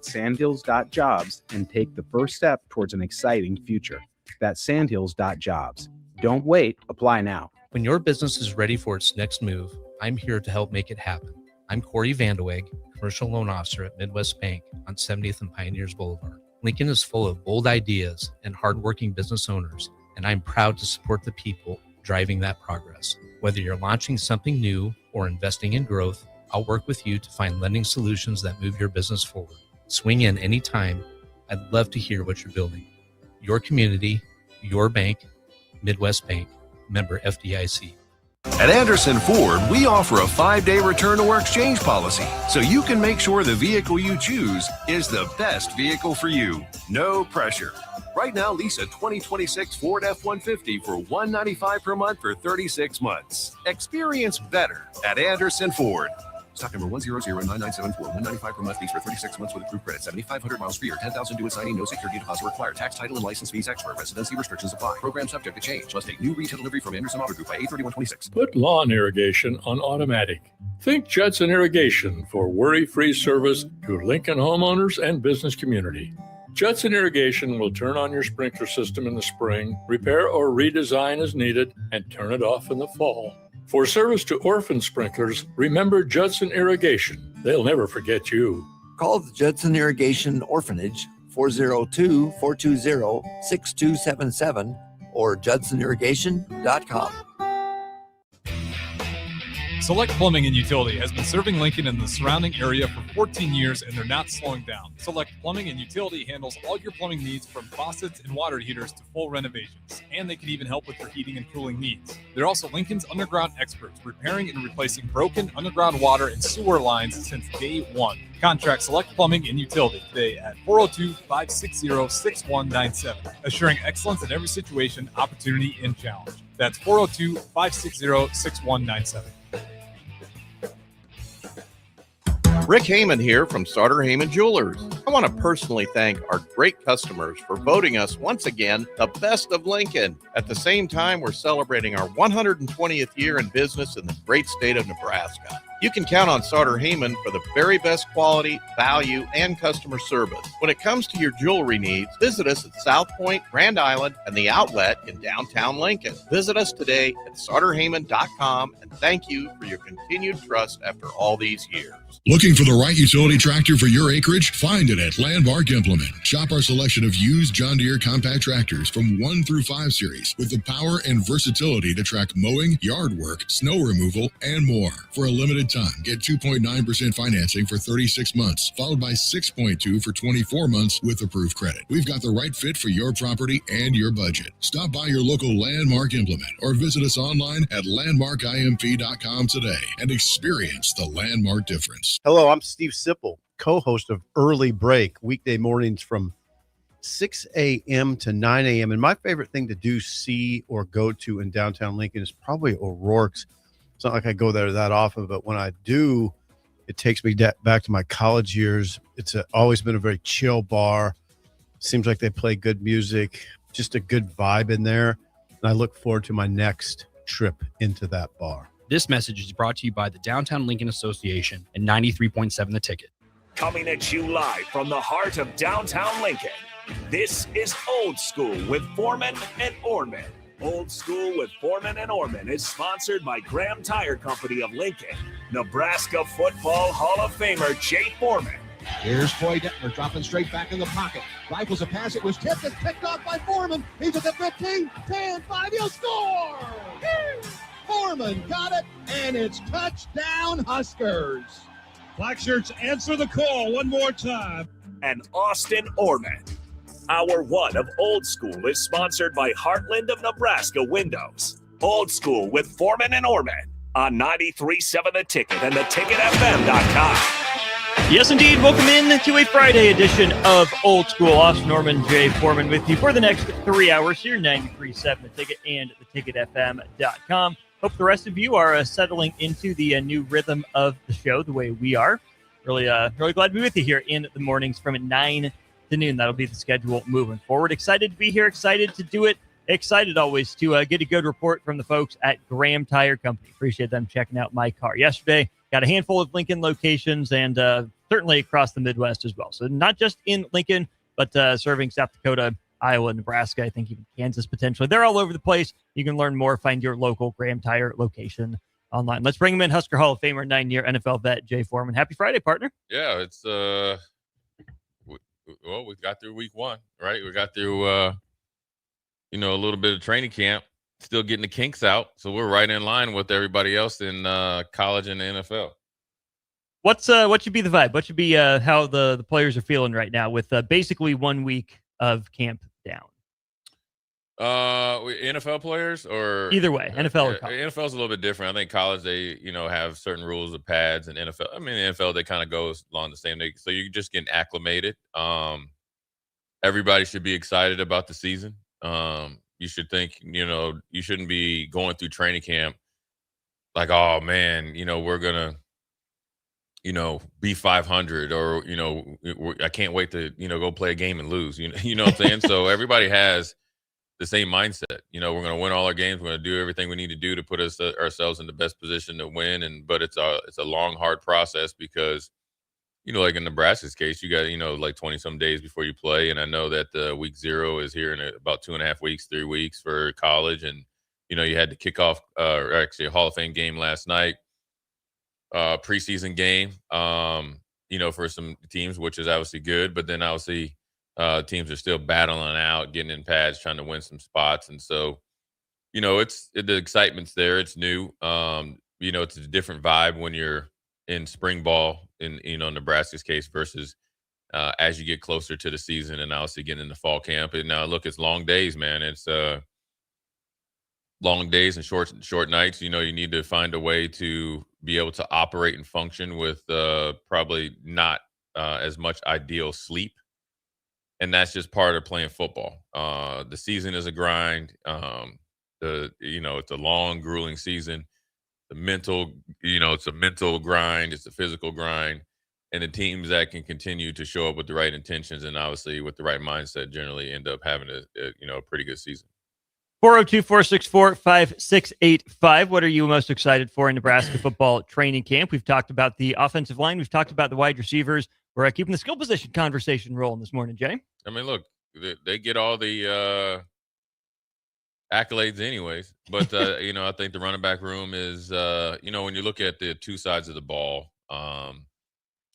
sandhills.jobs and take the first step towards an exciting future. That's sandhills.jobs. Don't wait. Apply now. When your business is ready for its next move, I'm here to help make it happen. I'm Corey Vandeweghe, Commercial Loan Officer at Midwest Bank on 70th and Pioneers Boulevard. Lincoln is full of bold ideas and hardworking business owners, and I'm proud to support the people driving that progress. Whether you're launching something new or investing in growth, I'll work with you to find lending solutions that move your business forward. Swing in anytime. I'd love to hear what you're building. Your community, your bank, Midwest Bank, member FDIC. At Anderson Ford, we offer a 5-day return or exchange policy, so you can make sure the vehicle you choose is the best vehicle for you. No pressure. Right now, lease a 2026 Ford F-150 for $195 per month for 36 months. Experience better at Anderson Ford. Stock number 1009974, $195 per month, lease for 36 months with approved credit, 7,500 miles per year, 10,000 due at signing, no security deposit required, tax, title, and license fees extra, residency restrictions apply. Program subject to change. Must take new retail delivery from Anderson Auto Group by 8/31/26. Put lawn irrigation on automatic. Think Judson Irrigation for worry-free service to Lincoln homeowners and business community. Judson Irrigation will turn on your sprinkler system in the spring, repair or redesign as needed, and turn it off in the fall. For service to orphan sprinklers, remember Judson Irrigation. They'll never forget you. Call the Judson Irrigation Orphanage, 402-420-6277 or judsonirrigation.com. Select Plumbing and Utility has been serving Lincoln and the surrounding area for 14 years, and they're not slowing down. Select Plumbing and Utility handles all your plumbing needs from faucets and water heaters to full renovations, and they can even help with your heating and cooling needs. They're also Lincoln's underground experts, repairing and replacing broken underground water and sewer lines since day one. Contact Select Plumbing and Utility today at 402-560-6197, assuring excellence in every situation, opportunity, and challenge. That's 402-560-6197. Rick Heyman here from Sauter Heyman Jewelers. I want to personally thank our great customers for voting us once again the best of Lincoln. At the same time, we're celebrating our 120th year in business in the great state of Nebraska. You can count on Sauter Heyman for the very best quality, value, and customer service. When it comes to your jewelry needs, visit us at South Point, Grand Island, and the Outlet in downtown Lincoln. Visit us today at sauterheyman.com, and thank you for your continued trust after all these years. Looking for the right utility tractor for your acreage? Find it at Landmark Implement. Shop our selection of used John Deere compact tractors from 1 through 5 series with the power and versatility to track mowing, yard work, snow removal, and more. For a limited time, get 2.9% financing for 36 months, followed by 6.2 for 24 months with approved credit. We've got the right fit for your property and your budget. Stop by your local Landmark Implement or visit us online at landmarkimp.com today and experience the Landmark difference. Hello, I'm Steve Sipple, co-host of Early Break, weekday mornings from 6 a.m. to 9 a.m. And my favorite thing to do, see, or go to in downtown Lincoln is probably O'Rourke's. It's not like I go there that often, but when I do, it takes me back to my college years. It's always been a very chill bar. Seems like they play good music, just a good vibe in there. And I look forward to my next trip into that bar. This message is brought to you by the Downtown Lincoln Association and 93.7 The Ticket. Coming at you live from the heart of downtown Lincoln, this is Old School with Foreman and Orman. Old School with Foreman and Orman is sponsored by Graham Tire Company of Lincoln, Nebraska Football Hall of Famer Jay Foreman. Here's Troy Detmer dropping straight back in the pocket. Rifles a pass. It was tipped and picked off by Foreman. He's at the 15, 10, 5. He'll score! Foreman got it, and it's touchdown Huskers. Black shirts answer the call one more time. And Austin Orman. Hour one of Old School is sponsored by Heartland of Nebraska Windows. Old School with Foreman and Orman on 93.7 The Ticket and theticketfm.com. Yes, indeed. Welcome in to a Friday edition of Old School. Austin Norman, Jay Foreman with you for the next 3 hours here, 93.7 The Ticket and theticketfm.com. Hope the rest of you are settling into the new rhythm of the show the way we are. Really glad to be with you here in the mornings from 9 to noon. That'll be the schedule moving forward. Excited to be here. Excited to do it. Excited always to get a good report from the folks at Graham Tire Company. Appreciate them checking out my car yesterday got a handful of Lincoln locations and certainly across the Midwest as well. So not just in Lincoln, but serving South Dakota, Iowa, Nebraska, I think even Kansas potentially. They're all over the place. You can learn more, find your local Graham Tire location online. Let's bring him in, Husker Hall of Famer, 9-year NFL vet, Jay Foreman. Happy Friday, partner. Yeah, it's we got through week 1, right? We got through a little bit of training camp, still getting the kinks out. So we're right in line with everybody else in college and the NFL. What should be the vibe? What should be how the players are feeling right now with basically 1 week of camp down? NFL players or either way, NFL or college? NFL is a little bit different. I think college they have certain rules of pads, and NFL. I mean, NFL they kind of goes along the same. So you're just getting acclimated. Everybody should be excited about the season. You should think you shouldn't be going through training camp like, oh man, we're gonna be 500 or I can't wait to go play a game and lose. You know what I'm saying? So everybody has the same mindset. We're going to win all our games. We're going to do everything we need to do to put ourselves in the best position to win. But it's a long, hard process because, like in Nebraska's case, you got, like 20 some days before you play. And I know that week 0 is here in about 2.5 weeks, 3 weeks for college. And, you had to kick off, or actually a Hall of Fame game last night, preseason game, for some teams, which is obviously good. But then obviously, teams are still battling out, getting in pads, trying to win some spots. And so, the excitement's there. It's new. It's a different vibe when you're in spring ball in, Nebraska's case versus as you get closer to the season and obviously getting into fall camp. And now look, it's long days, man. It's long days and short nights. You need to find a way to be able to operate and function with probably not as much ideal sleep. And that's just part of playing football. The season is a grind. It's a long, grueling season. The mental, it's a mental grind. It's a physical grind. And the teams that can continue to show up with the right intentions and obviously with the right mindset generally end up having a pretty good season. 402-464-5685. What are you most excited for in Nebraska football training camp? We've talked about the offensive line. We've talked about the wide receivers. We're keeping the skill position conversation rolling this morning, Jay. I mean, look, they get all the accolades anyways. But, I think the running back room is, when you look at the two sides of the ball, and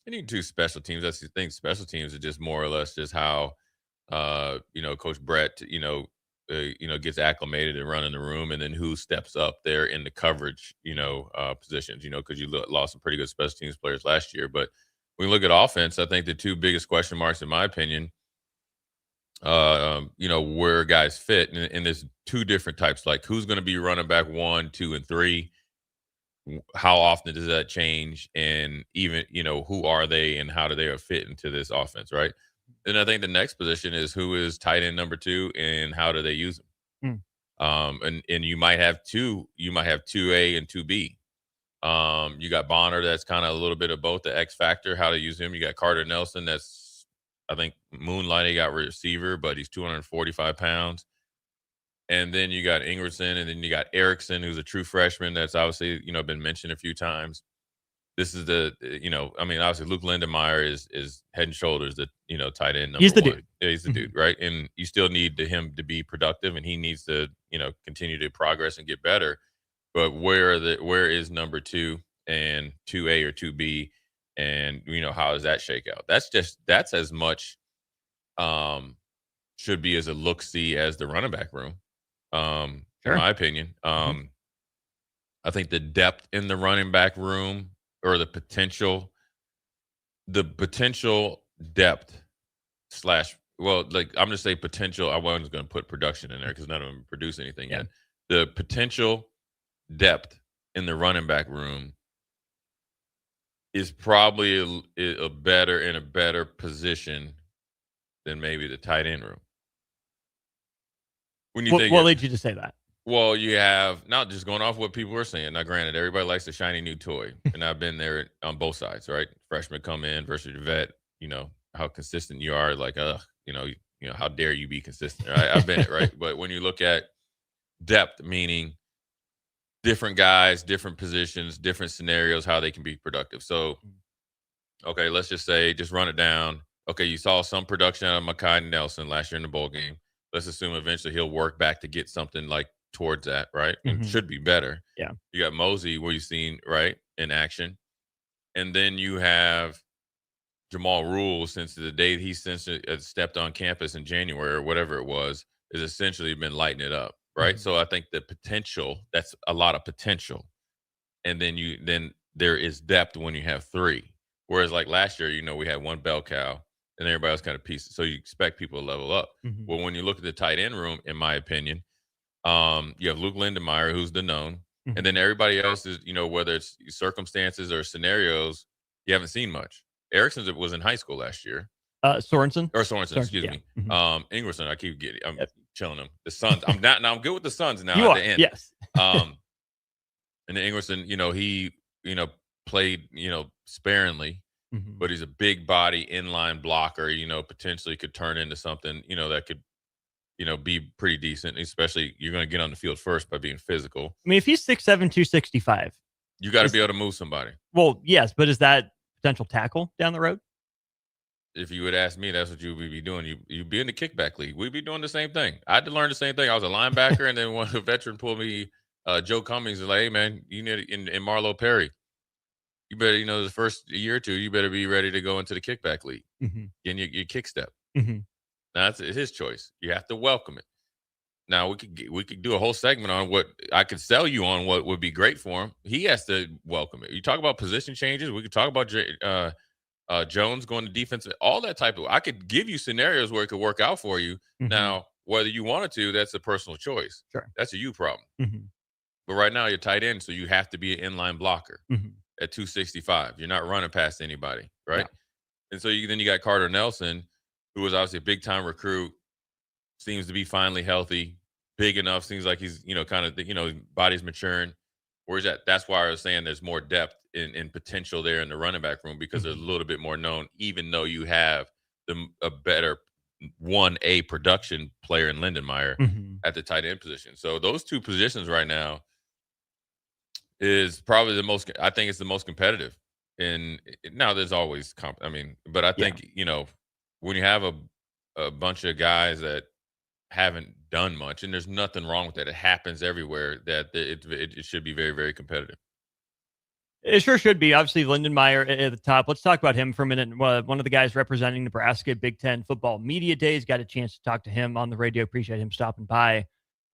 even two special teams, I think special teams are just more or less just how, Coach Brett, gets acclimated and running the room, and then who steps up there in the coverage, positions, because you lost some pretty good special teams players last year. But when you look at offense, I think the two biggest question marks, in my opinion, where guys fit. And there's two different types, like who's going to be running back 1, 2, and 3. How often does that change? And even, who are they and how do they fit into this offense, right? Then I think the next position is who is tight end number 2 and how do they use them? And you might have 2A and 2B. You got Bonner, that's kind of a little bit of both, the X factor, how to use him. You got Carter Nelson, that's, I think, moonlighting got receiver, but he's 245 pounds. And then you got Ingwerson, and then you got Erickson, who's a true freshman that's obviously, been mentioned a few times. This is obviously Luke Lindenmeyer is head and shoulders the, tight end number 1. He's the dude. Yeah, he's the dude, right? And you still need him to be productive, and he needs to, continue to progress and get better. But where is number 2 and 2A or 2B, and how does that shake out? That's as much should be as a look-see as the running back room, in my opinion. I think the depth in the running back room, or the potential depth / I'm going to say potential. I wasn't going to put production in there because none of them produce anything yet. The potential depth in the running back room is probably a better position than maybe the tight end room. When you think, what led you to say that? Well, you have, not just going off what people are saying. Now, granted, everybody likes a shiny new toy, and I've been there on both sides, right? Freshmen come in versus your vet, how consistent you are, like, how dare you be consistent? Right? I've been it, right? But when you look at depth, meaning different guys, different positions, different scenarios, how they can be productive. So, okay, let's just say, just run it down. Okay, you saw some production out of Mekhi Nelson last year in the bowl game. Let's assume eventually he'll work back to get something like towards that, right? And should be better. Yeah. You got Mosey, where you've seen, right, in action. And then you have Jamal Rule, since the day he stepped on campus in January or whatever it was, has essentially been lighting it up, right? So I think the potential, that's a lot of potential. And then there is depth when you have three. Whereas like last year, we had one bell cow and everybody else kind of pieces. So you expect people to level up. Well, when you look at the tight end room, in my opinion, you have Luke Lindenmeyer, who's the known, and then everybody else is, whether it's circumstances or scenarios, you haven't seen much. Erickson was in high school last year. Sorensen, excuse me. Ingerson, I keep getting, I'm chilling them. The Suns, I'm good with the Suns now You at are, the end. yes. And then Ingerson, he, played, sparingly, but he's a big body inline blocker, potentially could turn into something, that could, be pretty decent, especially you're going to get on the field first by being physical. I mean, if he's 6'7", 265. You got to be able to move somebody. Well, yes, but is that potential tackle down the road? If you would ask me, that's what you would be doing. You'd be in the kickback league. We'd be doing the same thing. I had to learn the same thing. I was a linebacker, and then one veteran pulled me, Joe Cummings, was like, hey, man, you need in Marlo Perry. You better, the first year or two, you better be ready to go into the kickback league. Getting your kick step. Now, it's his choice. You have to welcome it. Now, we could do a whole segment on what I could sell you on what would be great for him. He has to welcome it. You talk about position changes. We could talk about Jones going to defense, all that type of. I could give you scenarios where it could work out for you. Now, whether you wanted to, that's a personal choice. Sure. That's a you problem. But right now, you're tight end, so you have to be an inline blocker at 265. You're not running past anybody, right? Yeah. And so then you got Carter Nelson, who was obviously a big-time recruit, seems to be finally healthy, big enough, seems like he's, kind of, body's maturing. Where's that? That's why I was saying there's more depth in potential there in the running back room because there's a little bit more known, even though you have a better 1A production player in Lindenmeyer at the tight end position. So those two positions right now is probably I think it's the most competitive. And now there's always but I think, when you have a bunch of guys that haven't done much, and there's nothing wrong with that. It happens everywhere, that it should be very, very competitive. It sure should be. Obviously, Lindenmeyer at the top. Let's talk about him for a minute. One of the guys representing Nebraska at Big Ten Football Media Days. Got a chance to talk to him on the radio. Appreciate him stopping by.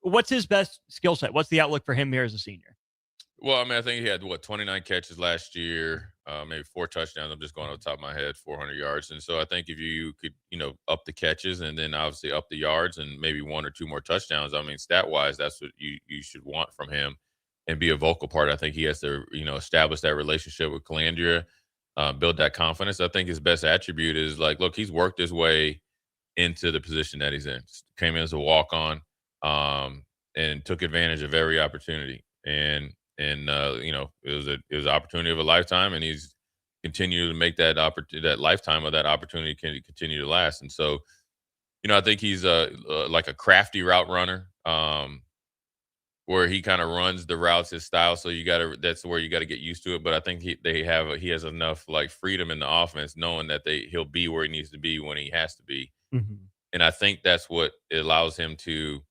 What's his best skill set? What's the outlook for him here as a senior? Well, I think he had 29 catches last year, maybe 4 touchdowns. I'm just going off the top of my head, 400 yards. And so I think if you could, up the catches and then obviously up the yards and maybe 1 or 2 more touchdowns, stat wise, that's what you should want from him and be a vocal part. I think he has to, establish that relationship with Calandria, build that confidence. I think his best attribute is look, he's worked his way into the position that he's in. Came in as a walk-on, and took advantage of every opportunity. And it was an opportunity of a lifetime, and he's continued to make that lifetime of that opportunity can continue to last. And so, I think he's like a crafty route runner, where he kind of runs the routes his style. So that's where you got to get used to it. But I think he has enough freedom in the offense, knowing that he'll be where he needs to be when he has to be. And I think that's what allows him to,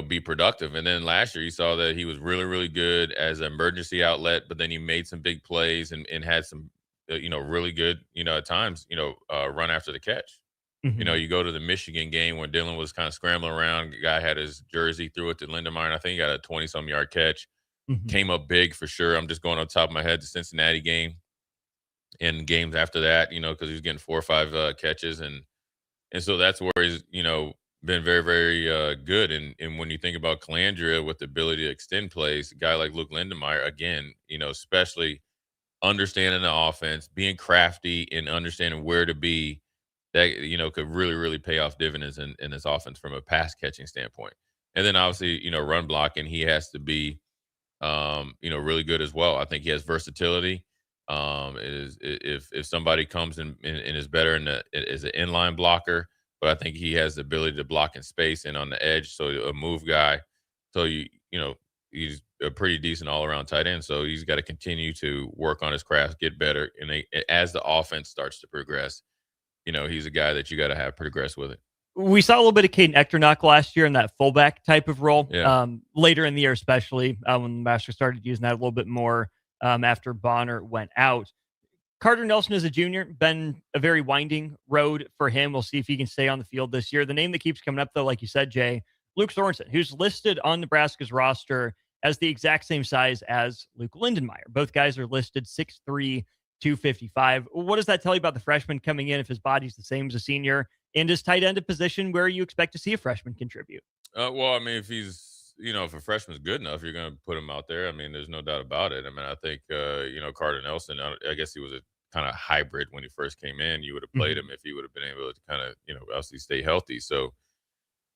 be productive. And then last year you saw that he was really, really good as an emergency outlet, but then he made some big plays and had some, really good, at times, run after the catch. You go to the Michigan game when Dylan was kind of scrambling around, the guy had his jersey, threw it to Lindenmeyer, and I think he got a 20-some yard catch. Came up big for sure. I'm just going on top of my head, the Cincinnati game and games after that, because he was getting 4 or 5 catches. And so that's where he's, been very, very good. And when you think about Calandria with the ability to extend plays, a guy like Luke Lindenmeyer, again, especially understanding the offense, being crafty and understanding where to be, that, could really, really pay off dividends in this offense from a pass catching standpoint. And then obviously, run blocking, he has to be, really good as well. I think he has versatility. If somebody comes and is better as an inline blocker, but I think he has the ability to block in space and on the edge. So a move guy. So he's a pretty decent all around tight end. So he's got to continue to work on his craft, get better, and as the offense starts to progress, he's a guy that you got to have progress with it. We saw a little bit of Caden Echternock last year in that fullback type of role. Yeah. Later in the year, especially when Nebraska started using that a little bit more after Bonner went out. Carter Nelson is a junior, been a very winding road for him. We'll see if he can stay on the field this year. The name that keeps coming up, though, like you said, Jay, Luke Sorensen, who's listed on Nebraska's roster as the exact same size as Luke Lindenmeyer. Both guys are listed 6'3", 255. What does that tell you about the freshman coming in if his body's the same as a senior? And is tight end a position where you expect to see a freshman contribute? Well, I mean, if he's, if a freshman's good enough, you're going to put him out there. I mean, there's no doubt about it. I mean, I think, Carter Nelson, I guess he was a kind of hybrid when he first came in. You would have played him if he would have been able to kind of, obviously stay healthy. So,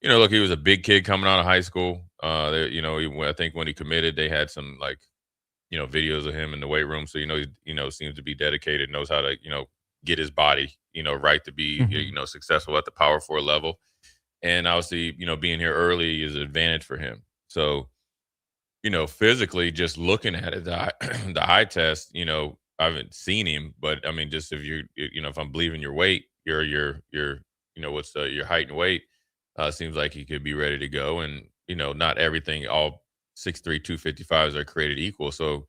look, he was a big kid coming out of high school. I think when he committed, they had some videos of him in the weight room. So, seems to be dedicated, knows how to, get his body, right to be, successful at the power 4 level. And obviously, being here early is an advantage for him. So, physically, just looking at it, the eye test, I haven't seen him, but I mean, just if if I'm believing your weight, your height and weight, seems like he could be ready to go. And, not everything, all 6'3", 255s are created equal. So,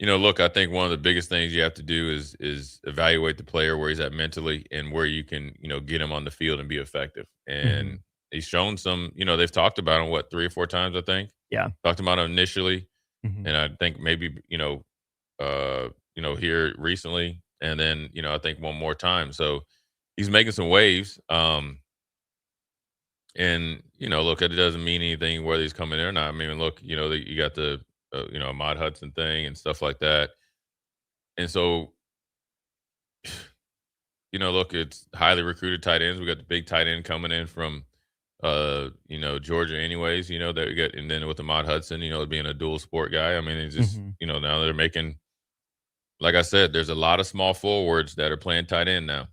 look, I think one of the biggest things you have to do is evaluate the player where he's at mentally and where you can, get him on the field and be effective. And he's shown some, they've talked about him, 3 or 4 times, I think. Yeah. Talked about him initially. And I think maybe, here recently. And then, I think one more time. So he's making some waves. And, look, it doesn't mean anything whether he's coming in or not. I mean, look, you got the, Ahmad Hudson thing and stuff like that. And so, look, it's highly recruited tight ends. We got the big tight end coming in from, Georgia anyways, that we got. And then with Ahmad Hudson, being a dual sport guy. I mean, it's just, now they're making, like I said, there's a lot of small forwards that are playing tight end now.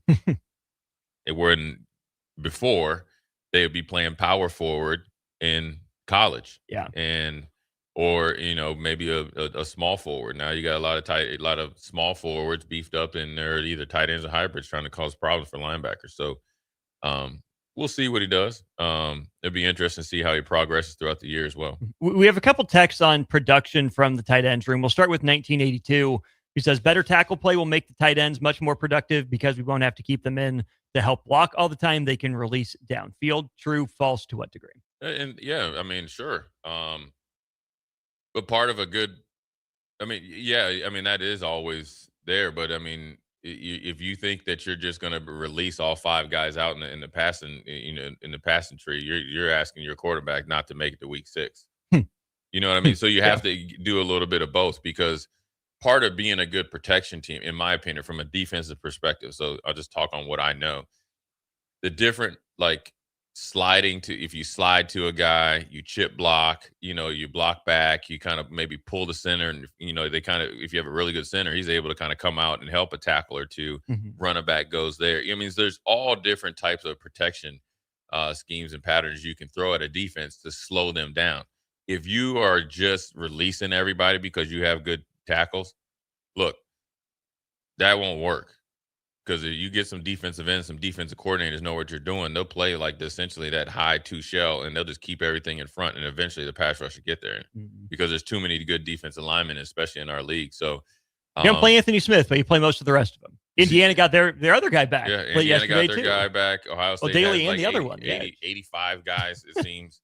It weren't before. They would be playing power forward in college. Yeah. Or maybe a small forward. Now you got a lot of small forwards beefed up, and they're either tight ends or hybrids trying to cause problems for linebackers. So we'll see what he does. It'll be interesting to see how he progresses throughout the year as well. We have a couple texts on production from the tight ends room. We'll start with 1982, who says better tackle play will make the tight ends much more productive because we won't have to keep them in to help block all the time. They can release downfield. True, false, to what degree? And yeah, I mean, sure. But part of a good, that is always there. But I mean, if you think that you're just going to release all 5 guys out in the passing, in the passing tree, you're asking your quarterback not to make it to week 6. You know what I mean? So you have to do a little bit of both, because part of being a good protection team, in my opinion, from a defensive perspective. So I'll just talk on what I know. The different, if you slide to a guy, you chip block, you block back, you kind of maybe pull the center, and if you have a really good center, he's able to kind of come out and help a tackle or two. Running back goes there. I mean, there's all different types of protection schemes and patterns you can throw at a defense to slow them down. If you are just releasing everybody because you have good tackles, look, that won't work. Because if you get some defensive ends, some defensive coordinators know what you're doing, they'll play essentially that high 2 shell, and they'll just keep everything in front, and eventually the pass rush will get there because there's too many good defensive linemen, especially in our league. So you don't play Anthony Smith, but you play most of the rest of them. Indiana got their other guy back. Yeah, Indiana got their guy back. Ohio State Daly has and the other one. 85 guys, it seems.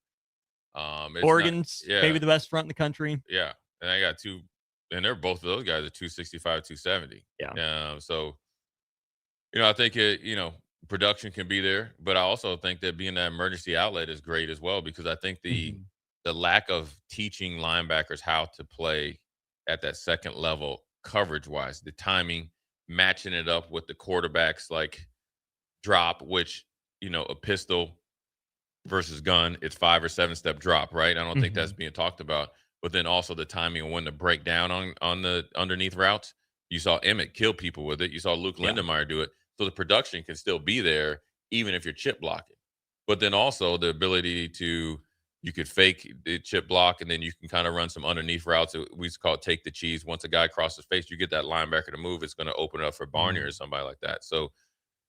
Oregon's maybe the best front in the country. Yeah, and I got 2, and they're both of those guys are 265, 270. Yeah. So. I think production can be there, but I also think that being that emergency outlet is great as well, because I think the lack of teaching linebackers how to play at that second level coverage wise, the timing, matching it up with the quarterback's drop, which, a pistol versus gun, it's 5 or 7 step drop, right? I don't think that's being talked about, but then also the timing of when to break down on the underneath routes. You saw Emmett kill people with it. You saw Luke Lindenmeyer do it. So the production can still be there, even if you're chip blocking. But then also the ability to, you could fake the chip block, and then you can kind of run some underneath routes. We used to call it take the cheese. Once a guy crosses face, you get that linebacker to move. It's going to open it up for Barney or somebody like that. So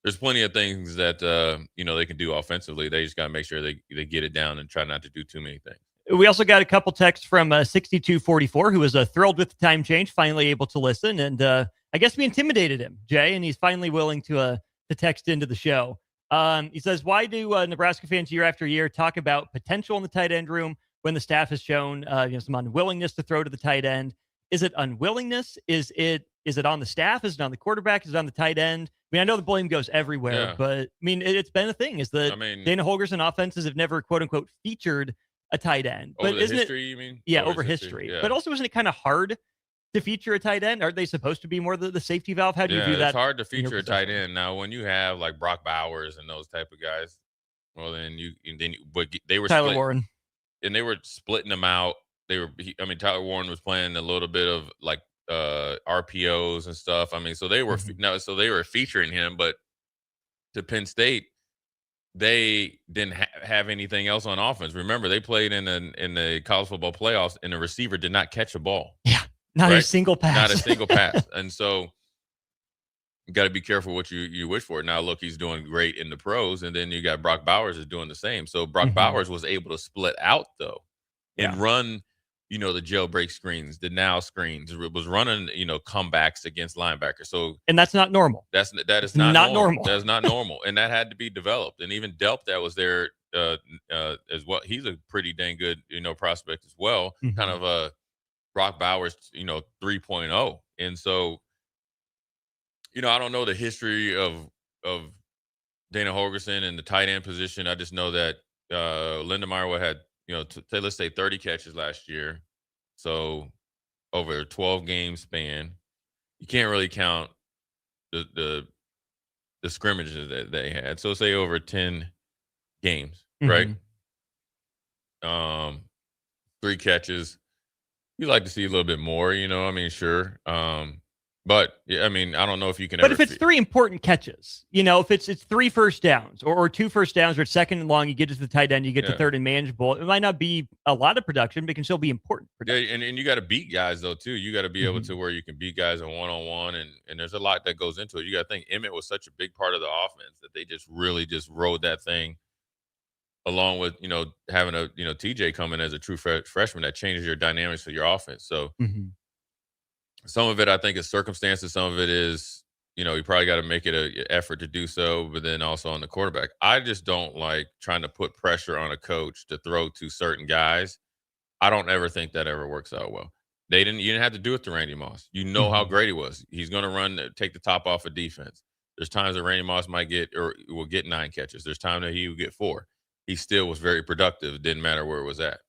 there's plenty of things that they can do offensively. They just got to make sure they get it down and try not to do too many things. We also got a couple texts from 6244, who was thrilled with the time change, finally able to listen, and I guess we intimidated him, Jay, and he's finally willing to text into the show. He says, why do Nebraska fans year after year talk about potential in the tight end room when the staff has shown some unwillingness to throw to the tight end? Is it unwillingness? Is it on the staff? Is it on the quarterback? Is it on the tight end? I mean, I know the blame goes everywhere, but I mean, it's been a thing. Is that Dana Holgorsen offenses have never "quote unquote" featured a tight end? But Over isn't history, it? You mean? Yeah, over history. Yeah. But also, isn't it kind of hard to feature a tight end? Aren't they supposed to be more the safety valve? How do you view that? It's hard to feature a tight end. Now, when you have like Brock Bowers and those type of guys, well, but they were Tyler Warren, and they were splitting them out. Tyler Warren was playing a little bit of like RPOs and stuff. I mean, so they were they were featuring him, but to Penn State, they didn't have anything else on offense. Remember, they played in the college football playoffs, and the receiver did not catch a ball. Yeah. Not a single pass. Not a single pass. And so you got to be careful what you wish for. Now, look, he's doing great in the pros, and then you got Brock Bowers is doing the same. So Brock Bowers was able to split out, though, and run, the jailbreak screens, the now screens. It was running, comebacks against linebackers. So and that's not normal. That is not normal. That's not normal, and that had to be developed. And even Delp, that was there as well. He's a pretty dang good, prospect as well. Kind of a Brock Bowers, 3.0. And so, I don't know the history of Dana Holgorsen and the tight end position. I just know that Lindemeyer had, let's say 30 catches last year. So over a 12-game span, you can't really count the scrimmages that they had. So say over 10 games, right? 3 catches. You like to see a little bit more, sure. But yeah, I don't know if you can. But if it's 3 important catches, if it's 3 first downs or 2 first downs, or it's second and long, you get to the tight end, you get to third and manageable. It might not be a lot of production, but it can still be important production. Yeah, and you got to beat guys though too. You got to be able to where you can beat guys on one-on-one, and there's a lot that goes into it. You got to think Emmett was such a big part of the offense that they just really just rode that thing. Along with, having a, TJ come in as a true freshman, that changes your dynamics for your offense. So some of it, I think, is circumstances. Some of it is, you probably got to make it an effort to do so, but then also on the quarterback. I just don't like trying to put pressure on a coach to throw to certain guys. I don't ever think that ever works out well. You didn't have to do it to Randy Moss. You know how great he was. He's going to take the top off of defense. There's times that Randy Moss will get 9 catches. There's times that he will get 4. He still was very productive. It didn't matter where it was at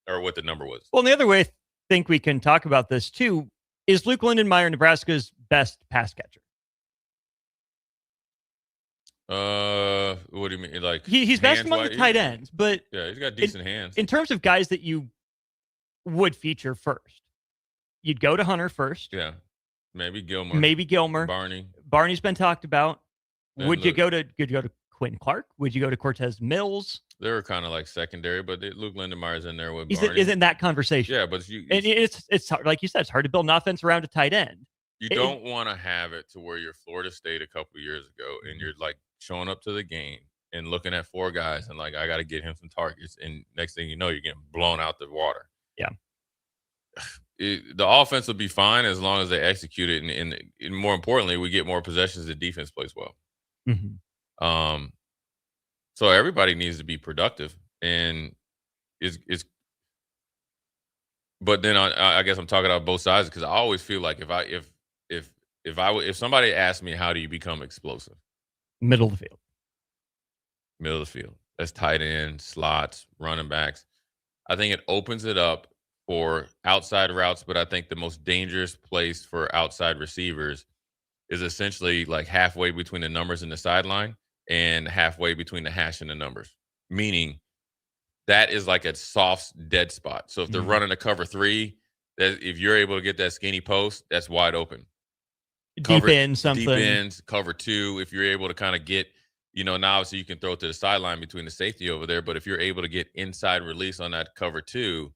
or what the number was. Well, and the other way I think we can talk about this too is Luke Lindenmeyer Nebraska's best pass catcher. What do you mean? Like he's best among the tight ends, but yeah, he's got decent hands. In terms of guys that you would feature first, you'd go to Hunter first. Yeah, maybe Gilmer. Barney's been talked about. Would you go to Quentin Clark? Would you go to Cortez Mills? They were kind of like secondary, but Luke Lindemeyer's in there with Barney. Is in that conversation. Yeah, but it's hard, like you said, it's hard to build an offense around a tight end. You don't want to have it to where you're Florida State a couple years ago and you're like showing up to the game and looking at 4 guys and like, I got to get him some targets. And next thing you know, you're getting blown out the water. Yeah. The offense will be fine as long as they execute it. And more importantly, we get more possessions. The defense plays well. So everybody needs to be productive, and but then I guess I'm talking about both sides because I always feel like if somebody asked me how do you become explosive, middle of the field, that's tight end, slots, running backs. I think it opens it up for outside routes, but I think the most dangerous place for outside receivers is essentially like halfway between the numbers and the sideline and halfway between the hash and the numbers, meaning that is like a soft dead spot. So if they're running a cover 3, if you're able to get that skinny post, that's wide open. Deep end something. Deep ends, cover 2. If you're able to kind of get now obviously you can throw it to the sideline between the safety over there, but if you're able to get inside release on that cover 2,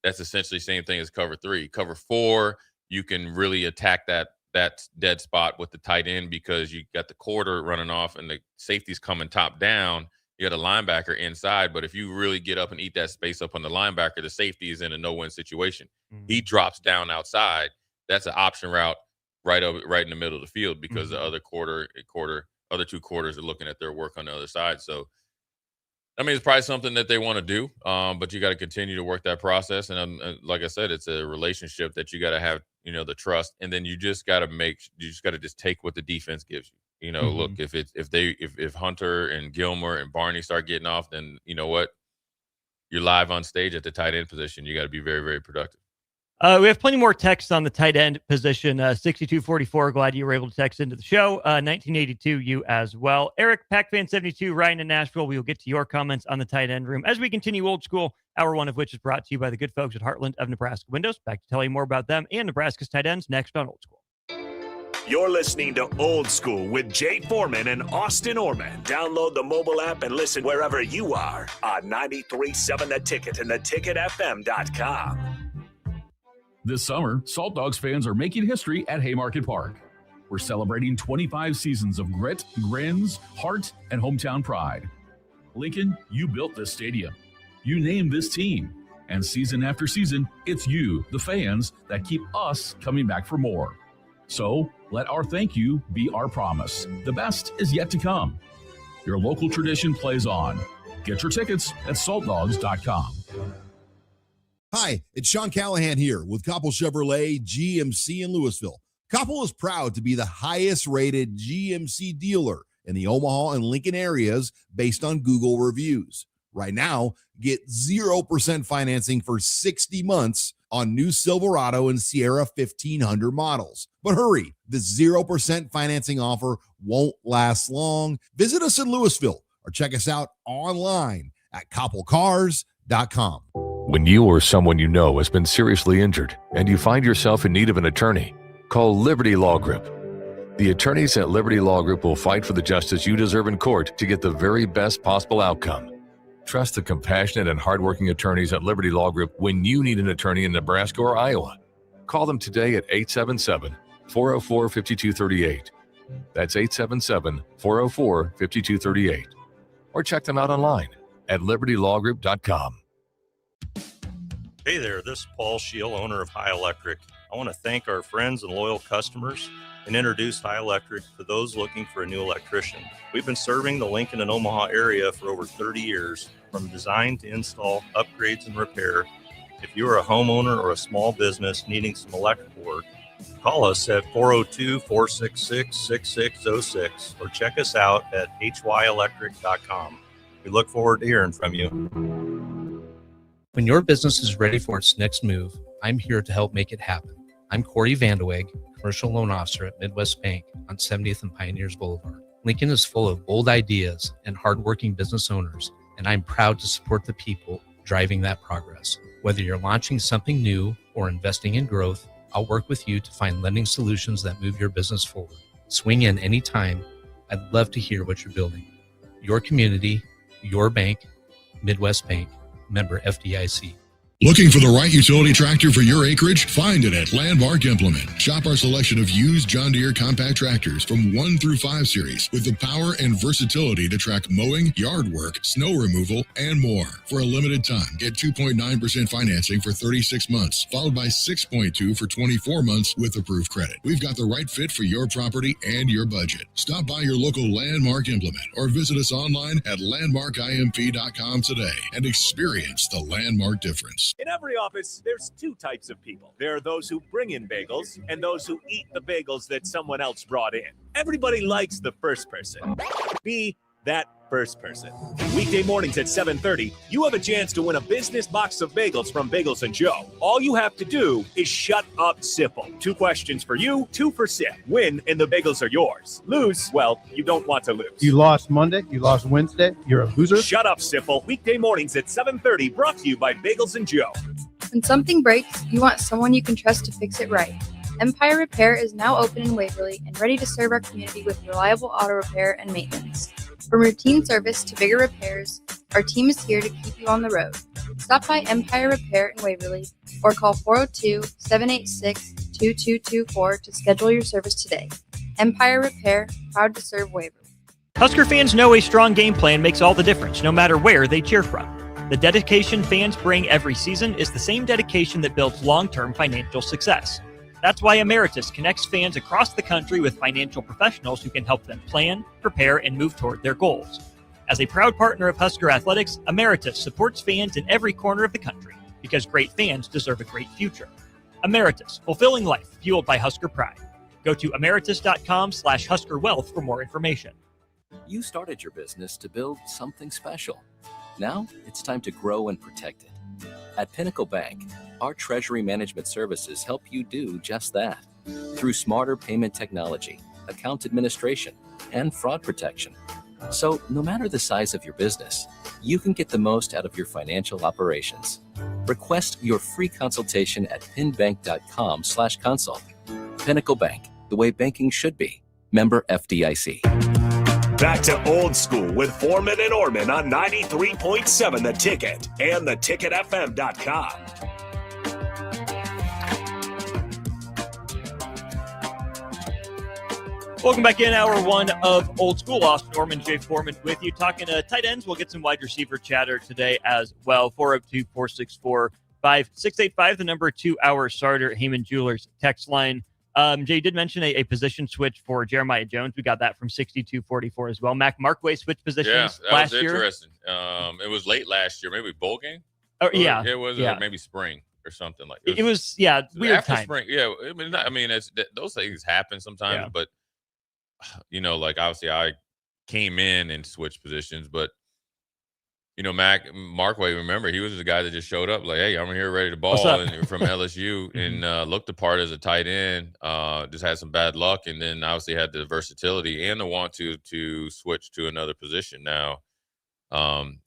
that's essentially the same thing as cover 3. Cover 4, you can really attack that dead spot with the tight end because you got the quarter running off and the safety's coming top down. You got a linebacker inside, but if you really get up and eat that space up on the linebacker, the safety is in a no-win situation. He drops down outside. That's an option route right in the middle of the field because the other other 2 quarters are looking at their work on the other side. So, I mean, it's probably something that they want to do, but you got to continue to work that process. And like I said, it's a relationship that you got to have, the trust, and then you just got to just take what the defense gives you. Look, if Hunter and Gilmer and Barney start getting off, then you know what, you're live on stage at the tight end position. You got to be very, very productive. We have plenty more texts on the tight end position. 6244, glad you were able to text into the show. 1982, you as well. Eric, PacFan72, Ryan in Nashville. We will get to your comments on the tight end room as we continue old school, hour 1 of which is brought to you by the good folks at Heartland of Nebraska Windows. Back to tell you more about them and Nebraska's tight ends next on Old School. You're listening to Old School with Jay Foreman and Austin Orman. Download the mobile app and listen wherever you are on 93.7 The Ticket and theticketfm.com. This summer, Salt Dogs fans are making history at Haymarket Park. We're celebrating 25 seasons of grit, grins, heart, and hometown pride. Lincoln, you built this stadium. You named this team. And season after season, it's you, the fans, that keep us coming back for more. So, let our thank you be our promise. The best is yet to come. Your local tradition plays on. Get your tickets at saltdogs.com. Hi, it's Sean Callahan here with Koppel Chevrolet GMC in Louisville. Koppel is proud to be the highest rated GMC dealer in the Omaha and Lincoln areas based on Google reviews. Right now, get 0% financing for 60 months on new Silverado and Sierra 1500 models. But hurry, the 0% financing offer won't last long. Visit us in Louisville or check us out online at koppelcars.com. When you or someone you know has been seriously injured and you find yourself in need of an attorney, call Liberty Law Group. The attorneys at Liberty Law Group will fight for the justice you deserve in court to get the very best possible outcome. Trust the compassionate and hardworking attorneys at Liberty Law Group when you need an attorney in Nebraska or Iowa. Call them today at 877-404-5238. That's 877-404-5238. Or check them out online at libertylawgroup.com. Hey there, this is Paul Scheel, owner of High Electric. I want to thank our friends and loyal customers and introduce High Electric to those looking for a new electrician. We've been serving the Lincoln and Omaha area for over 30 years, from design to install, upgrades, and repair. If you are a homeowner or a small business needing some electrical work, call us at 402-466-6606 or check us out at hyelectric.com. We look forward to hearing from you. When your business is ready for its next move, I'm here to help make it happen. I'm Corey Vandeweghe, Commercial Loan Officer at Midwest Bank on 70th and Pioneers Boulevard. Lincoln is full of bold ideas and hardworking business owners, and I'm proud to support the people driving that progress. Whether you're launching something new or investing in growth, I'll work with you to find lending solutions that move your business forward. Swing in anytime. I'd love to hear what you're building. Your community, your bank, Midwest Bank, member FDIC. Looking for the right utility tractor for your acreage? Find it at Landmark Implement. Shop our selection of used John Deere compact tractors from 1 through 5 series with the power and versatility to track mowing, yard work, snow removal, and more. For a limited time, get 2.9% financing for 36 months, followed by 6.2 for 24 months with approved credit. We've got the right fit for your property and your budget. Stop by your local Landmark Implement or visit us online at landmarkimp.com today and experience the Landmark difference. In every office, there's 2 types of people. There are those who bring in bagels and those who eat the bagels that someone else brought in. Everybody likes the first person. Be that first person. Weekday mornings at 7:30, you have a chance to win a business box of bagels from Bagels & Joe. All you have to do is shut up, Sipple. 2 questions for you, 2 for Sip. Win, and the bagels are yours. Lose, well, you don't want to lose. You lost Monday, you lost Wednesday, you're a loser. Shut up, Sipple. Weekday mornings at 7:30, brought to you by Bagels & Joe. When something breaks, you want someone you can trust to fix it right. Empire Repair is now open in Waverly and ready to serve our community with reliable auto repair and maintenance. From routine service to bigger repairs, our team is here to keep you on the road. Stop by Empire Repair in Waverly or call 402-786-2224 to schedule your service today. Empire Repair, proud to serve Waverly. Husker fans know a strong game plan makes all the difference, no matter where they cheer from. The dedication fans bring every season is the same dedication that builds long-term financial success. That's why Emeritus connects fans across the country with financial professionals who can help them plan, prepare, and move toward their goals. As a proud partner of Husker Athletics, Emeritus supports fans in every corner of the country because great fans deserve a great future. Emeritus, fulfilling life, fueled by Husker pride. Go to emeritus.com/Husker Wealth for more information. You started your business to build something special. Now it's time to grow and protect it. At Pinnacle Bank, our treasury management services help you do just that. Through smarter payment technology, account administration, and fraud protection. So no matter the size of your business, you can get the most out of your financial operations. Request your free consultation at pinbank.com/consult. Pinnacle Bank, the way banking should be. Member FDIC. Back to Old School with Foreman and Orman on 93.7 The Ticket and theticketfm.com. Welcome back in hour one of Old School. Austin Orman, Jay Foreman with you. Talking tight ends. We'll get some wide receiver chatter today as well. 402-464-5685, the number 2-hour starter, Heyman Jewelers text line. Jay did mention a position switch for Jeremiah Jones. We got that from 6244 as well. Mac Markway switched positions last year. Yeah, that was interesting. It was late last year, maybe bowl game. Oh, yeah, it was, yeah. Or maybe spring or something like. It was weird after time. spring. Yeah, it's those things happen sometimes, but like obviously I came in and switched positions, but. Markway, remember, he was the guy that just showed up like, hey, I'm here ready to ball and from LSU and looked the part as a tight end, just had some bad luck and then obviously had the versatility and the want to switch to another position. Now,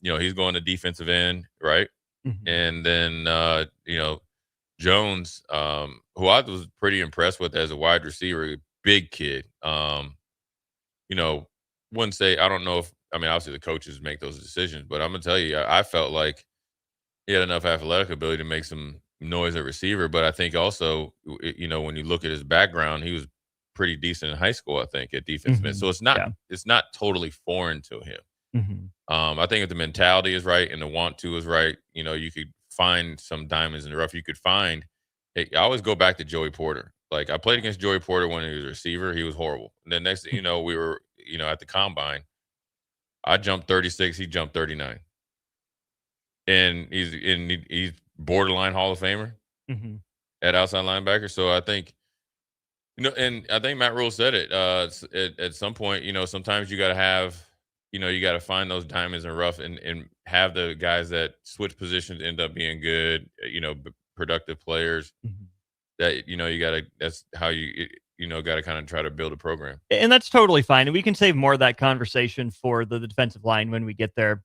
he's going to defensive end, right? Mm-hmm. And then, Jones, who I was pretty impressed with as a wide receiver, big kid, wouldn't say, I don't know if, obviously the coaches make those decisions, but I'm going to tell you, I felt like he had enough athletic ability to make some noise at receiver. But I think also, when you look at his background, he was pretty decent in high school, I think, at defensive end. So it's not totally foreign to him. Mm-hmm. I think if the mentality is right and the want to is right, you could find some diamonds in the rough. You could find, I always go back to Joey Porter. Like I played against Joey Porter when he was a receiver. He was horrible. And then next thing we were, at the combine. I jumped 36. He jumped 39. And he's borderline Hall of Famer at outside linebacker. So I think, and I think Matt Rule said it at some point, sometimes you got to have, you got to find those diamonds in the rough and have the guys that switch positions end up being good, productive players that, you got to, that's how you got to kind of try to build a program. And that's totally fine. And we can save more of that conversation for the defensive line when we get there.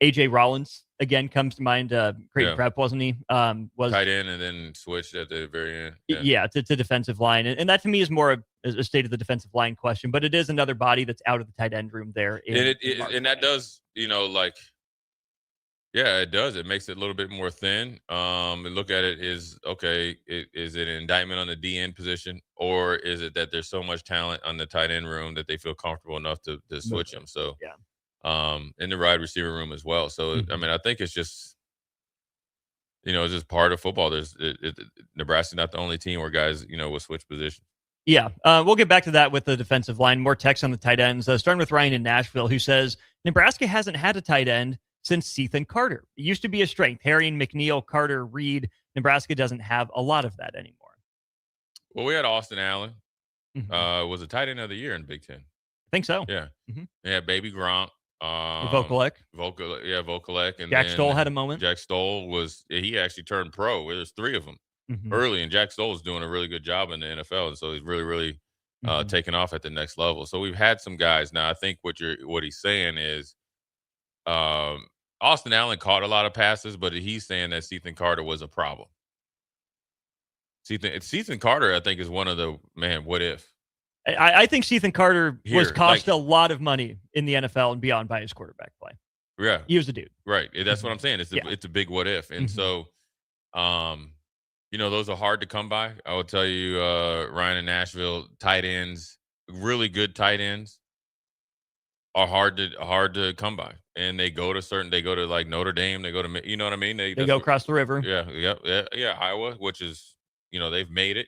AJ Rollins, again, comes to mind. Creighton Prep, wasn't he? Was tight end and then switched at the very end. Yeah, to defensive line. And that to me is more a state of the defensive line question. But it is another body that's out of the tight end room there. And that does, it does. It makes it a little bit more thin. And look at it is, okay, is it an indictment on the DN position, or is it that there's so much talent on the tight end room that they feel comfortable enough to switch them? So, in the wide receiver room as well. So, I think it's just, it's just part of football. Nebraska's not the only team where guys, will switch positions. Yeah, we'll get back to that with the defensive line. More text on the tight ends. Starting with Ryan in Nashville, who says, Nebraska hasn't had a tight end since Ethan Carter. It used to be a strength. Herring, McNeil, Carter, Reed. Nebraska doesn't have a lot of that anymore. Well, we had Austin Allen. Was a tight end of the year in Big Ten. I think so. Yeah. Yeah, Baby Gronk. Vokalek. Vokalek. And Jack Stoll had a moment. Jack Stoll he actually turned pro. There's three of them early, and Jack Stoll is doing a really good job in the NFL. And so he's really, really taking off at the next level. So we've had some guys. Now, I think what he's saying is, Austin Allen caught a lot of passes, but he's saying that Ethan Carter was a problem. Ethan Carter, I think, is one of the what if. I think Ethan Carter was cost like- a lot of money in the NFL and beyond by his quarterback play. Yeah, he was the dude. Right. That's what I'm saying. It's a big what if, and so, those are hard to come by. I will tell you, Ryan in Nashville, tight ends, really good tight ends, are hard to come by, and they go to like Notre Dame, they go to you know what I mean. They go across the river. Yeah. Iowa, which is they've made it.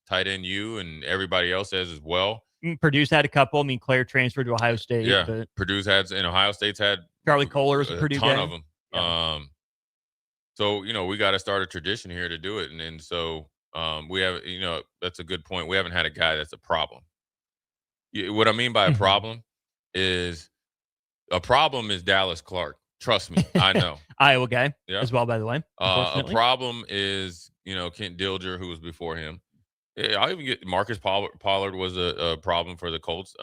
Tight end and everybody else has as well. Purdue's had a couple. I mean, Claire transferred to Ohio State. Yeah, but Purdue's had, and Ohio State's had Charlie Kohler was a Purdue ton guy. of them. Yeah. So we got to start a tradition here to do it, and so we have that's a good point. We haven't had a guy that's a problem. What I mean by a problem is Dallas Clark. Trust me, I know. Iowa guy as well, by the way. A problem is Kent Dilger, who was before him. I even get Marcus Pollard was a problem for the Colts.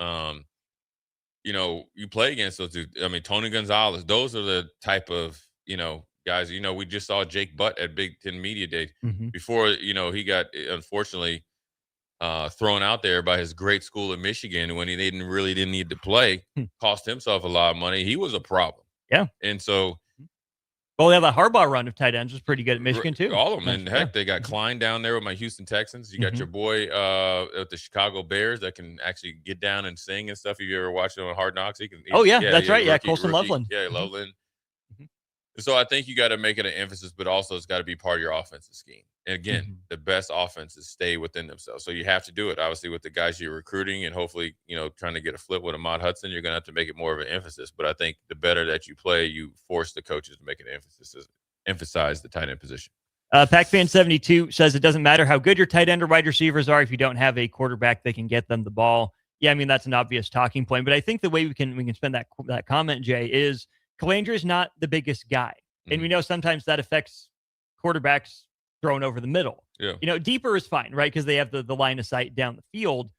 You play against those two. I mean, Tony Gonzalez. Those are the type of guys. We just saw Jake Butt at Big Ten Media Day before. He got unfortunately thrown out there by his great school in Michigan when he didn't need to play. Cost himself a lot of money. He was a problem. Yeah, and so. Well, they have a Harbaugh run of tight ends was pretty good at Michigan too. All of them, and heck, they got Klein down there with my Houston Texans. You got your boy at the Chicago Bears that can actually get down and sing and stuff. If you ever watched it on Hard Knocks, he can. That's right. Rookie, Colson Loveland. Yeah, Loveland. So I think you got to make it an emphasis, but also it's got to be part of your offensive scheme. And again, the best offenses stay within themselves. So you have to do it, obviously, with the guys you're recruiting and hopefully, trying to get a flip with Ahmad Hudson, you're going to have to make it more of an emphasis. But I think the better that you play, you force the coaches to make an emphasis, emphasize the tight end position. PacFan72 says it doesn't matter how good your tight end or wide receivers are if you don't have a quarterback that can get them the ball. Yeah, I mean, that's an obvious talking point. But I think the way we can spend that comment, Jay, is Calandra is not the biggest guy. And we know sometimes that affects quarterbacks thrown over the middle. Yeah. Deeper is fine, right? Because they have the line of sight down the field.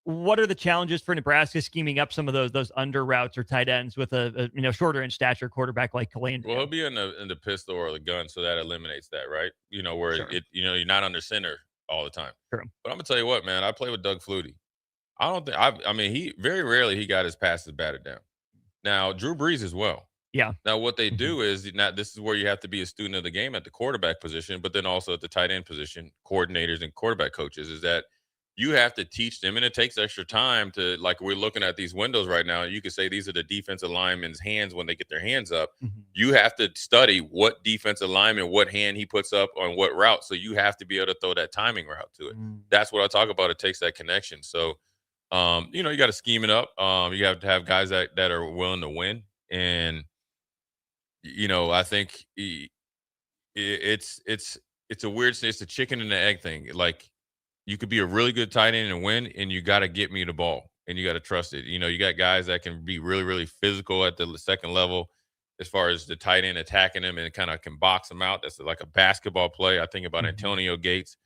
What are the challenges for Nebraska scheming up some of those under routes or tight ends with a shorter in stature quarterback like Calandra? Well, he'll be in the pistol or the gun, so that eliminates that, right? Where Sure. you're not under center all the time. True. But I'm gonna tell you what, man, I play with Doug Flutie. I don't think he very rarely he got his passes batted down. Now Drew Brees as well. Yeah. Now what they do is this is where you have to be a student of the game at the quarterback position, but then also at the tight end position, coordinators and quarterback coaches, is that you have to teach them, and it takes extra time to, like, we're looking at these windows right now. You could say these are the defensive linemen's hands when they get their hands up. You have to study what defensive lineman, what hand he puts up on what route. So you have to be able to throw that timing route to it. That's what I talk about. It takes that connection. So, you got to scheme it up. You have to have guys that are willing to win. And, I think it's a weird thing. It's a chicken and the egg thing. Like, you could be a really good tight end and win, and you got to get me the ball, and you got to trust it. You got guys that can be really, really physical at the second level as far as the tight end attacking them and kind of can box them out. That's like a basketball play. I think about Antonio Gates,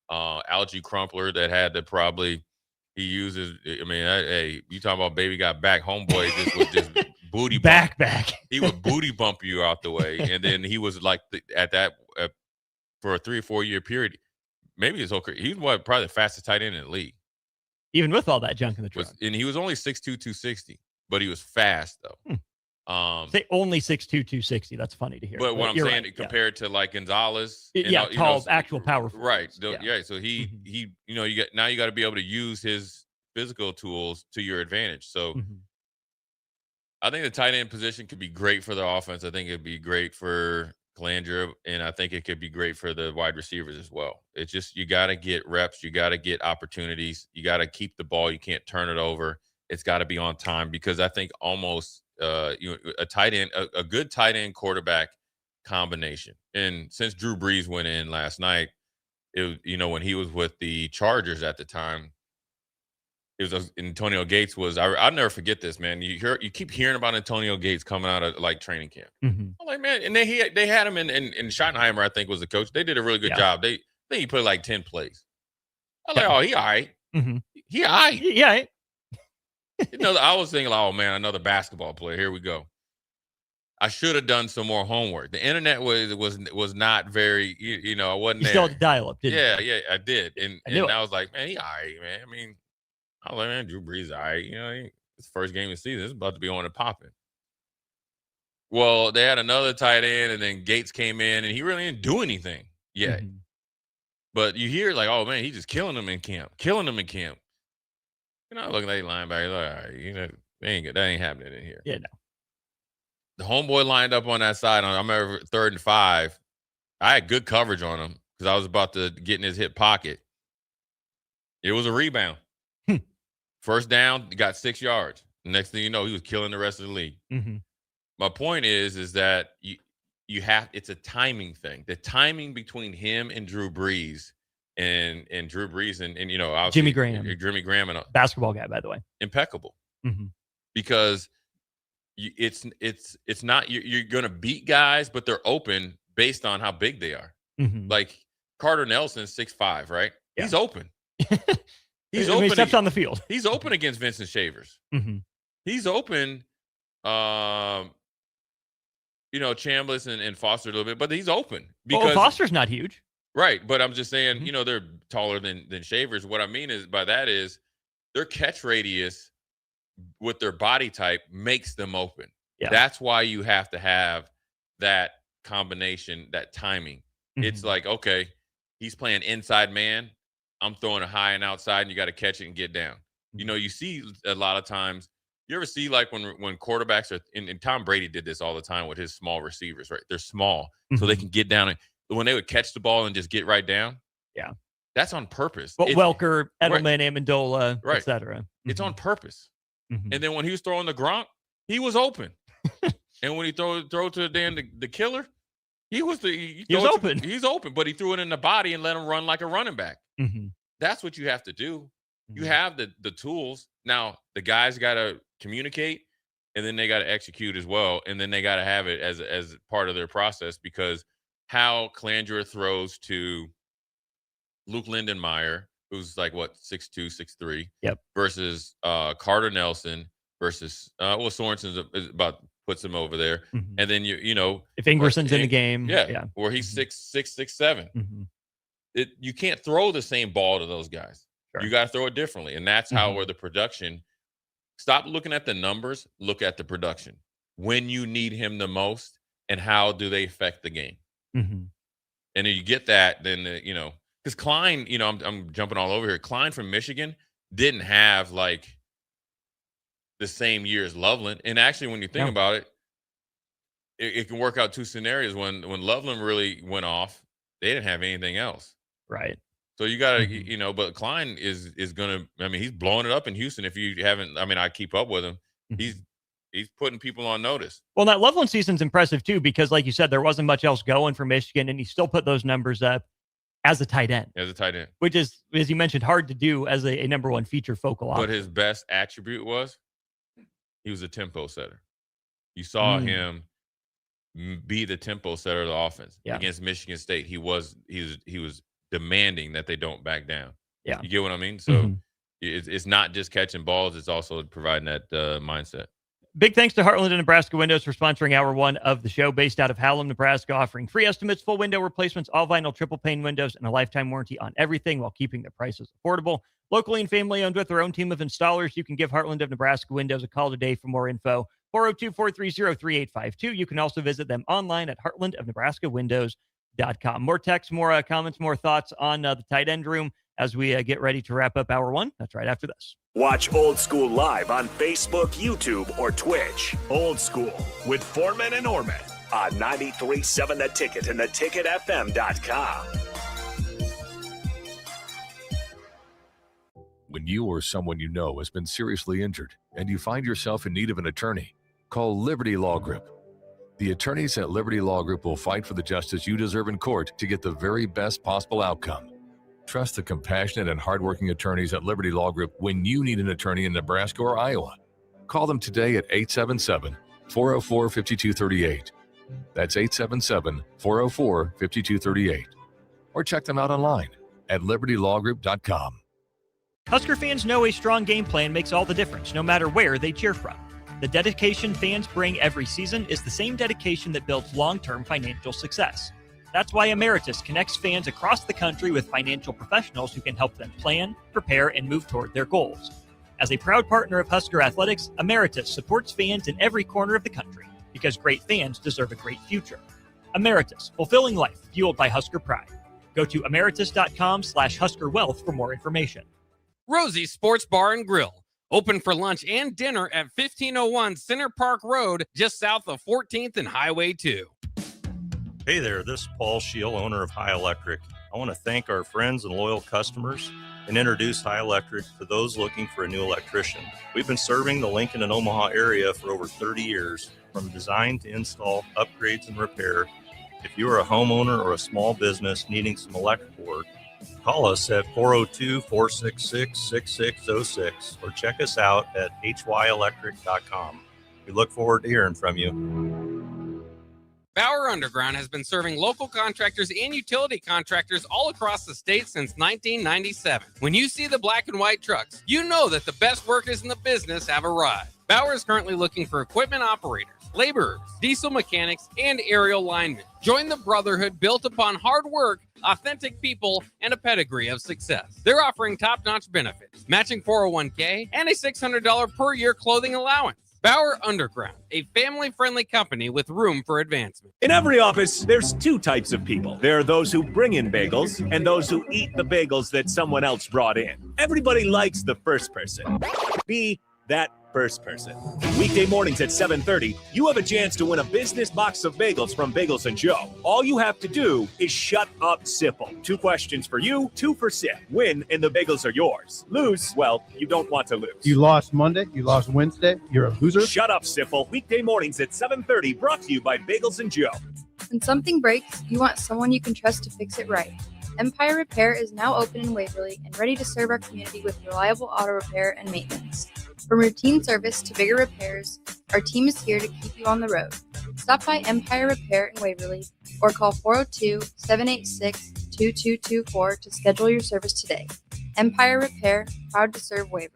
Algie Crumpler that had to probably he uses. I mean, hey, you talking about baby got back, homeboy just was just booty back. He would booty bump you out the way, and then he was like for a 3 or 4 year period. Maybe his whole career. He's probably the fastest tight end in the league. Even with all that junk in the truck. And he was only 6'2", 260, but he was fast, though. Say only 6'2", 260. That's funny to hear. But what I'm saying, compared to, like, Gonzalez. Tall, actual power. Right. Yeah. So you got to be able to use his physical tools to your advantage. So I think the tight end position could be great for the offense. I think it'd be great for Calandra, and I think it could be great for the wide receivers as well. It's just you got to get reps, you got to get opportunities, you got to keep the ball, you can't turn it over. It's got to be on time, because I think almost a tight end, a good tight end quarterback combination. And since Drew Brees went in last night, it when he was with the Chargers at the time, it was Antonio Gates was. I'll never forget this, man. You keep hearing about Antonio Gates coming out of like training camp. I'm like, man, and they had him in Schottenheimer, I think, was the coach. They did a really good job. I think he played like 10 plays. I was like, oh, he all right. He all right. Yeah. I was thinking, oh man, another basketball player. Here we go. I should have done some more homework. The internet was not very, I wasn't You there. still had the dial-up, didn't you? Yeah, I did. And knew it. I was like, man, he all right, man. I mean, I was like, man, Drew Brees, all right. It's the first game of the season. It's about to be on and popping. Well, they had another tight end, and then Gates came in, and he really didn't do anything yet. Mm-hmm. But you hear like, oh, man, he's just killing them in camp. Looking at the linebacker, like, all right, that ain't happening in here. Yeah, no. The homeboy lined up on that side. I remember 3rd and 5. I had good coverage on him because I was about to get in his hip pocket. It was a rebound. First down, he got 6 yards. Next thing you know, he was killing the rest of the league. Mm-hmm. My point is that you have, it's a timing thing. The timing between him and Drew Brees and Drew Brees and Jimmy Graham. Jimmy Graham and Basketball guy, by the way. Impeccable. Mm-hmm. Because it's not you're gonna beat guys, but they're open based on how big they are. Mm-hmm. Like Carter Nelson, 6'5", right? Yeah. He's open. He's open. He steps on the field. He's open against Vincent Shavers. Mm-hmm. He's open. Chambliss and Foster a little bit, but he's open because Foster's not huge, right? But I'm just saying, they're taller than Shavers. What I mean is their catch radius with their body type makes them open. Yeah. That's why you have to have that combination, that timing. Mm-hmm. It's like, okay, he's playing inside man. I'm throwing a high and outside, and you got to catch it and get down. Mm-hmm. You see a lot of times. You ever see like when quarterbacks are, and Tom Brady did this all the time with his small receivers, right? They're small, so they can get down. And when they would catch the ball and just get right down, yeah, that's on purpose. Well, Welker, Edelman, right. Amendola, right. etc. Mm-hmm. It's on purpose. Mm-hmm. And then when he was throwing the Gronk, he was open. And when he throw to the killer, he was open. He's open, but he threw it in the body and let him run like a running back. Mm-hmm. That's what you have to do. Mm-hmm. You have the tools. Now the guys got to communicate, and then they got to execute as well, and then they got to have it as part of their process, because how Clandra throws to Luke Lindenmeyer, who's like 6'2", 6'3", yep, versus Carter Nelson versus Sorensen's about puts him over there, mm-hmm. and then if Ingerson's in the game, yeah, or he's 6'6", 6'7". Mm-hmm. You can't throw the same ball to those guys. Sure. You got to throw it differently, and that's how where the production. Stop looking at the numbers. Look at the production. When you need him the most, and how do they affect the game? Mm-hmm. And if you get that, then because Klein, I'm jumping all over here. Klein from Michigan didn't have like the same year as Loveland, and actually, when you think about it, it can work out two scenarios. When Loveland really went off, they didn't have anything else. Right. So you got to, but Klein is going to, he's blowing it up in Houston. If you haven't, I keep up with him. Mm-hmm. He's putting people on notice. Well, that Loveland season's impressive too, because like you said, there wasn't much else going for Michigan, and he still put those numbers up as a tight end. Which is, as you mentioned, hard to do as a number one feature focal offense. But his best attribute was he was a tempo setter. You saw him be the tempo setter of the offense against Michigan State. He was demanding that they don't back down. Yeah. You get what I mean? So it's not just catching balls. It's also providing that mindset. Big thanks to Heartland and Nebraska Windows for sponsoring hour one of the show, based out of Hallam, Nebraska, offering free estimates, full window replacements, all vinyl triple pane windows, and a lifetime warranty on everything while keeping the prices affordable. Locally and family owned with their own team of installers. You can give Heartland of Nebraska Windows a call today for more info. 402-430-3852. You can also visit them online at heartlandofnebraskawindows.com. More texts, more comments, more thoughts on the tight end room as we get ready to wrap up hour one. That's right after this. Watch Old School live on Facebook, YouTube, or Twitch. Old School with Foreman and Orman on 93.7 The Ticket and theticketfm.com. When you or someone you know has been seriously injured and you find yourself in need of an attorney, call Liberty Law Group. The attorneys at Liberty Law Group will fight for the justice you deserve in court to get the very best possible outcome. Trust the compassionate and hardworking attorneys at Liberty Law Group when you need an attorney in Nebraska or Iowa. Call them today at 877-404-5238. That's 877-404-5238. Or check them out online at libertylawgroup.com. Husker fans know a strong game plan makes all the difference, no matter where they cheer from. The dedication fans bring every season is the same dedication that builds long-term financial success. That's why Emeritus connects fans across the country with financial professionals who can help them plan, prepare, and move toward their goals. As a proud partner of Husker Athletics, Emeritus supports fans in every corner of the country because great fans deserve a great future. Emeritus, fulfilling life, fueled by Husker pride. Go to emeritus.com/Husker Wealth for more information. Rosie's Sports Bar and Grill. Open for lunch and dinner at 1501 Center Park Road, just south of 14th and Highway 2. Hey there, this is Paul Scheel, owner of High Electric. I want to thank our friends and loyal customers and introduce High Electric to those looking for a new electrician. We've been serving the Lincoln and Omaha area for over 30 years, from design to install, upgrades, and repair. If you are a homeowner or a small business needing some electrical work, call us at 402-466-6606 or check us out at hyelectric.com. We look forward to hearing from you. Bauer Underground has been serving local contractors and utility contractors all across the state since 1997. When you see the black and white trucks, you know that the best workers in the business have arrived. Bauer is currently looking for equipment operators, laborers, diesel mechanics, and aerial linemen. Join the brotherhood built upon hard work, authentic people, and a pedigree of success. They're offering top-notch benefits, matching 401k, and a $600 per year clothing allowance. Bauer Underground, a family-friendly company with room for advancement. In every office, there's two types of people. There are those who bring in bagels and those who eat the bagels that someone else brought in. Everybody likes the first person. Be that first person. Weekday mornings at 7:30, you have a chance to win a business box of bagels from Bagels & Joe. All you have to do is shut up, Sipple. 2 questions for you, 2 for Sip. Win, and the bagels are yours. Lose, well, you don't want to lose. You lost Monday. You lost Wednesday. You're a loser. Shut up, Sipple. Weekday mornings at 7:30, brought to you by Bagels & Joe. When something breaks, you want someone you can trust to fix it right. Empire Repair is now open in Waverly and ready to serve our community with reliable auto repair and maintenance. From routine service to bigger repairs, our team is here to keep you on the road. Stop by Empire Repair in Waverly or call 402-786-2224 to schedule your service today. Empire Repair, proud to serve Waverly.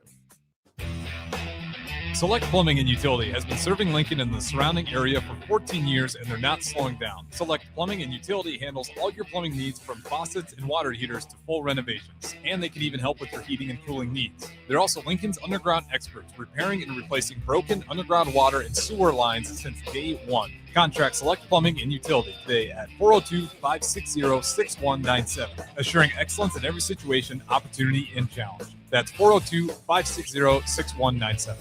Select Plumbing and Utility has been serving Lincoln and the surrounding area for 14 years, and they're not slowing down. Select Plumbing and Utility handles all your plumbing needs from faucets and water heaters to full renovations, and they can even help with your heating and cooling needs. They're also Lincoln's underground experts, repairing and replacing broken underground water and sewer lines since day one. Contact Select Plumbing and Utility today at 402-560-6197, assuring excellence in every situation, opportunity, and challenge. That's 402-560-6197.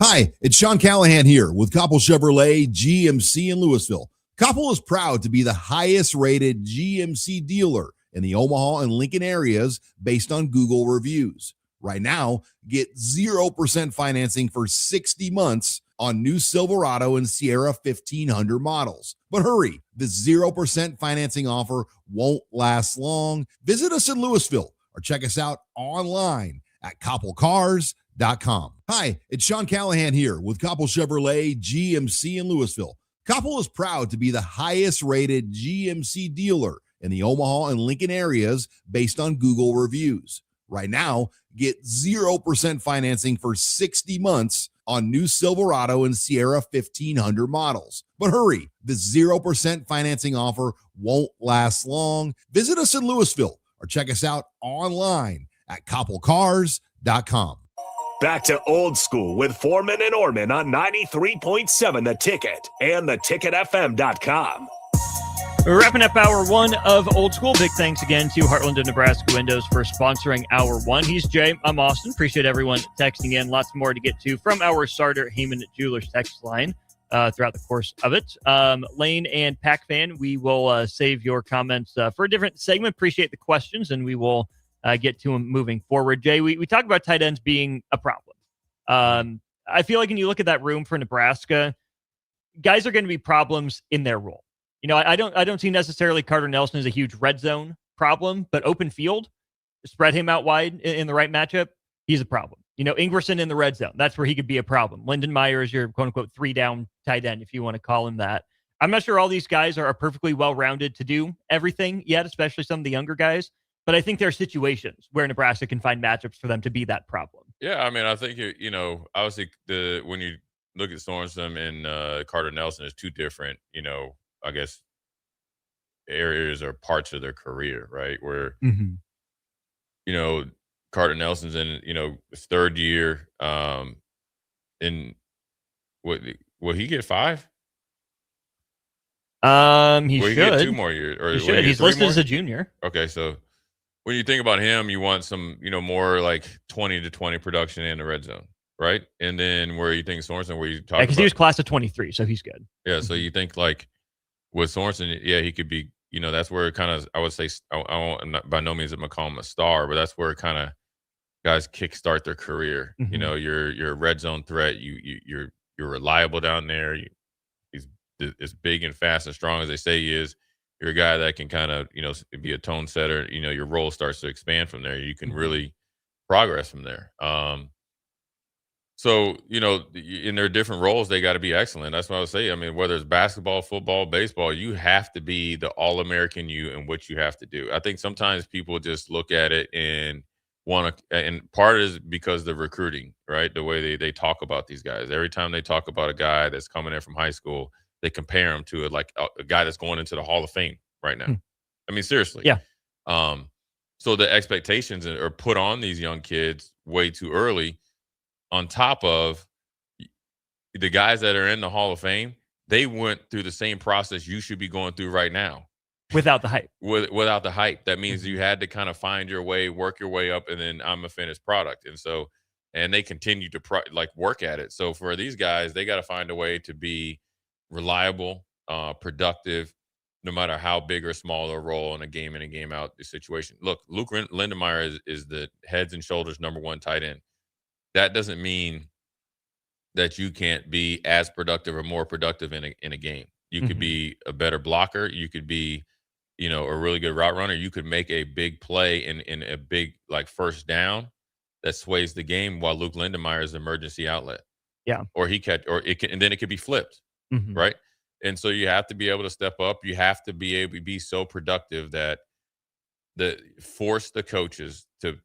Hi, it's Sean Callahan here with Koppel Chevrolet GMC in Louisville. Koppel is proud to be the highest rated GMC dealer in the Omaha and Lincoln areas based on Google reviews. Right now, get 0% financing for 60 months on new Silverado and Sierra 1500 models. But hurry, the 0% financing offer won't last long. Visit us in Louisville or check us out online at koppelcars.com. Hi, it's Sean Callahan here with Koppel Chevrolet GMC in Louisville. Koppel is proud to be the highest rated GMC dealer in the Omaha and Lincoln areas based on Google reviews. Right now, get 0% financing for 60 months on new Silverado and Sierra 1500 models. But hurry, the 0% financing offer won't last long. Visit us in Louisville or check us out online at koppelcars.com. Back to Old School with Foreman and Orman on 93.7 The Ticket and theticketfm.com. We're wrapping up Hour 1 of Old School. Big thanks again to Heartland and Nebraska Windows for sponsoring Hour 1. He's Jay. I'm Austin. Appreciate everyone texting in. Lots more to get to from our Sartor Heyman Jewelers text line throughout the course of it. Lane and Pac Fan, we will save your comments for a different segment. Appreciate the questions, and we will get to them moving forward. Jay, we talk about tight ends being a problem. I feel like when you look at that room for Nebraska, guys are going to be problems in their role. You know, I don't see necessarily Carter Nelson as a huge red zone problem, but open field, spread him out wide in the right matchup, he's a problem. You know, Ingerson in the red zone, that's where he could be a problem. Lyndon Meyer is your quote-unquote 3-down tight end, if you want to call him that. I'm not sure all these guys are perfectly well-rounded to do everything yet, especially some of the younger guys. But I think there are situations where Nebraska can find matchups for them to be that problem. Yeah, I mean, I think obviously when you look at Sorensen and Carter Nelson, is two different, I guess areas or parts of their career, right? Where Carter Nelson's in his third year. In will he get 5? He Will he should get 2 more years, or he will should. get He's 3 listed more? as a junior. Okay, so when you think about him, you want some, more like 20 to 20 production in the red zone, right? And then where you think Sorensen, where you talk Because about, he was class of 23, so he's good. yeah. So you think like with Sorensen, yeah, he could be, that's where it kind of, I would say, I'm not, by no means am I call him a star, but that's where it kind of guys kickstart their career. You're a red zone threat. You're reliable down there. He's as big and fast and strong as they say he is. You're a guy that can kind of, be a tone setter. Your role starts to expand from there. You can really progress from there. So, in their different roles, they got to be excellent. That's what I would say. I mean, whether it's basketball, football, baseball, you have to be the All-American you and what you have to do. I think sometimes people just look at it and want to, and part is because the recruiting, right? The way they talk about these guys. Every time they talk about a guy that's coming in from high school, they compare him to a guy that's going into the Hall of Fame right now. I mean, seriously. Yeah. So the expectations are put on these young kids way too early. On top of the guys that are in the Hall of Fame, they went through the same process you should be going through right now. Without the hype. Without the hype. That means you had to kind of find your way, work your way up, and then I'm a finished product. And they continue to work at it. So for these guys, they got to find a way to be reliable, productive, no matter how big or small their role in a game in and game out situation. Look, Luke Lindenmeyer is the heads and shoulders #1 tight end. That doesn't mean that you can't be as productive or more productive in a game. You could be a better blocker. You could be, a really good route runner. You could make a big play in a big first down that sways the game while Luke Lindenmeyer is the emergency outlet. Yeah. Or and then it could be flipped, right? And so you have to be able to step up. You have to be able to be so productive that force the coaches to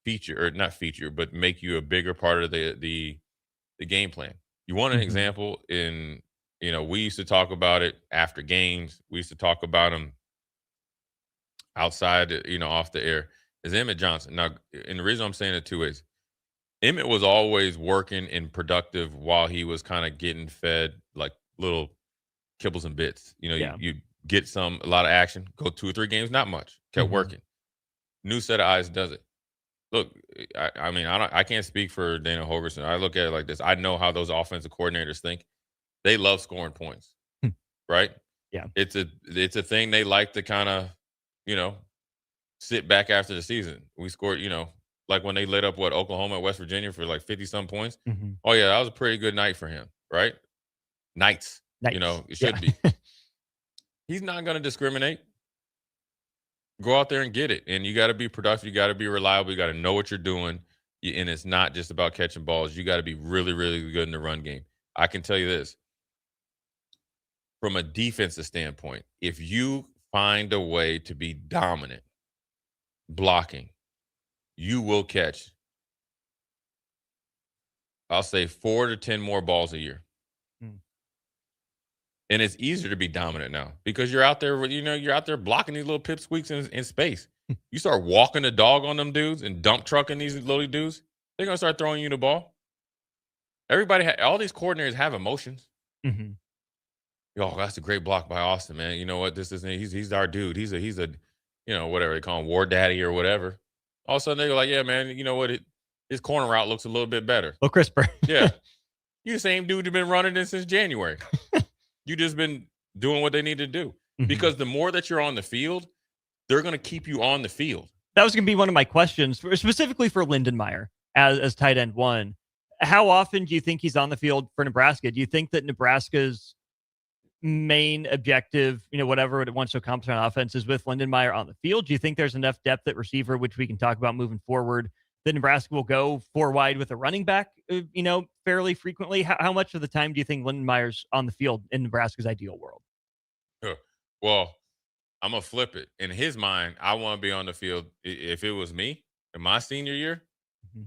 but make you a bigger part of the game plan. You want an example in, we used to talk about it after games. We used to talk about them outside, off the air, is Emmett Johnson. Now, and the reason I'm saying it too is Emmett was always working and productive while he was kind of getting fed like little kibbles and bits. You get a lot of action, go 2 or 3 games, not much, kept working. New set of eyes does it. Look, I can't speak for Dana Holgorsen. I look at it like this. I know how those offensive coordinators think. They love scoring points, right? Yeah. It's a thing they like to kind of, sit back after the season. We scored, like when they lit up Oklahoma at West Virginia for 50-some points. Oh yeah, that was a pretty good night for him, right? Nights. It should be. He's not going to discriminate. Go out there and get it. And you got to be productive. You got to be reliable. You got to know what you're doing. And it's not just about catching balls. You got to be really, really good in the run game. I can tell you this. From a defensive standpoint, if you find a way to be dominant blocking, you will catch, I'll say, 4 to 10 more balls a year. And it's easier to be dominant now because you're out there, you're out there blocking these little pipsqueaks in space. You start walking the dog on them dudes and dump trucking these little dudes, they're going to start throwing you the ball. All these coordinators have emotions. Oh, that's a great block by Austin, man. You know what? He's our dude. He's a whatever they call him, war daddy or whatever. All of a sudden they're like, yeah, man, you know what? His corner route looks a little bit better. A little crisper. Yeah. You the same dude you've been running it since January. You just been doing what they need to do. Because the more that you're on the field, they're going to keep you on the field. That was going to be one of my questions, specifically for Lindenmeyer as tight end 1. How often do you think he's on the field for Nebraska? Do you think that Nebraska's main objective, whatever it wants to accomplish on offense, is with Lindenmeyer on the field? Do you think there's enough depth at receiver, which we can talk about moving forward, that Nebraska will go 4 wide with a running back, fairly frequently? How much of the time do you think Lindenmeyer's on the field in Nebraska's ideal world? Well, I'm going to flip it. In his mind, I want to be on the field. If it was me in my senior year,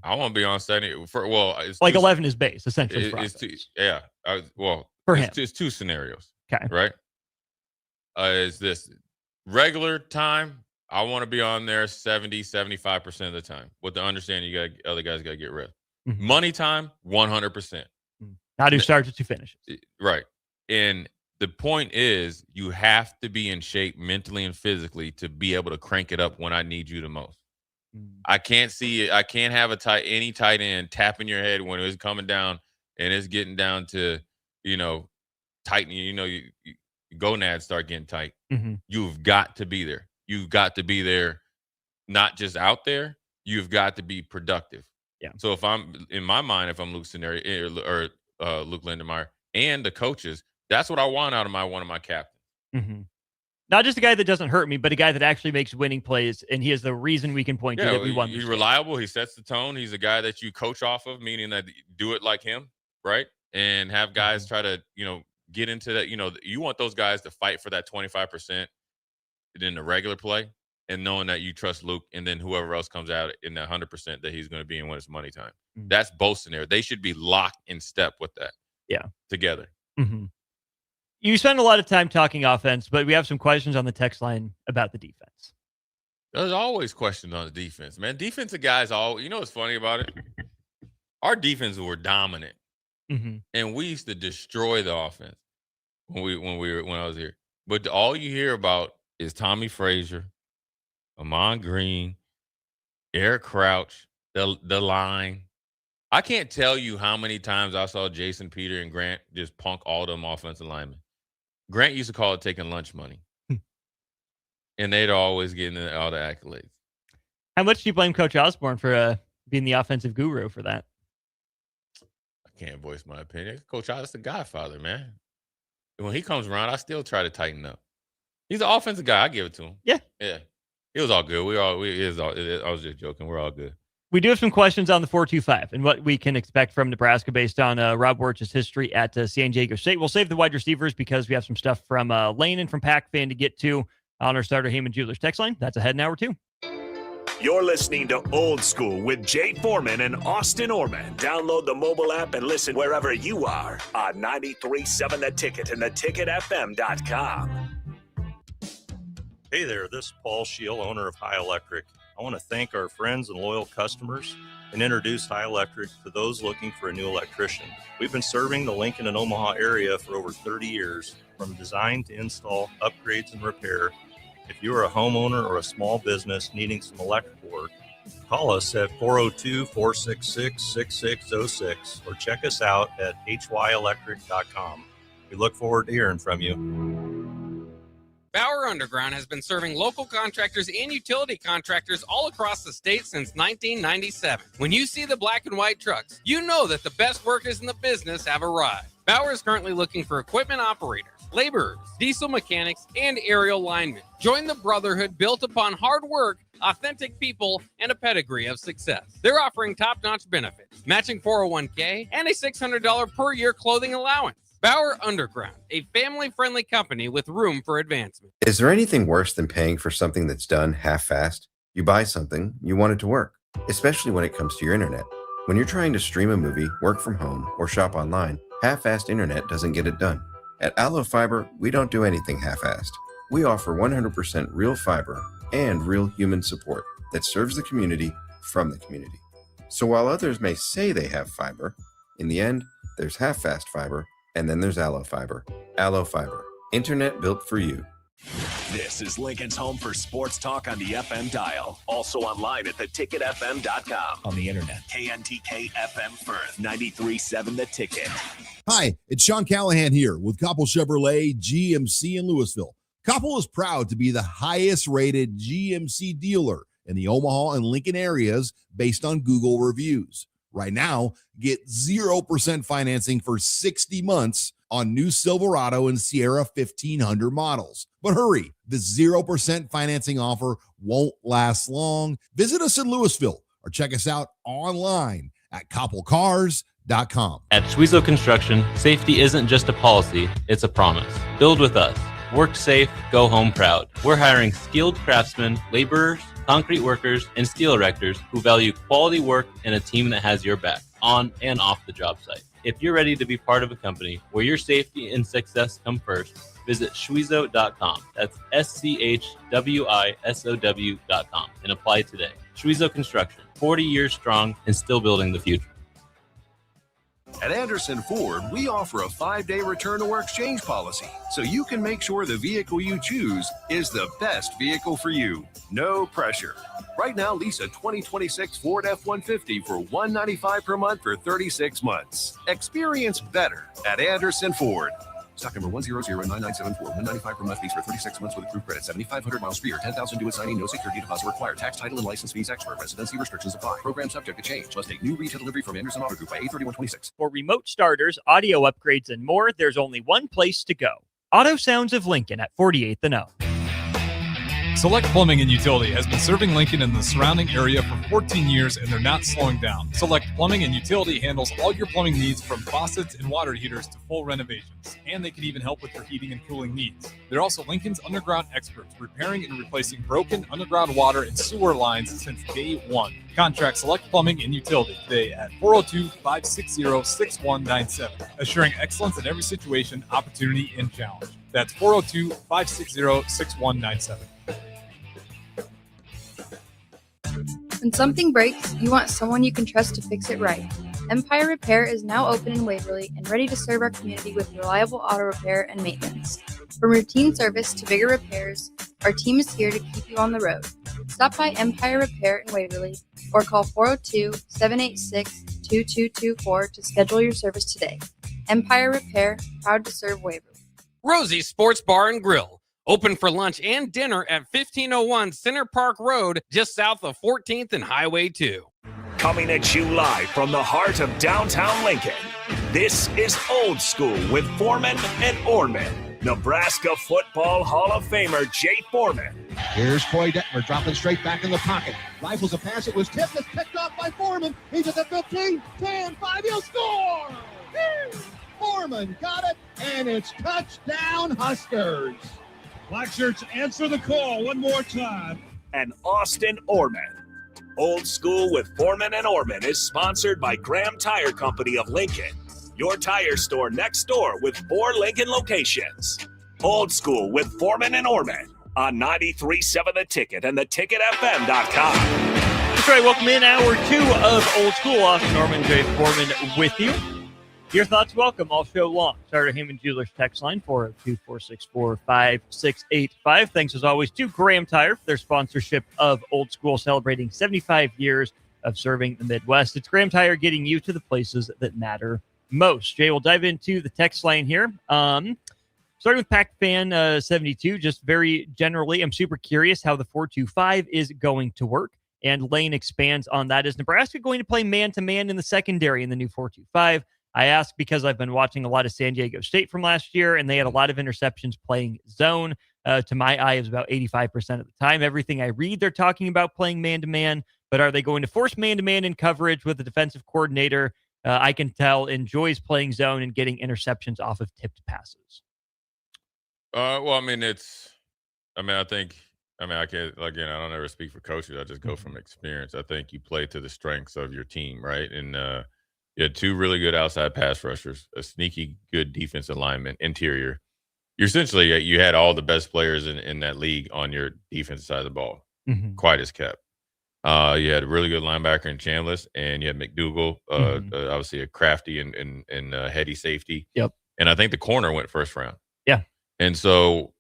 I want to be on setting for, well, it's like 11 is base, essentially. For him. It's two scenarios. Okay. Right. Is this regular time? I want to be on there 75% of the time with the understanding you got other guys got to get rid. Money time, 100%. Not who starts with who finishes. Right. And the point is you have to be in shape mentally and physically to be able to crank it up when I need you the most. I can't see it. I can't have any tight end tapping your head when it's coming down and it's getting down to, tightening, your gonads start getting tight. You've got to be there. You've got to be there, not just out there. You've got to be productive. Yeah. So if I'm in my mind, if I'm Luke Scenario or Luke Lindenmeyer and the coaches, that's what I want out of one of my captains. Not just a guy that doesn't hurt me, but a guy that actually makes winning plays, and he is the reason we can point to that we won. He's reliable. He sets the tone. He's a guy that you coach off of, meaning that do it like him, right? And have guys try to, get into that. You want those guys to fight for that 25% in the regular play, and knowing that you trust Luke, and then whoever else comes out in that 100% that he's going to be in when it's money time. That's both scenarios. They should be locked in step with that. Yeah, together. You spend a lot of time talking offense, but we have some questions on the text line about the defense. There's always questions on the defense, man. Defensive guys, what's funny about it? Our defense were dominant, and we used to destroy the offense when I was here. But all you hear about is Tommy Frazier, Amon Green, Eric Crouch, the line. I can't tell you how many times I saw Jason, Peter, and Grant just punk all them offensive linemen. Grant used to call it taking lunch money. And they'd always get all the accolades. How much do you blame Coach Osborne for being the offensive guru for that? I can't voice my opinion. Coach Osborne's the Godfather, man. And when he comes around, I still try to tighten up. He's an offensive guy. I give it to him. Yeah. Yeah. It was all good. I was just joking. We're all good. We do have some questions on the 425 and what we can expect from Nebraska based on Rob Wirtz's history at San Diego State. We'll save the wide receivers because we have some stuff from Lane and from PacFan to get to on our Starter Heyman Jewelers text line. That's ahead in hour 2. You're listening to Old School with Jay Foreman and Austin Orman. Download the mobile app and listen wherever you are on 93.7 The Ticket and theticketfm.com. Hey there, this is Paul Scheel, owner of High Electric. I want to thank our friends and loyal customers and introduce High Electric to those looking for a new electrician. We've been serving the Lincoln and Omaha area for over 30 years, from design to install, upgrades, and repair. If you are a homeowner or a small business needing some electrical work, call us at 402-466-6606 or check us out at hyelectric.com. We look forward to hearing from you. Bauer Underground has been serving local contractors and utility contractors all across the state since 1997. When you see the black and white trucks, you know that the best workers in the business have arrived. Bauer is currently looking for equipment operators, laborers, diesel mechanics, and aerial linemen. Join the brotherhood built upon hard work, authentic people, and a pedigree of success. They're offering top-notch benefits, matching 401k, and a $600 per year clothing allowance. Bauer Underground, a family-friendly company with room for advancement. Is there anything worse than paying for something that's done half-assed? You buy something, you want it to work, especially when it comes to your internet. When you're trying to stream a movie, work from home, or shop online, half-assed internet doesn't get it done. At Allo Fiber, we don't do anything half-assed. We offer 100% real fiber and real human support that serves the community from the community. So while others may say they have fiber, in the end, there's half-fast fiber, and then there's Allo Fiber. Allo Fiber, internet built for you. This is Lincoln's home for sports talk on the FM dial. Also online at theticketfm.com. On the internet. KNTK FM Firth, 93.7 The Ticket. Hi, it's Sean Callahan here with Koppel Chevrolet GMC in Louisville. Koppel is proud to be the highest rated GMC dealer in the Omaha and Lincoln areas based on Google reviews. Right now, get 0% financing for 60 months on new Silverado and Sierra 1500 models. But hurry, the 0% financing offer won't last long. Visit us in Louisville or check us out online at koppelcars.com. At Schweizle Construction, safety isn't just a policy, it's a promise. Build with us. Work safe, go home proud. We're hiring skilled craftsmen, laborers, concrete workers, and steel erectors who value quality work and a team that has your back on and off the job site. If you're ready to be part of a company where your safety and success come first, visit Schwizo.com. That's SCHWISOW.com and apply today. Schwizo Construction, 40 years strong and still building the future. At Anderson Ford, we offer a 5-day return or exchange policy, so you can make sure the vehicle you choose is the best vehicle for you. No pressure. Right now, lease a 2026 Ford F-150 for $195 per month for 36 months. Experience better at Anderson Ford. Stock number 1009974, $195 per month lease for 36 months with approved credit, 7,500 miles per year, 10,000 due at signing, no security deposit required. Tax, title, and license fees extra. Residency restrictions apply. Program subject to change. Must take new retail delivery from Anderson Auto Group by 8/31/26. For remote starters, audio upgrades, and more, there's only one place to go. Auto Sounds of Lincoln at 48th and O. Select Plumbing and Utility has been serving Lincoln and the surrounding area for 14 years, and they're not slowing down. Select Plumbing and Utility handles all your plumbing needs from faucets and water heaters to full renovations, and they can even help with your heating and cooling needs. They're also Lincoln's underground experts, repairing and replacing broken underground water and sewer lines since day one. Contact Select Plumbing and Utility today at 402-560-6197, assuring excellence in every situation, opportunity, and challenge. That's 402-560-6197. When something breaks, you want someone you can trust to fix it right. Empire Repair is now open in Waverly and ready to serve our community with reliable auto repair and maintenance. From routine service to bigger repairs, our team is here to keep you on the road. Stop by Empire Repair in Waverly or call 402-786-2224 to schedule your service today. Empire Repair, proud to serve Waverly. Rosie's Sports Bar and Grill. Open for lunch and dinner at 1501 Center Park Road, just south of 14th and Highway 2. Coming at you live from the heart of downtown Lincoln, this is Old School with Foreman and Orman. Nebraska Football Hall of Famer Jay Foreman. Here's Troy Detmer dropping straight back in the pocket. Rifles a pass. It was tipped. It's picked off by Foreman. He's at the 15, 10, 5. He'll score! Foreman got it, and it's touchdown Huskers. Black shirts, answer the call one more time. And Austin Orman. Old School with Foreman and Orman is sponsored by Graham Tire Company of Lincoln, your tire store next door with 4 Lincoln locations. Old School with Foreman and Orman on 93.7 The Ticket and theticketfm.com. That's right, welcome in hour 2 of Old School. Austin Norman, Jay Foreman with you. Your thoughts welcome all show long. Starter Heyman Jewelers text line 402-464-5685. Thanks as always to Graham Tire for their sponsorship of Old School, celebrating 75 years of serving the Midwest. It's Graham Tire getting you to the places that matter most. Jay, we'll dive into the text line here. Starting with Pack Fan 72, just very generally, I'm super curious how the 4-2-5 is going to work. And Lane expands on that. Is Nebraska going to play man-to-man in the secondary in the new 4-2-5? I ask because I've been watching a lot of San Diego State from last year, and they had a lot of interceptions playing zone. To my eye, it was about 85% of the time. Everything I read, they're talking about playing man-to-man, but are they going to force man-to-man in coverage with the defensive coordinator? I can tell enjoys playing zone and getting interceptions off of tipped passes. I can't, again, I don't ever speak for coaches. I just go from experience. I think you play to the strengths of your team, right? And, you had 2 really good outside pass rushers, a sneaky good defensive lineman, interior. You had all the best players in that league on your defensive side of the ball. Mm-hmm. Quite as kept. You had a really good linebacker in Chambliss, and you had McDougal, obviously a crafty and heady safety. Yep. And I think the corner went first round. Yeah. And so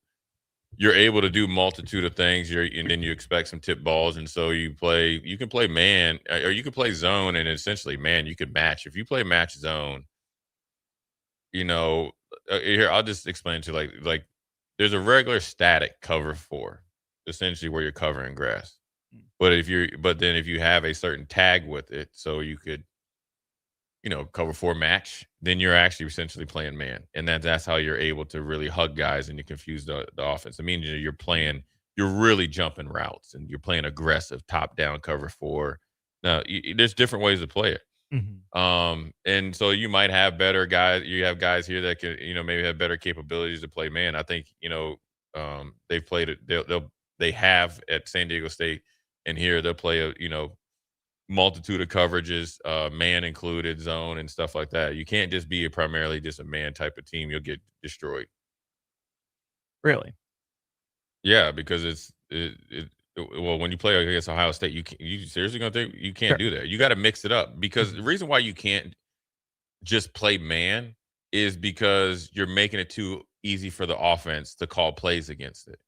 you're able to do multitude of things. And then you expect some tip balls. And so you can play man, or you can play zone, and essentially, man, you could match. If you play match zone, here, I'll just explain to you, like there's a regular static cover 4, essentially where you're covering grass. But if you have a certain tag with it, so you could, cover 4 match, then you're actually essentially playing man. And that's how you're able to really hug guys and you confuse the offense. It means you're really jumping routes and you're playing aggressive top down cover 4. Now there's different ways to play it. Mm-hmm. And so you might have better guys. You have guys here that can, maybe have better capabilities to play man. I think, They've played it. They have at San Diego State, and here they'll play a multitude of coverages, man included, zone, and stuff like that. You can't just be primarily just a man type of team. You'll get destroyed. Really? Yeah, because well, when you play against Ohio State, you seriously gonna think you can't do that? You got to mix it up, because the reason why you can't just play man is because you're making it too easy for the offense to call plays against it.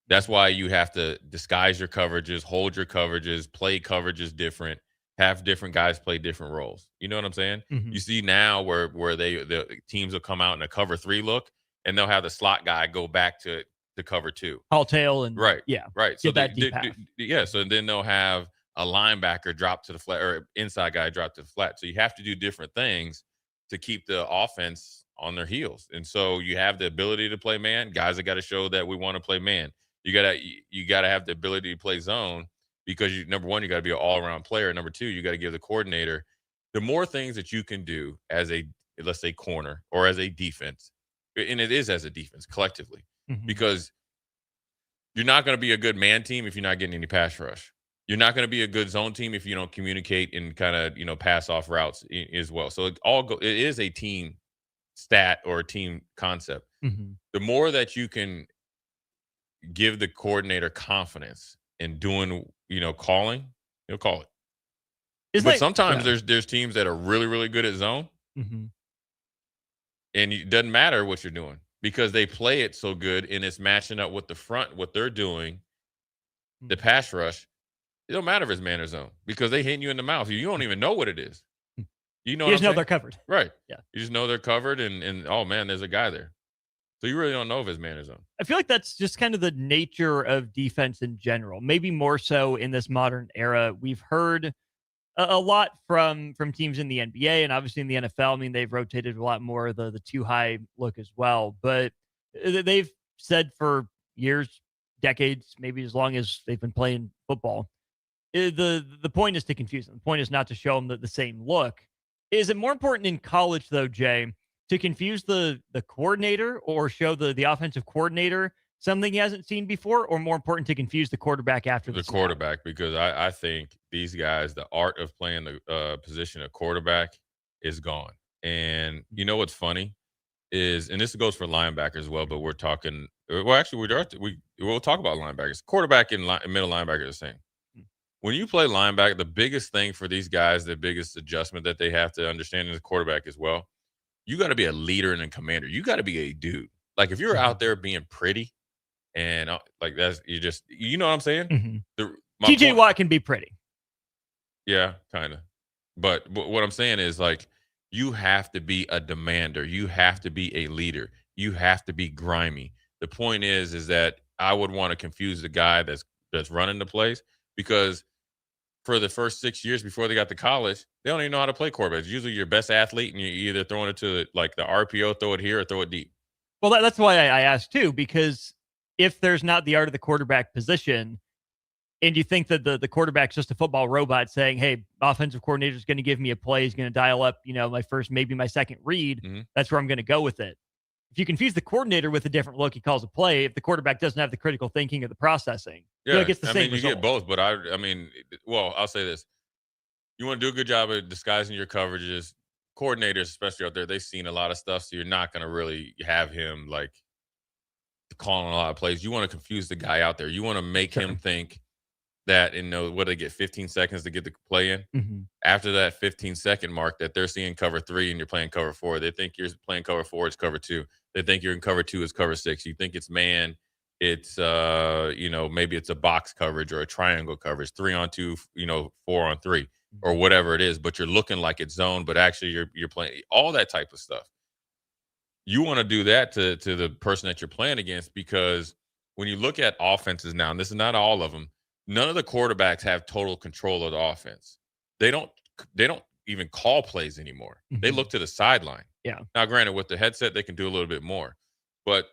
That's why you have to disguise your coverages, hold your coverages, play coverages different, have different guys play different roles. You know what I'm saying? Mhm. You see now where the teams will come out in a cover 3 look, and they'll have the slot guy go back to cover 2. Tall tail and Right. yeah. Right. So Get that deep half. yeah. So then they'll have a linebacker drop to the flat, or inside guy drop to the flat. So you have to do different things to keep the offense on their heels. And so you have the ability to play man. Guys that got to show that we want to play man. You gotta have the ability to play zone, because number one, you got to be an all-around player. Number two, you got to give the coordinator the more things that you can do as a, let's say, corner or as a defense, and it is as a defense collectively, because you're not going to be a good man team if you're not getting any pass rush. You're not going to be a good zone team if you don't communicate and kind of pass off routes as well. So it is a team stat or a team concept. The more that you can give the coordinator confidence in doing, calling, he'll call it. But sometimes there's teams that are really, really good at zone, and it doesn't matter what you're doing, because they play it so good and it's matching up with the front, what they're doing, the pass rush. It don't matter if it's man or zone, because they hitting you in the mouth. You don't even know what it is. You just know they're covered. Right. Yeah. You just know they're covered, and oh man, there's a guy there. So you really don't know if it's man or zone. I feel like that's just kind of the nature of defense in general, maybe more so in this modern era. We've heard a lot from teams in the NBA and obviously in the NFL. I mean, they've rotated a lot more the too high look as well, but they've said for years, decades, maybe as long as they've been playing football, the point is to confuse them. The point is not to show them the same look. Is it more important in college, though, Jay, to confuse the coordinator or show the offensive coordinator something he hasn't seen before, or more important to confuse the quarterback after the quarterback? Because I think these guys, the art of playing the position of quarterback is gone. And you know what's funny is, and this goes for linebackers as well, but we're talking, well, actually, we'll talk about linebackers. Quarterback and middle linebacker are the same. When you play linebacker, the biggest thing for these guys, the biggest adjustment that they have to understand as a quarterback as well, you got to be a leader and a commander. You got to be a dude. Like if you're out there being pretty and like that's, you know what I'm saying? TJ Watt can be pretty. Yeah, kind of. But what I'm saying is, like, you have to be a demander. You have to be a leader. You have to be grimy. The point is that I would want to confuse the guy that's running the plays, because for the first 6 years before they got to college, they don't even know how to play quarterback. It's usually your best athlete, and you're either throwing it to like the RPO, throw it here, or throw it deep. Well, that's why I asked too, because if there's not the art of the quarterback position, and you think that the quarterback's just a football robot saying, hey, offensive coordinator is going to give me a play, he's going to dial up, my first, maybe my second read, that's where I'm going to go with it. If you confuse the coordinator with a different look, he calls a play. If the quarterback doesn't have the critical thinking or the processing, it's the same result. You get both, but I'll say this. You want to do a good job of disguising your coverages. Coordinators, especially out there, they've seen a lot of stuff, so you're not going to really have him, like, calling a lot of plays. You want to confuse the guy out there. You want to make him think that, what they get 15 seconds to get the play in. After that 15-second mark, that they're seeing cover 3 and you're playing cover 4. They think you're playing cover 4, it's cover 2. They think you're in cover 2, it's cover 6. You think it's man, it's maybe it's a box coverage or a triangle coverage, 3-on-2, 4-on-3, or whatever it is. But you're looking like it's zone, but actually you're playing all that type of stuff. You want to do that to the person that you're playing against, because when you look at offenses now, and this is not all of them, none of the quarterbacks have total control of the offense. They don't even call plays anymore. They look to the sideline. Yeah. Now, granted, with the headset, they can do a little bit more, but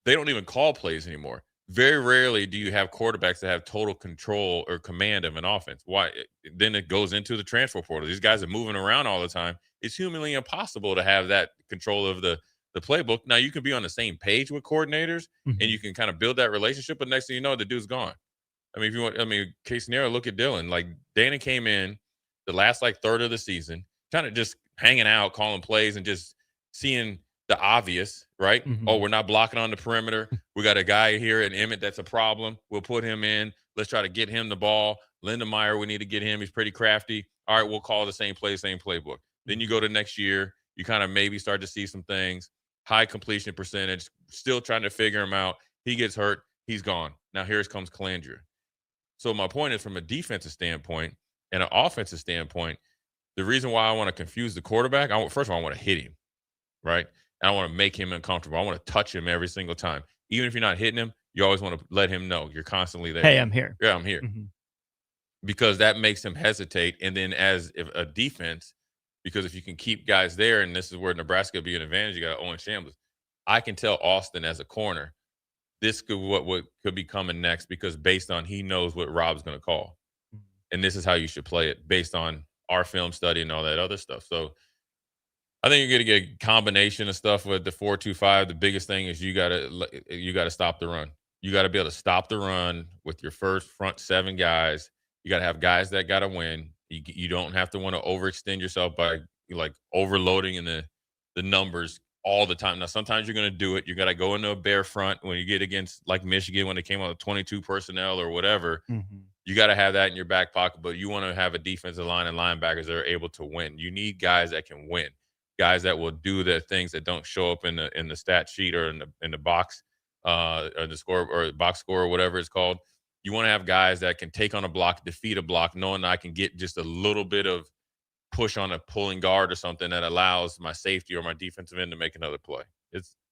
they don't even call plays anymore. Very rarely do you have quarterbacks that have total control or command of an offense. Why? Then it goes into the transfer portal. These guys are moving around all the time. It's humanly impossible to have that control of the the playbook. Now you can be on the same page with coordinators and you can kind of build that relationship, but next thing you know, the dude's gone. I mean, if you want, case scenario, look at Dylan. Like Dana came in the last third of the season, kind of just hanging out, calling plays and just seeing the obvious, right? Oh, we're not blocking on the perimeter. We got a guy here in Emmett that's a problem. We'll put him in. Let's try to get him the ball. Lindemeyer, we need to get him. He's pretty crafty. All right, we'll call the same play, same playbook. Then you go to next year. You kind of maybe start to see some things. High completion percentage. Still trying to figure him out. He gets hurt. He's gone. Now here comes Calandria. So my point is, from a defensive standpoint and an offensive standpoint, the reason why I want to confuse the quarterback, first of all, I want to hit him, right? And I want to make him uncomfortable. I want to touch him every single time. Even if you're not hitting him, you always want to let him know you're constantly there. Hey, I'm here. Yeah, I'm here. Because that makes him hesitate. And then as a defense, because if you can keep guys there, and this is where Nebraska would be an advantage, you got Owen Shambliss. I can tell Austin as a corner, this could what could be coming next, because based on he knows what Rob's going to call. And this is how you should play it based on our film study and all that other stuff. So I think you're going to get a combination of stuff with the 4-2-5. The biggest thing is you got to stop the run. You got to be able to stop the run with your first front 7 guys. You got to have guys that got to win. You don't have to want to overextend yourself by overloading in the numbers all the time. Now, sometimes you're going to do it. You got to go into a bare front when you get against Michigan when they came out with 22 personnel or whatever. You got to have that in your back pocket, but you want to have a defensive line and linebackers that are able to win. You need guys that can win, guys that will do the things that don't show up in the stat sheet or in the box or the score or box score or whatever it's called. You want to have guys that can take on a block, defeat a block, knowing I can get just a little bit of push on a pulling guard or something that allows my safety or my defensive end to make another play.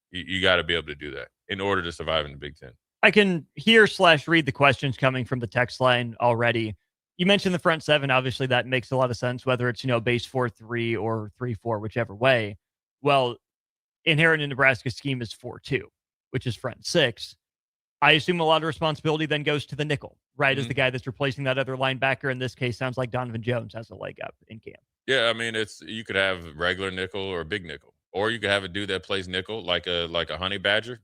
You got to be able to do that in order to survive in the Big Ten. I can hear/read the questions coming from the text line already. You mentioned the front 7. Obviously, that makes a lot of sense, whether it's, base 4-3 or 3-4, whichever way. Well, inherent in Nebraska's scheme is 4-2, which is front 6. I assume a lot of responsibility then goes to the nickel, right? As the guy that's replacing that other linebacker. In this case, sounds like Donovan Jones has a leg up in camp. Yeah, you could have regular nickel or a big nickel, or you could have a dude that plays nickel like a honey badger,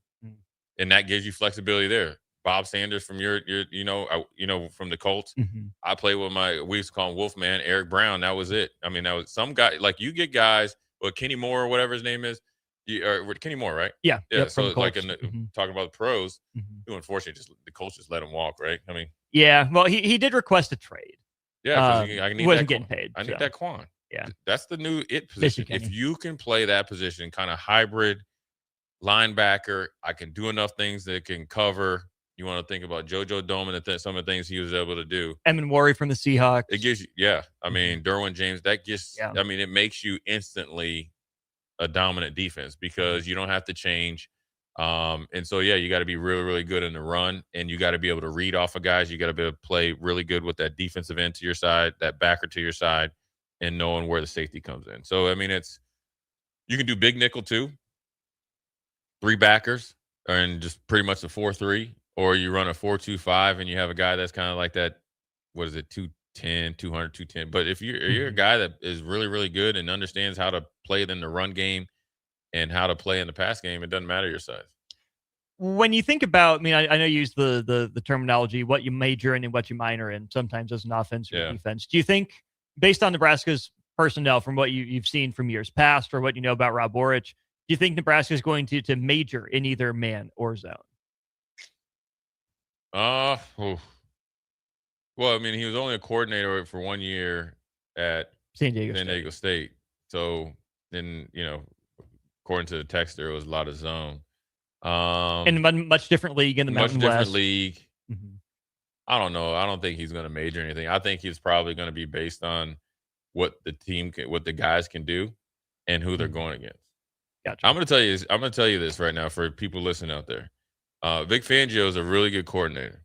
and that gives you flexibility there. Bob Sanders from your from the Colts. I play with we used to call him Wolfman, Eric Brown. That was it. That was some guy, you get guys, Kenny Moore or whatever his name is. Or Kenny Moore, right? Yeah. Yeah. Yep, So talking about the pros, who unfortunately the Colts just let him walk, right? Yeah. Well, he did request a trade. Yeah, I need wasn't getting paid. I need that Quan. Yeah. That's the new position. If you can play that position, kind of hybrid linebacker, I can do enough things that can cover. You want to think about JoJo Doman and some of the things he was able to do. Emin Worry from the Seahawks. It gives you, Derwin James. That just, it makes you instantly a dominant defense because you don't have to change. And so, you got to be really, really good in the run, and you got to be able to read off of guys. You got to be able to play really good with that defensive end to your side, that backer to your side, and knowing where the safety comes in. So, you can do big nickel too, 3 backers, and just pretty much a 4-3, or you run a 4-2-5 and you have a guy that's kind of like that. What is it? 210, 200, 210. But if you're a guy that is really, really good and understands how to play it in the run game and how to play in the pass game, it doesn't matter your size. When you think about, I know you use the terminology, what you major in and what you minor in, sometimes as an offense or defense. Do you think, based on Nebraska's personnel, from what you've seen from years past or what you know about Rob Orich, do you think Nebraska is going to major in either man or zone? Well, he was only a coordinator for 1 year at San Diego State. So then, according to the texter, it was a lot of zone. And a much different league in the Mountain West. Much different league. I don't know. I don't think he's going to major anything. I think he's probably going to be based on what the guys can do and who they're going against. Gotcha. I'm going to tell you this right now for people listening out there. Vic Fangio is a really good coordinator.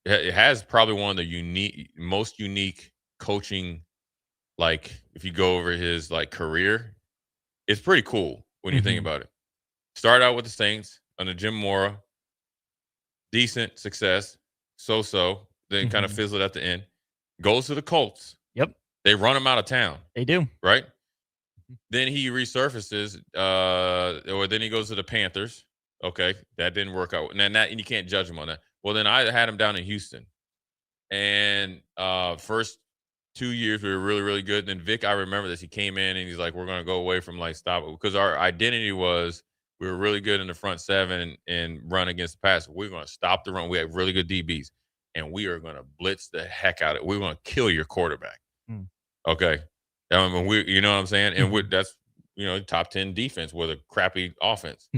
It has probably one of the most unique coaching. If you go over his career, it's pretty cool when you think about it. Start out with the Saints under Jim Mora, decent success, so-so, then kind of fizzled at the end. Goes to the Colts. Yep. They run him out of town. They do. Right? Then he resurfaces, or then he goes to the Panthers. Okay, that didn't work out. And you can't judge him on that. Well, then I had him down in Houston. And first 2 years we were really, really good. And then Vic, I remember this. He came in and he's like, we're going to go away from like stop it. Because our identity was we were really good in the front seven and run against the pass. We're going to stop the run. We have really good DBs. And we are going to blitz the heck out of it. We're going to kill your quarterback. Okay. I mean, you know what I'm saying? And that's, top 10 defense with a crappy offense.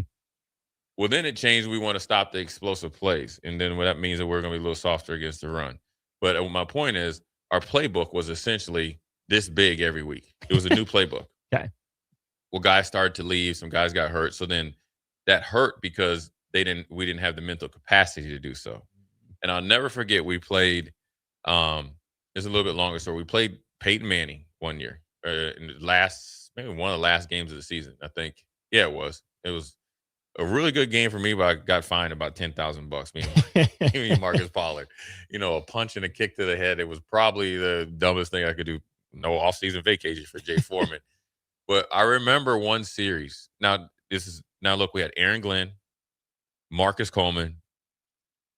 Well, then it changed. We want to stop the explosive plays. And then what that means that we're going to be a little softer against the run. But my point is our playbook was essentially this big every week. It was a new playbook. Okay. Well, guys started to leave. Some guys got hurt. So then that hurt because we didn't have the mental capacity to do so. And I'll never forget we played, it's a little bit longer. So we played Peyton Manning one year, in maybe one of the last games of the season, I think. Yeah, it was. It was a really good game for me, but I got fined about $10,000. Me and Marcus Pollard, a punch and a kick to the head. It was probably the dumbest thing I could do. No off-season vacation for Jay Foreman. But I remember one series. Now look, we had Aaron Glenn, Marcus Coleman,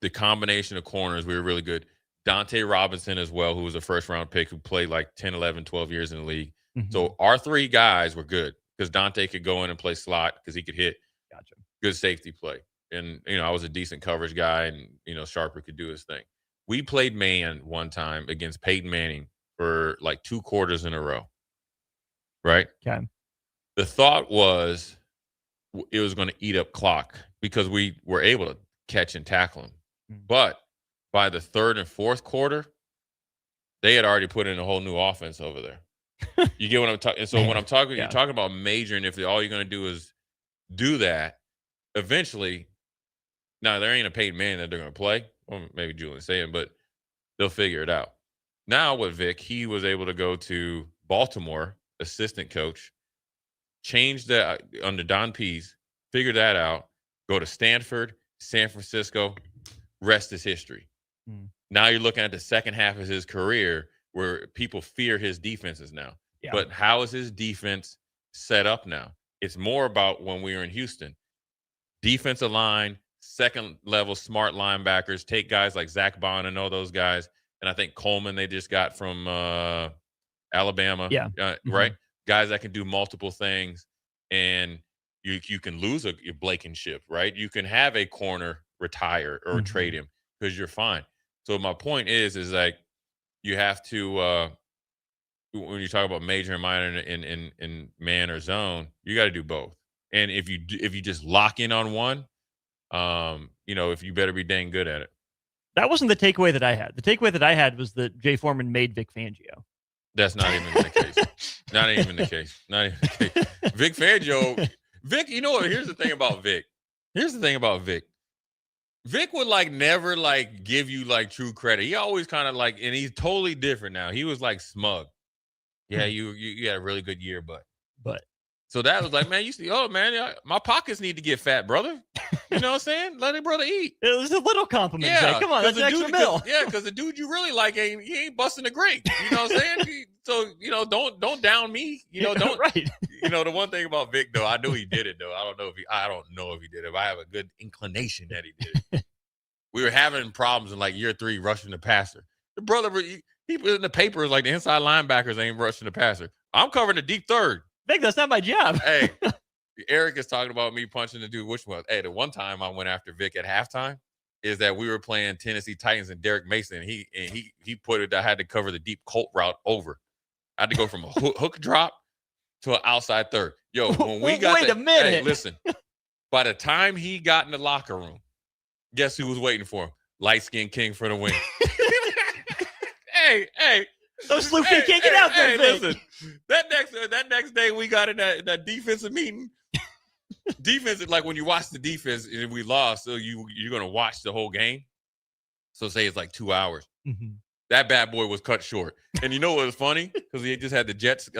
the combination of corners. We were really good. Dante Robinson as well, who was a first-round pick who played like 10, 11, 12 years in the league. Mm-hmm. So our three guys were good because Dante could go in and play slot because he could hit. Gotcha. Good safety play. And, I was a decent coverage guy and, Sharper could do his thing. We played man one time against Peyton Manning for like 2 quarters in a row. Right? Okay. The thought was it was going to eat up clock because we were able to catch and tackle him. But by the third and fourth quarter, they had already put in a whole new offense over there. You get what I'm talking? So when I'm talking, you're talking about majoring. If all you're going to do is do that, eventually, now there ain't a Peyton Manning that they're going to play. Or maybe Julian's saying, but they'll figure it out. Now with Vic, he was able to go to Baltimore, assistant coach, change that under Don Pease, figure that out, go to Stanford, San Francisco, rest is history. Now you're looking at the second half of his career where people fear his defenses now. Yeah. But how is his defense set up now? It's more about when we were in Houston. Defensive line, second level smart linebackers, take guys like Zach Bond and all those guys. And I think Coleman they just got from Alabama. Yeah. Right? Guys that can do multiple things. And you can lose your Blankenship, right? You can have a corner retire or trade him because you're fine. So my point is like you have to when you talk about major and minor in man or zone, you got to do both. And if you just lock in on one, if you better be dang good at it. That wasn't the takeaway that I had. The takeaway that I had was that Jay Foreman made Vic Fangio. That's not even the case. Not even the case. Not even the case. Vic Fangio. Vic, here's the thing about Vic. Vic would never give you true credit. He always kind of and he's totally different now. He was smug. Yeah, you had a really good year, but so that was man, you see, oh man, my pockets need to get fat, brother. You know what I'm saying? Let a brother eat. It was a little compliment. Yeah, Jay. Come on, that's an extra mil. Because the dude you really like he ain't busting a grape. You know what I'm saying? So don't down me. Don't right. The one thing about Vic though, I knew he did it though. I don't know if he did it, but I have a good inclination that he did it. We were having problems in year 3 rushing the passer. The brother he put in the papers the inside linebackers ain't rushing the passer. I'm covering the deep third. Vic, that's not my job. Hey, Eric is talking about me punching the dude. Which one? Hey, the one time I went after Vic at halftime is that we were playing Tennessee Titans and Derek Mason. And he put it. I had to cover the deep Colt route over. I had to go from a hook drop to an outside third. Yo, when we got wait a minute. Hey, listen. By the time he got in the locker room, guess who was waiting for him? Light-skinned king for the win. Hey. Those Sloopy can't get out there, Vic. Listen, that next day we got in that defensive meeting. Defense is when you watch the defense and we lost, so you're gonna watch the whole game. So say it's 2 hours. Mm-hmm. That bad boy was cut short. And you know what was funny? Because he just had the Jets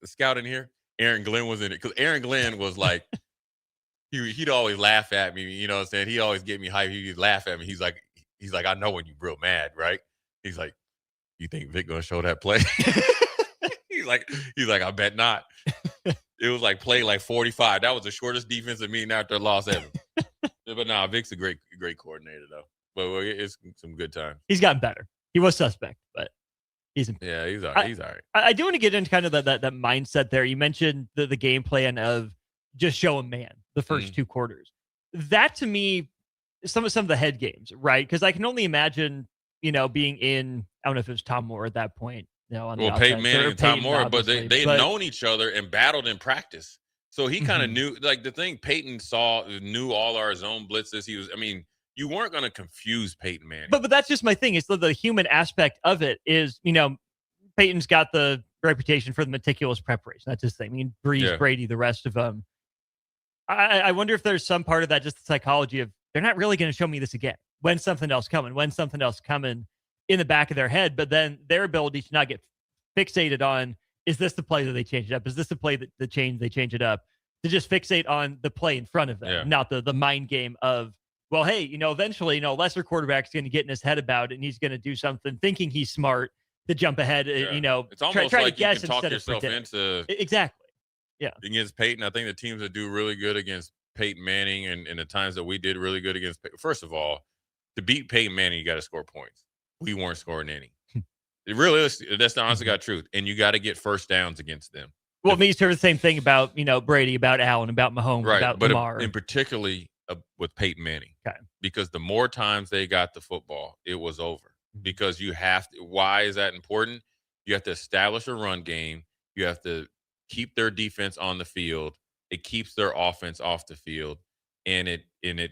scout in here. Aaron Glenn was in it. Because Aaron Glenn was he'd always laugh at me. You know what I'm saying? He always get me hype. He'd laugh at me. He's like, I know when you're real mad, right? He's like, you think Vic gonna show that play? he's like, I bet not. It was like play like 45. That was the shortest defensive meeting after a loss ever. But nah, Vic's a great coordinator though. But it's some good time. He's gotten better. He was suspect, but he's all right. I do want to get into kind of that mindset there. You mentioned the game plan of just show a man the first 2 quarters. That to me, some of the head games, right? Because I can only imagine, being in, I don't know if it was Tom Moore at that point. On the Peyton Manning and Tom Moore, but they had known each other and battled in practice. So he kind of knew, like the thing Peyton knew all our zone blitzes. You weren't going to confuse Peyton Manning. But that's just my thing. It's the human aspect of it is, Peyton's got the reputation for the meticulous preparation. That's his thing. Breeze, Brady, the rest of them. I wonder if there's some part of that, just the psychology of they're not really going to show me this again. When's something else coming in the back of their head, but then their ability to not get fixated on, is this the play that they change it up? Is this the play that they change it up? To just fixate on the play in front of them, not the mind game of, well, hey, eventually, lesser quarterback's going to get in his head about it and he's going to do something thinking he's smart to jump ahead, It's almost try like to guess you can talk instead of yourself into exactly. Yeah. Against Peyton, I think the teams that do really good against Peyton Manning and the times that we did really good against Peyton, first of all, to beat Peyton Manning, you got to score points. We weren't scoring any. It really is. That's the honest to God truth. And you got to get first downs against them. Well, it means to hear the same thing about, Brady, about Allen, about Mahomes, right. about But Lamar. in particularly with Peyton Manning. Okay. Because the more times they got the football, it was over. Because you have to. Why is that important? You have to establish a run game. You have to keep their defense on the field. It keeps their offense off the field. And it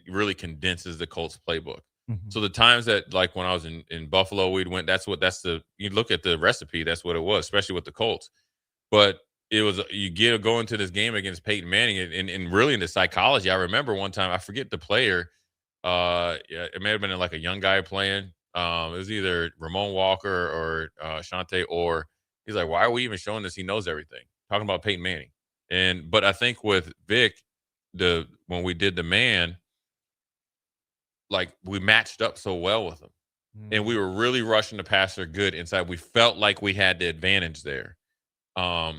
really condenses the Colts playbook. So the times that, like when I was in Buffalo, you look at the recipe, that's what it was, especially with the Colts. But it was, go into this game against Peyton Manning and really in the psychology. I remember one time, I forget the player. It may have been like a young guy playing. It was either Ramon Walker or Shante, or he's like, why are we even showing this? He knows everything. Talking about Peyton Manning. But I think with Vic, when we did the man, like we matched up so well with them, and we were really rushing the passer good inside. We felt like we had the advantage there, but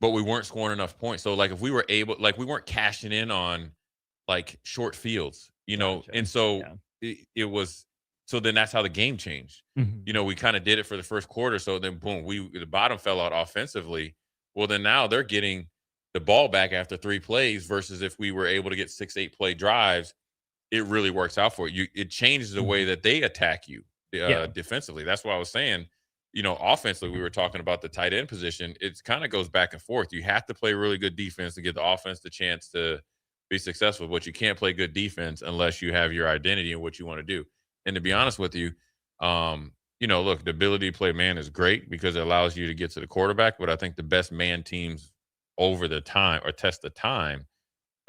we weren't scoring enough points. So like if we were able, like we weren't cashing in on like short fields, Gotcha. and so it was. So then that's how the game changed. We kind of did it for the first quarter. So then boom, the bottom fell out offensively. Well, then now they're getting the ball back after 3 plays versus if we were able to get 6-8 play drives. It really works out for you. It changes the way that they attack you defensively. That's why I was saying, offensively, we were talking about the tight end position. It kind of goes back and forth. You have to play really good defense to give the offense the chance to be successful, but you can't play good defense unless you have your identity and what you want to do. And to be honest with you, look, the ability to play man is great because it allows you to get to the quarterback, but I think the best man teams over the time or test the time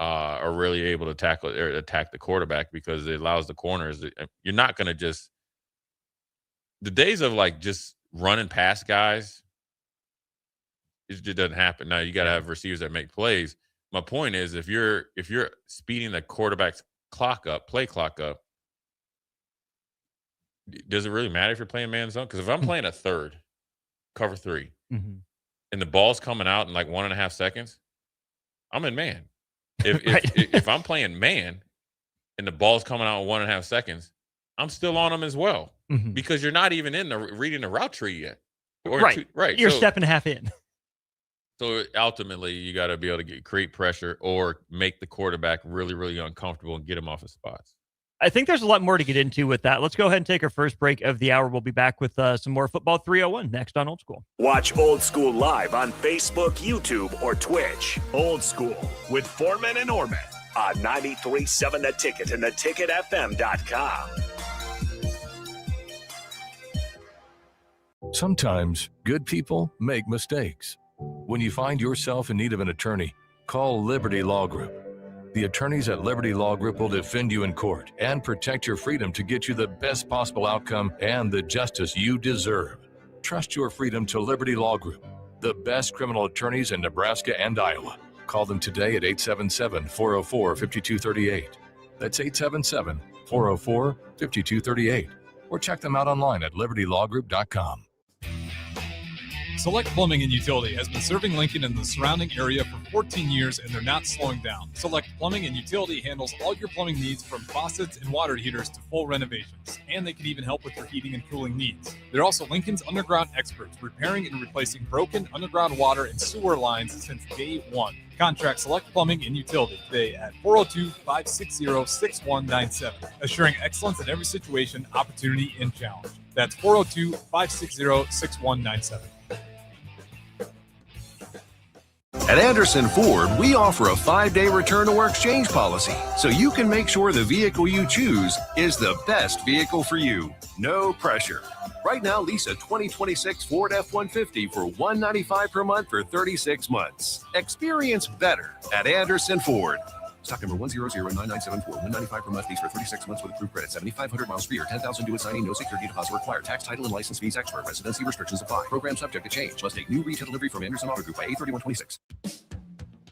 are really able to tackle or attack the quarterback because it allows the corners. You're not going to just the days of like just running past guys. It just doesn't happen. Now you got to have receivers that make plays. My point is, if you're speeding the quarterback's play clock up, does it really matter if you're playing man zone? Because if I'm playing a third, cover 3, and the ball's coming out in like 1.5 seconds, I'm in man. If I'm playing man and the ball's coming out in 1.5 seconds, I'm still on them as well because you're not even reading the route tree yet. Right. You're step and a half in. So ultimately, you got to be able to create pressure or make the quarterback really, really uncomfortable and get him off his spots. I think there's a lot more to get into with that. Let's go ahead and take our first break of the hour. We'll be back with some more Football 301 next on Old School. Watch Old School live on Facebook, YouTube, or Twitch. Old School with Foreman and Orman on 93.7 The Ticket and theticketfm.com. Sometimes good people make mistakes. When you find yourself in need of an attorney, call Liberty Law Group. The attorneys at Liberty Law Group will defend you in court and protect your freedom to get you the best possible outcome and the justice you deserve. Trust your freedom to Liberty Law Group, the best criminal attorneys in Nebraska and Iowa. Call them today at 877-404-5238. That's 877-404-5238. Or check them out online at libertylawgroup.com. Select Plumbing and Utility has been serving Lincoln and the surrounding area for 14 years, and they're not slowing down. Select Plumbing and Utility handles all your plumbing needs from faucets and water heaters to full renovations, and they can even help with your heating and cooling needs. They're also Lincoln's underground experts, repairing and replacing broken underground water and sewer lines since day one. Contact Select Plumbing and Utility today at 402-560-6197, assuring excellence in every situation, opportunity, and challenge. That's 402-560-6197. At Anderson Ford, we offer a 5-day return to work exchange policy, so you can make sure the vehicle you choose is the best vehicle for you. No pressure. Right now, lease a 2026 Ford F-150 for $195 per month for 36 months. Experience better at Anderson Ford. Stock number 1009974. $195 per month lease for 36 months with approved credit. 7,500 miles per year. 10,000 due at signing. No security deposit required. Tax, title, and license fees expert. Residency restrictions apply. Program subject to change. Must take new retail delivery from Anderson Auto Group by 8/31/26.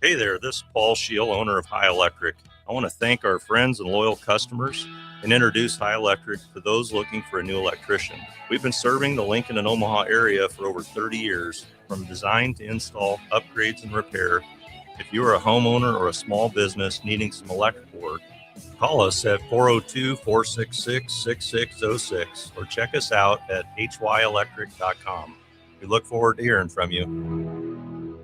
Hey there, this is Paul Scheel, owner of High Electric. I want to thank our friends and loyal customers and introduce High Electric to those looking for a new electrician. We've been serving the Lincoln and Omaha area for over 30 years, from design to install, upgrades, and repair. If you are a homeowner or a small business needing some electrical work, call us at 402-466-6606 or check us out at hyelectric.com. We look forward to hearing from you.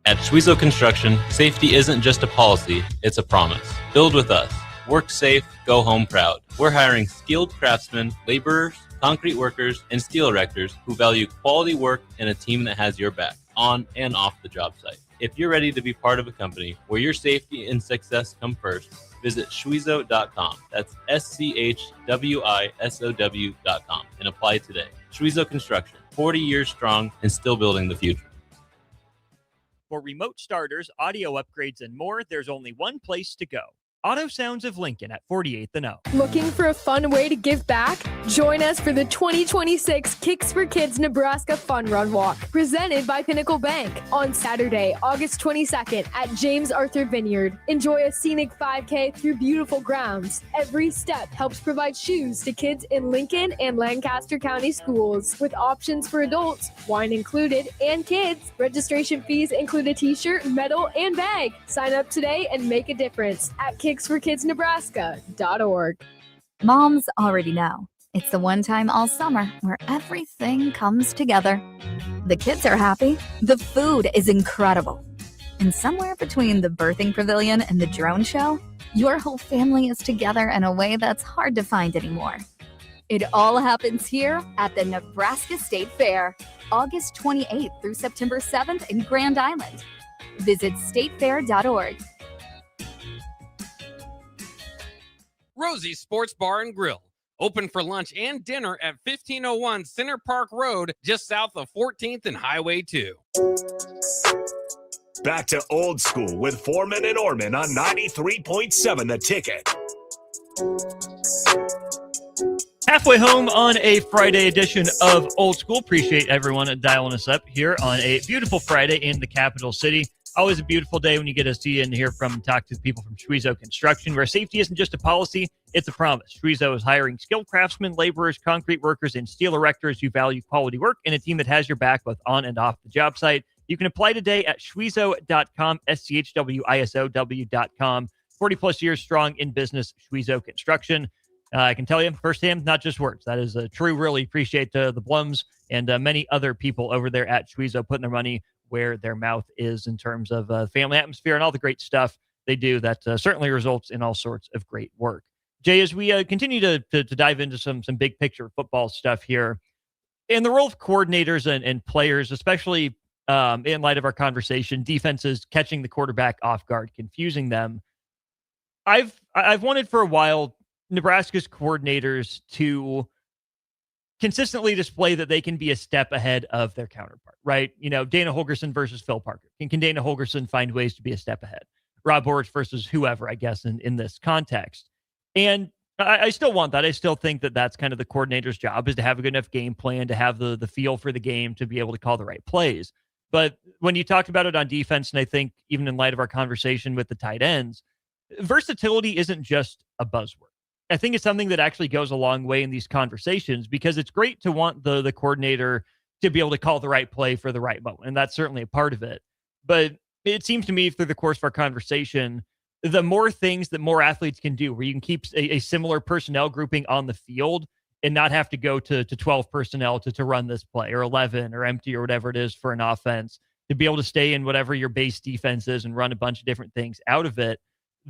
At Schwezo Construction, safety isn't just a policy, it's a promise. Build with us. Work safe, go home proud. We're hiring skilled craftsmen, laborers, concrete workers, and steel erectors who value quality work and a team that has your back, on and off the job site. If you're ready to be part of a company where your safety and success come first, visit Schwezo.com. That's SCHWISOW.com and apply today. Schwezo Construction, 40 years strong and still building the future. For remote starters, audio upgrades, and more, there's only one place to go. Auto Sounds of Lincoln at 48th and O. Looking for a fun way to give back? Join us for the 2026 Kicks for Kids Nebraska Fun Run Walk, presented by Pinnacle Bank, on Saturday, August 22nd at James Arthur Vineyard. Enjoy a scenic 5K through beautiful grounds. Every step helps provide shoes to kids in Lincoln and Lancaster County schools, with options for adults, wine included, and kids. Registration fees include a t-shirt, medal, and bag. Sign up today and make a difference at kicksforkidsnebraska.org. Moms already know. It's the one time all summer where everything comes together. The kids are happy. The food is incredible. And somewhere between the birthing pavilion and the drone show, your whole family is together in a way that's hard to find anymore. It all happens here at the Nebraska State Fair, August 28th through September 7th in Grand Island. Visit statefair.org. Rosie's Sports Bar and Grill, open for lunch and dinner at 1501 Center Park Road, just south of 14th and Highway 2. Back to Old School with Foreman and Orman on 93.7 The Ticket. Halfway home on a Friday edition of Old School. Appreciate everyone dialing us up here on a beautiful Friday in the capital city. Always a beautiful day when you get to see and hear from and talk to the people from Schwezo Construction, where safety isn't just a policy, it's a promise. Schwezo is hiring skilled craftsmen, laborers, concrete workers, and steel erectors who value quality work and a team that has your back both on and off the job site. You can apply today at Schwezo.com, SCHWISOW.com. 40-plus years strong in business, Schwezo Construction. I can tell you firsthand, not just words. That is true. Really appreciate the Blums and many other people over there at Schwezo putting their money where their mouth is in terms of family atmosphere and all the great stuff they do that certainly results in all sorts of great work. Jay, as we continue to dive into some big picture football stuff here, in the role of coordinators and players, especially in light of our conversation, defenses catching the quarterback off guard, confusing them. I've wanted for a while Nebraska's coordinators to consistently display that they can be a step ahead of their counterpart, right? You know, Dana Holgorsen versus Phil Parker. Can Dana Holgorsen find ways to be a step ahead? Rob Orich versus whoever, I guess, in this context. And I still want that. I still think that that's kind of the coordinator's job, is to have a good enough game plan, to have the feel for the game, to be able to call the right plays. But when you talked about it on defense, and I think even in light of our conversation with the tight ends, versatility isn't just a buzzword. I think it's something that actually goes a long way in these conversations, because it's great to want the coordinator to be able to call the right play for the right moment. And that's certainly a part of it. But it seems to me through the course of our conversation, the more things that more athletes can do, where you can keep a similar personnel grouping on the field and not have to go to 12 personnel to run this play, or 11 or empty or whatever it is for an offense, to be able to stay in whatever your base defense is and run a bunch of different things out of it.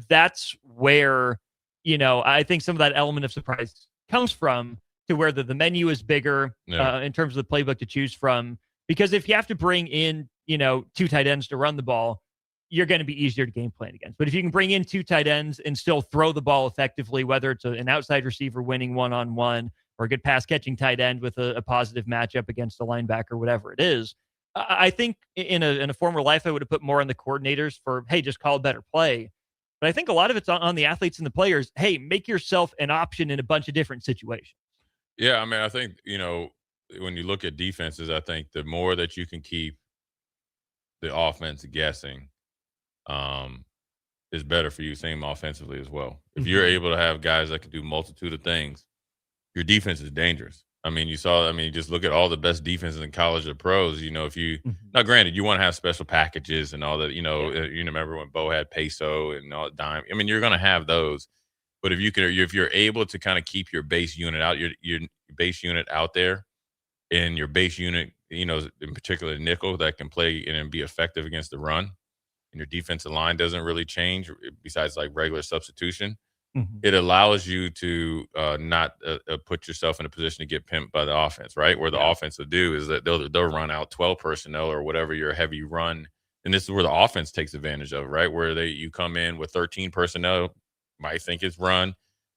That's where, I think some of that element of surprise comes from, to where the menu is bigger in terms of the playbook to choose from. Because if you have to bring in, 2 tight ends to run the ball, you're going to be easier to game plan against. But if you can bring in 2 tight ends and still throw the ball effectively, whether it's an outside receiver winning one-on-one or a good pass catching tight end with a positive matchup against a linebacker, whatever it is, I think in a former life, I would have put more on the coordinators for, hey, just call a better play. But I think a lot of it's on the athletes and the players. Hey, make yourself an option in a bunch of different situations. Yeah, I mean, I think, when you look at defenses, I think the more that you can keep the offense guessing, is better for you, same offensively as well. If you're able to have guys that can do multitude of things, your defense is dangerous. I mean, just look at all the best defenses in college or pros. If you now, granted, you want to have special packages and all that. You remember when Bo had peso and all dime. I mean, you're going to have those, but if you're able to kind of keep your base unit out, your base unit out there, and your base unit, in particular nickel that can play and be effective against the run, and your defensive line doesn't really change besides like regular substitution. It allows you to not put yourself in a position to get pimped by the offense, right? Where the offense will do is that they'll run out 12 personnel or whatever your heavy run, and this is where the offense takes advantage of, right? Where you come in with 13 personnel, might think it's run,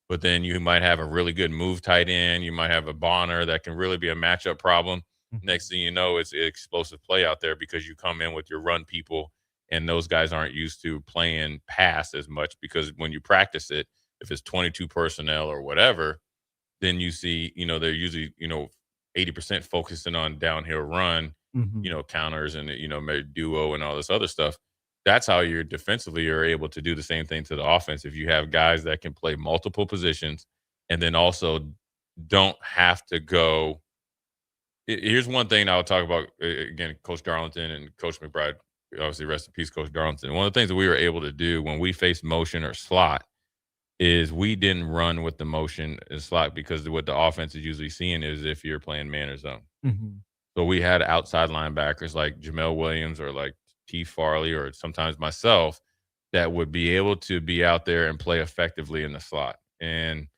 but then you might have a really good move tight end. You might have a Bonner that can really be a matchup problem. Next thing you know, it's an explosive play out there because you come in with your run people, and those guys aren't used to playing pass as much, because when you practice it, if it's 22 personnel or whatever, then you see, they're usually, 80% focusing on downhill run, counters and, maybe duo and all this other stuff. That's how you're defensively are able to do the same thing to the offense. If you have guys that can play multiple positions and then also don't have to go. Here's one thing I would talk about, again, Coach Darlington and Coach McBride, obviously rest in peace, Coach Darlington. One of the things that we were able to do when we faced motion or slot is we didn't run with the motion and slot, because what the offense is usually seeing is if you're playing man or zone. So we had outside linebackers like Jamel Williams or like T. Farley or sometimes myself that would be able to be out there and play effectively in the slot. And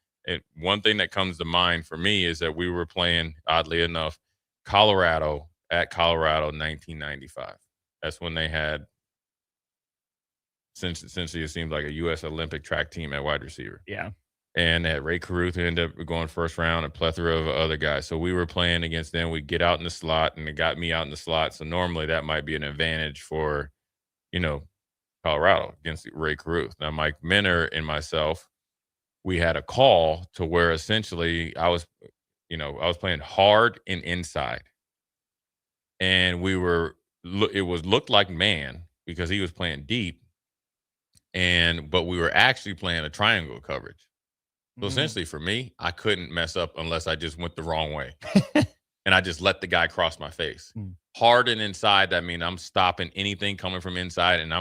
one thing that comes to mind for me is that we were playing, oddly enough, Colorado at Colorado 1995. That's when they had, essentially it seemed like a U.S. Olympic track team at wide receiver. Yeah. And at Ray Caruth, who ended up going first round, a plethora of other guys. So we were playing against them. We get out in the slot, and it got me out in the slot. So normally that might be an advantage for, Colorado against Ray Caruth. Now, Mike Minner and myself, we had a call to where essentially I was playing hard and inside. And it looked like man because he was playing deep. But we were actually playing a triangle coverage. So essentially for me, I couldn't mess up unless I just went the wrong way. And I just let the guy cross my face. Hard and inside, that means I'm stopping anything coming from inside, and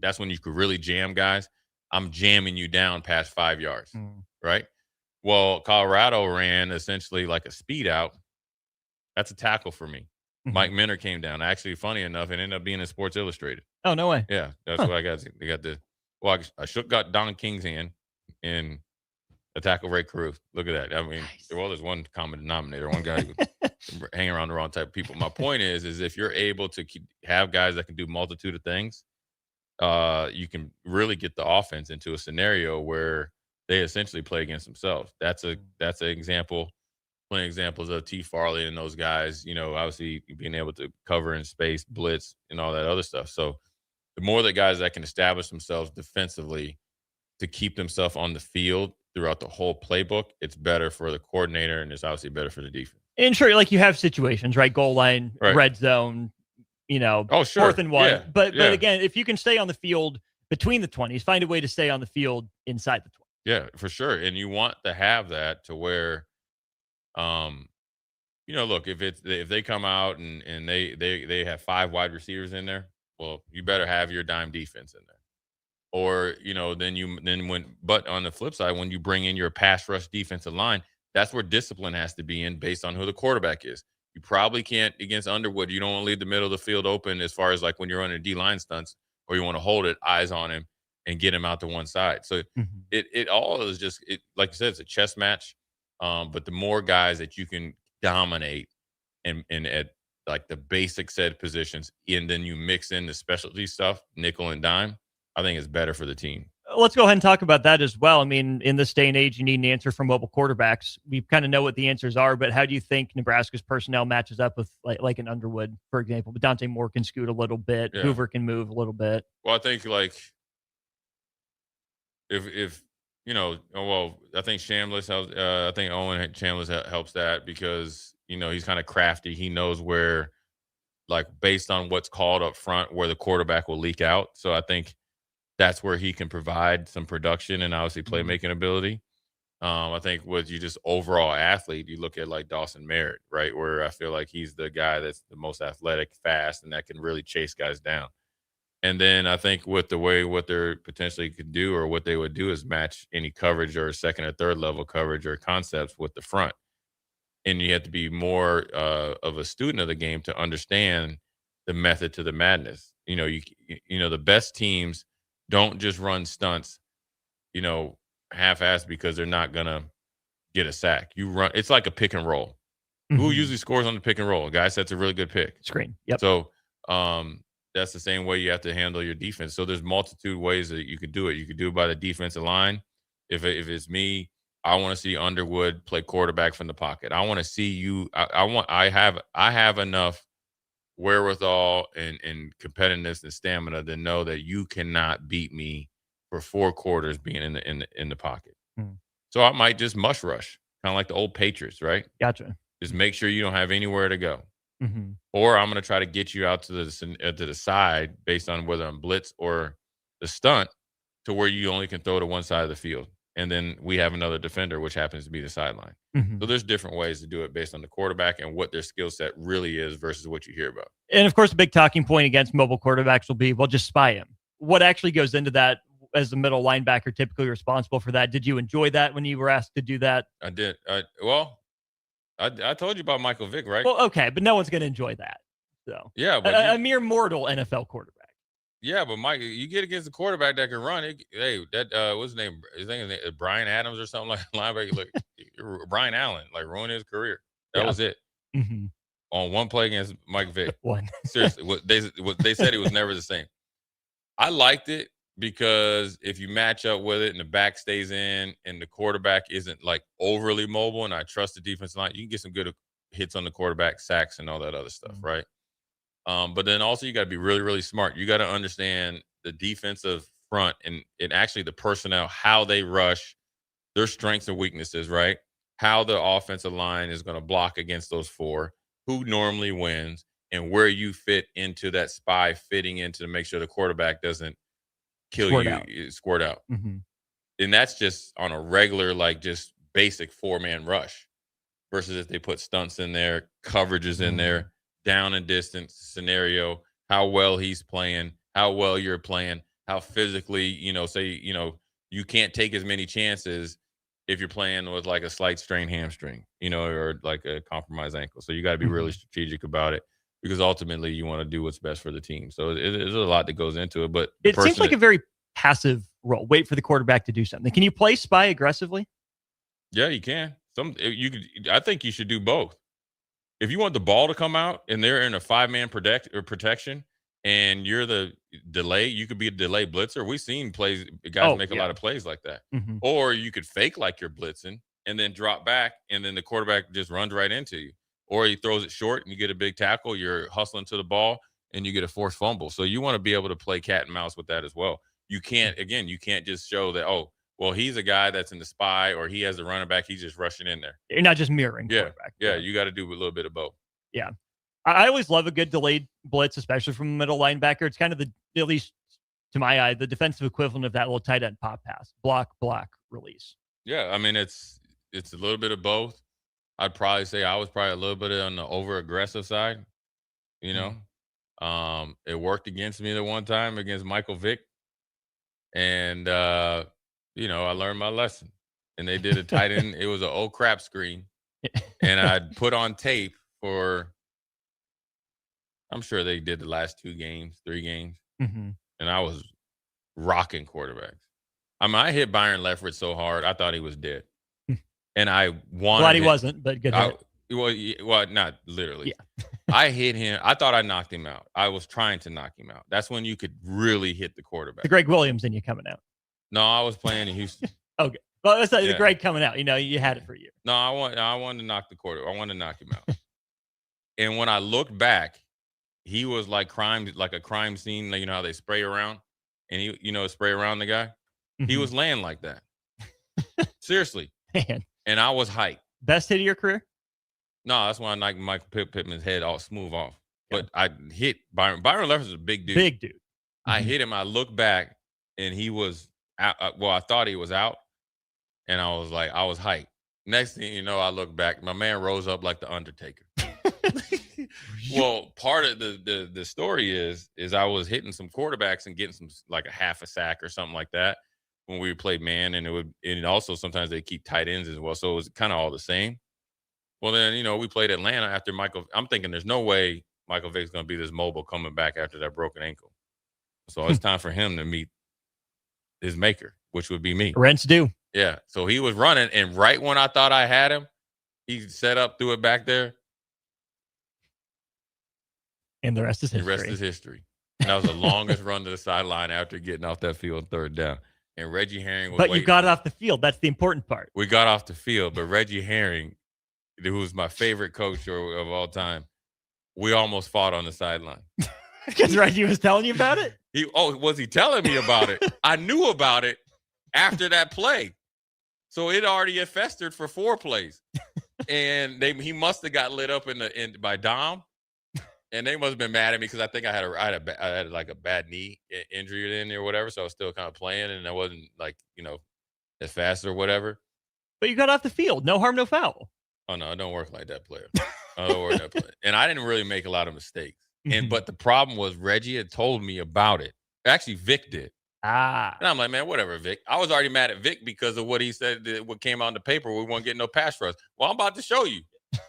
that's when you could really jam guys. I'm jamming you down past 5 yards, right? Well, Colorado ran essentially like a speed out. That's a tackle for me. Mike Minner came down. Actually, funny enough, it ended up being in Sports Illustrated. Oh, no way. Yeah, that's what I got. They got I got Don King's hand in a tackle Ray Caruth. Look at that. I mean, there's one common denominator. One guy who hang around the wrong type of people. My point is if you're able to have guys that can do multitude of things, you can really get the offense into a scenario where they essentially play against themselves. That's an example. Plenty of examples of T. Farley and those guys, obviously being able to cover in space, blitz, and all that other stuff. So the more the guys that can establish themselves defensively to keep themselves on the field throughout the whole playbook, it's better for the coordinator, and it's obviously better for the defense. And sure, like you have situations, right? Goal line, red zone, sure. 4th and 1. Yeah. But again, if you can stay on the field between the 20s, find a way to stay on the field inside the 20. Yeah, for sure. And you want to have that to where, look, if they come out and they have 5 wide receivers in there, well, you better have your dime defense in there. Or, but on the flip side, when you bring in your pass rush defensive line, that's where discipline has to be in based on who the quarterback is. You probably can't against Underwood. You don't want to leave the middle of the field open as far as like when you're running D-line stunts, or you want to hold it, eyes on him, and get him out to one side. So it all is just, like you said, it's a chess match. But the more guys that you can dominate and at like the basic set positions, and then you mix in the specialty stuff, nickel and dime, I think it's better for the team. Let's go ahead and talk about that as well. I mean, in this day and age, you need an answer from mobile quarterbacks. We kind of know what the answers are, but how do you think Nebraska's personnel matches up with like an Underwood, for example? But Dante Moore can scoot a little bit. Yeah. Hoover can move a little bit. Well, I think like if I think Chambliss helps. I think Owen Chambliss helps that because he's kind of crafty. He knows where, like based on what's called up front, where the quarterback will leak out. So I think that's where he can provide some production and obviously playmaking ability. I think with you just overall athlete, you look at like Dawson Merritt, right? Where I feel like he's the guy that's the most athletic, fast, and that can really chase guys down. And then I think with the way what they're potentially could do or what they would do is match any coverage or second or third level coverage or concepts with the front. And you have to be more of a student of the game to understand the method to the madness. The best teams don't just run stunts, half-assed because they're not going to get a sack. You run, it's like a pick and roll. Who usually scores on the pick and roll? A guy sets a really good pick. Screen. Yep. So that's the same way you have to handle your defense. So there's multitude ways that you could do it. You could do it by the defensive line. If it's me, I want to see Underwood play quarterback from the pocket. I want to see you. I have enough wherewithal and competitiveness and stamina to know that you cannot beat me for 4 quarters being in the pocket. So I might just mush rush, kind of like the old Patriots, right? Gotcha. Just make sure you don't have anywhere to go. Or I'm going to try to get you out to the side based on whether I'm blitz or the stunt, to where you only can throw to one side of the field. And then we have another defender, which happens to be the sideline. So there's different ways to do it based on the quarterback and what their skill set really is versus what you hear about. And of course, a big talking point against mobile quarterbacks will be, well, just spy him. What actually goes into that as the middle linebacker, typically responsible for that? Did you enjoy that when you were asked to do that? I did. I told you about Michael Vick, right? Well, okay, but no one's going to enjoy that. So yeah, but a mere mortal NFL quarterback. Yeah, but Mike, you get against a quarterback that can run. What's his name? His name is Brian Adams or something like linebacker. Like Brian Allen, like ruined his career. That was it. On one play against Mike Vick. One. Seriously, what they said, it was never the same. I liked it because if you match up with it and the back stays in and the quarterback isn't like overly mobile, and I trust the defensive line, you can get some good hits on the quarterback, sacks, and all that other stuff, right? But then also you got to be really, really smart. You got to understand the defensive front and actually the personnel, how they rush, their strengths and weaknesses, right? How the offensive line is going to block against those 4, who normally wins, and where you fit into that spy fitting into to make sure the quarterback doesn't kill squirt out. And that's just on a regular, like just basic 4-man rush versus if they put stunts in there, coverages in there, down and distance scenario, how well he's playing, how well you're playing, how physically, you can't take as many chances if you're playing with like a slight strained hamstring, or like a compromised ankle. So you got to be really strategic about it because ultimately you want to do what's best for the team. So there's a lot that goes into it, but it seems like a very passive role. Wait for the quarterback to do something. Can you play spy aggressively? Yeah, you can. I think you should do both. If you want the ball to come out and they're in a 5-man protection and you're the delay, you could be a delay blitzer. We've seen guys make a lot of plays like that. Or you could fake like you're blitzing and then drop back and then the quarterback just runs right into you. Or he throws it short and you get a big tackle, you're hustling to the ball and you get a forced fumble. So you want to be able to play cat and mouse with that as well. You can't just show that, well, he's a guy that's in the spy or he has a running back. He's just rushing in there. You're not just mirroring quarterback. Yeah, you got to do a little bit of both. Yeah. I always love a good delayed blitz, especially from a middle linebacker. It's kind of at least to my eye, the defensive equivalent of that little tight end pop pass. Block, release. Yeah, I mean, it's a little bit of both. I'd probably say I was probably a little bit on the over aggressive side. You know, it worked against me the one time against Michael Vick, and you know, I learned my lesson. And they did a tight end. It was an old crap screen, and I'd put on tape for. I'm sure they did the last 3 games, and I was rocking quarterbacks. I mean, I hit Byron Leftwich so hard, I thought he was dead. And I wanted Glad he wasn't, but good hit. Well, not literally. Yeah. I hit him. I thought I knocked him out. I was trying to knock him out. That's when you could really hit the quarterback. The Greg Williams in you coming out. No, I was playing in Houston. Okay. Well, that's not the Greg coming out. You know, you had it for a year. No, I wanted to knock the quarterback. I wanted to knock him out. And when I looked back, he was like a crime scene. Like, you know how they spray around, and he, you know, spray around the guy. He was laying like that. Seriously. Man. And I was hyped. Best hit of your career? No, that's when I knocked Michael Pittman's head all smooth off. But I hit Byron. Byron Leftwich is a big dude. Big dude. I hit him. I looked back, and he was out. Well, I thought he was out, and I was hyped. Next thing you know, I look back. My man rose up like the Undertaker. Well, part of the story is I was hitting some quarterbacks and getting some like a half a sack or something like that when we played man, and also sometimes they keep tight ends as well, so it was kind of all the same. Well, then, you know, we played Atlanta after Michael. I'm thinking there's no way Michael Vick's going to be this mobile coming back after that broken ankle. So it's time for him to meet his maker, which would be me. Rents due. Yeah. So he was running, and right when I thought I had him, he set up, threw it back there. And the rest is history. The rest is history. And that was the longest run to the sideline after getting off that field 3rd down. And Reggie Herring was But you got it off the field. That's the important part. We got off the field, but Reggie Herring, who was my favorite coach of all time, we almost fought on the sideline. Because Reggie was telling you about it? Was he telling me about it? I knew about it after that play. So it already had festered for 4 plays. And he must have got lit up by Dom. And they must have been mad at me because I think I had like a bad knee injury in there or whatever. So I was still kind of playing, and I wasn't like, you know, as fast or whatever. But you got off the field. No harm, no foul. Oh, no, it don't work like that, player. I don't work that player. And I didn't really make a lot of mistakes. But the problem was Reggie had told me about it. Actually, Vic did. And I'm like, man, whatever, Vic. I was already mad at Vic because of what he said, what came out in the paper. We weren't getting no pass rush. Well, I'm about to show you.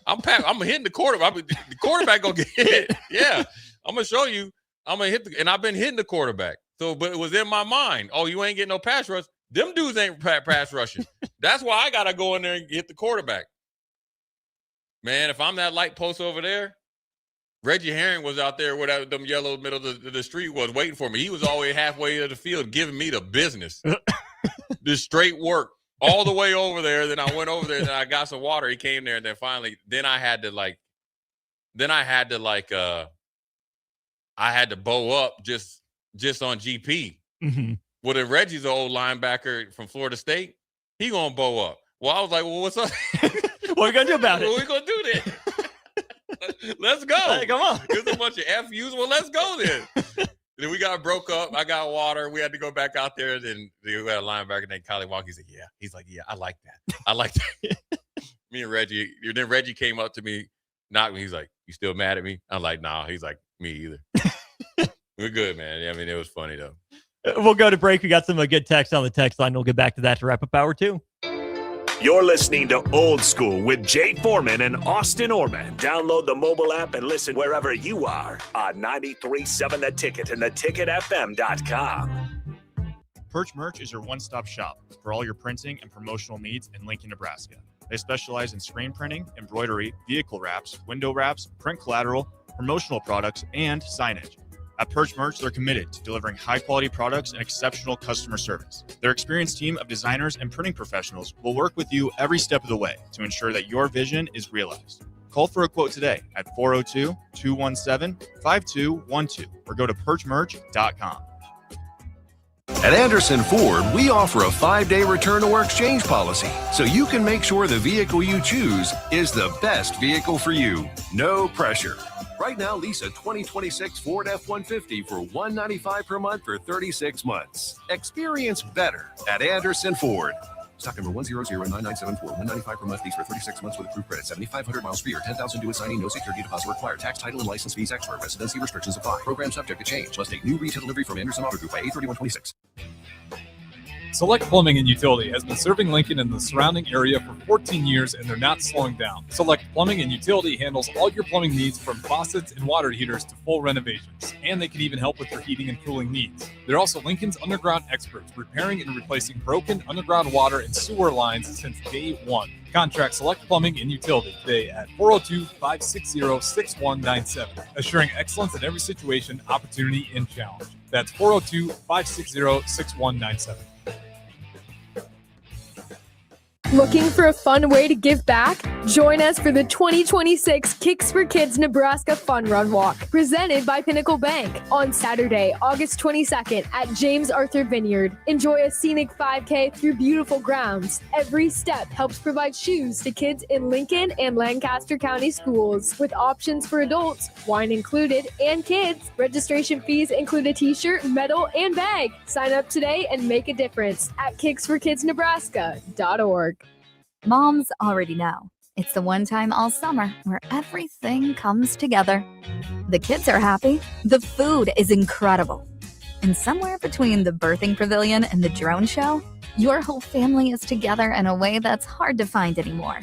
I'm hitting the quarterback. The quarterback gonna get hit. Yeah, I'm gonna show you. I'm gonna hit and I've been hitting the quarterback. So, but it was in my mind. Oh, you ain't getting no pass rush. Them dudes ain't pass rushing. That's why I gotta go in there and hit the quarterback. Man, if I'm that light post over there, Reggie Herring was out there where them yellow middle of the street was waiting for me. He was always halfway to the field giving me the business. Just straight work. All the way over there. Then I went over there. Then I got some water. He came there. And then finally, I had to bow up just on GP. Well, then Reggie's an old linebacker from Florida State. He gonna bow up. Well, I was like, well, what's up? What are we gonna do about it? What we gonna do then? Let's go. Hey, come on. There's a bunch of FUs. Well, let's go then. Then we got broke up. I got water. We had to go back out there. Then we had a linebacker named Kylie Walker. He's like, yeah. He's like, yeah, I like that. I like that. Me and Reggie. Then Reggie came up to me, knocked me. He's like, you still mad at me? I'm like, nah. He's like, me either. We're good, man. Yeah, I mean, it was funny, though. We'll go to break. We got some good text on the text line. We'll get back to that to wrap up hour 2. You're listening to Old School with Jay Foreman and Austin Orman. Download the mobile app and listen wherever you are on 93.7 The Ticket and theticketfm.com. Perch Merch is your one-stop shop for all your printing and promotional needs in Lincoln, Nebraska. They specialize in screen printing, embroidery, vehicle wraps, window wraps, print collateral, promotional products, and signage. At Perch Merch, they're committed to delivering high-quality products and exceptional customer service. Their experienced team of designers and printing professionals will work with you every step of the way to ensure that your vision is realized. Call for a quote today at 402-217-5212 or go to perchmerch.com. At Anderson Ford, we offer a 5-day return or exchange policy, so you can make sure the vehicle you choose is the best vehicle for you. No pressure. Right now, lease a 2026 Ford F-150 for $195 per month for 36 months. Experience better at Anderson Ford. Stock number 1009974. 195 per month lease for 36 months with approved credit. 7,500 miles free or 10,000 due at signing. No security deposit required. Tax, title, and license fees extra. Residency restrictions apply. Program subject to change. Must take new retail delivery from Anderson Auto Group by 8/31/26. Select Plumbing and Utility has been serving Lincoln and the surrounding area for 14 years, and they're not slowing down. Select Plumbing and Utility handles all your plumbing needs from faucets and water heaters to full renovations, and they can even help with your heating and cooling needs. They're also Lincoln's underground experts, repairing and replacing broken underground water and sewer lines since day one. Contact Select Plumbing and Utility today at 402-560-6197, assuring excellence in every situation, opportunity, and challenge. That's 402-560-6197. Looking for a fun way to give back? Join us for the 2026 Kicks for Kids Nebraska Fun Run Walk, presented by Pinnacle Bank, on Saturday, August 22nd at James Arthur Vineyard. Enjoy a scenic 5K through beautiful grounds. Every step helps provide shoes to kids in Lincoln and Lancaster County schools, with options for adults, wine included, and kids. Registration fees include a t-shirt, medal, and bag. Sign up today and make a difference at kicksforkidsnebraska.org. Moms already know. It's the one time all summer where everything comes together. The kids are happy. The food is incredible. And somewhere between the birthing pavilion and the drone show, your whole family is together in a way that's hard to find anymore.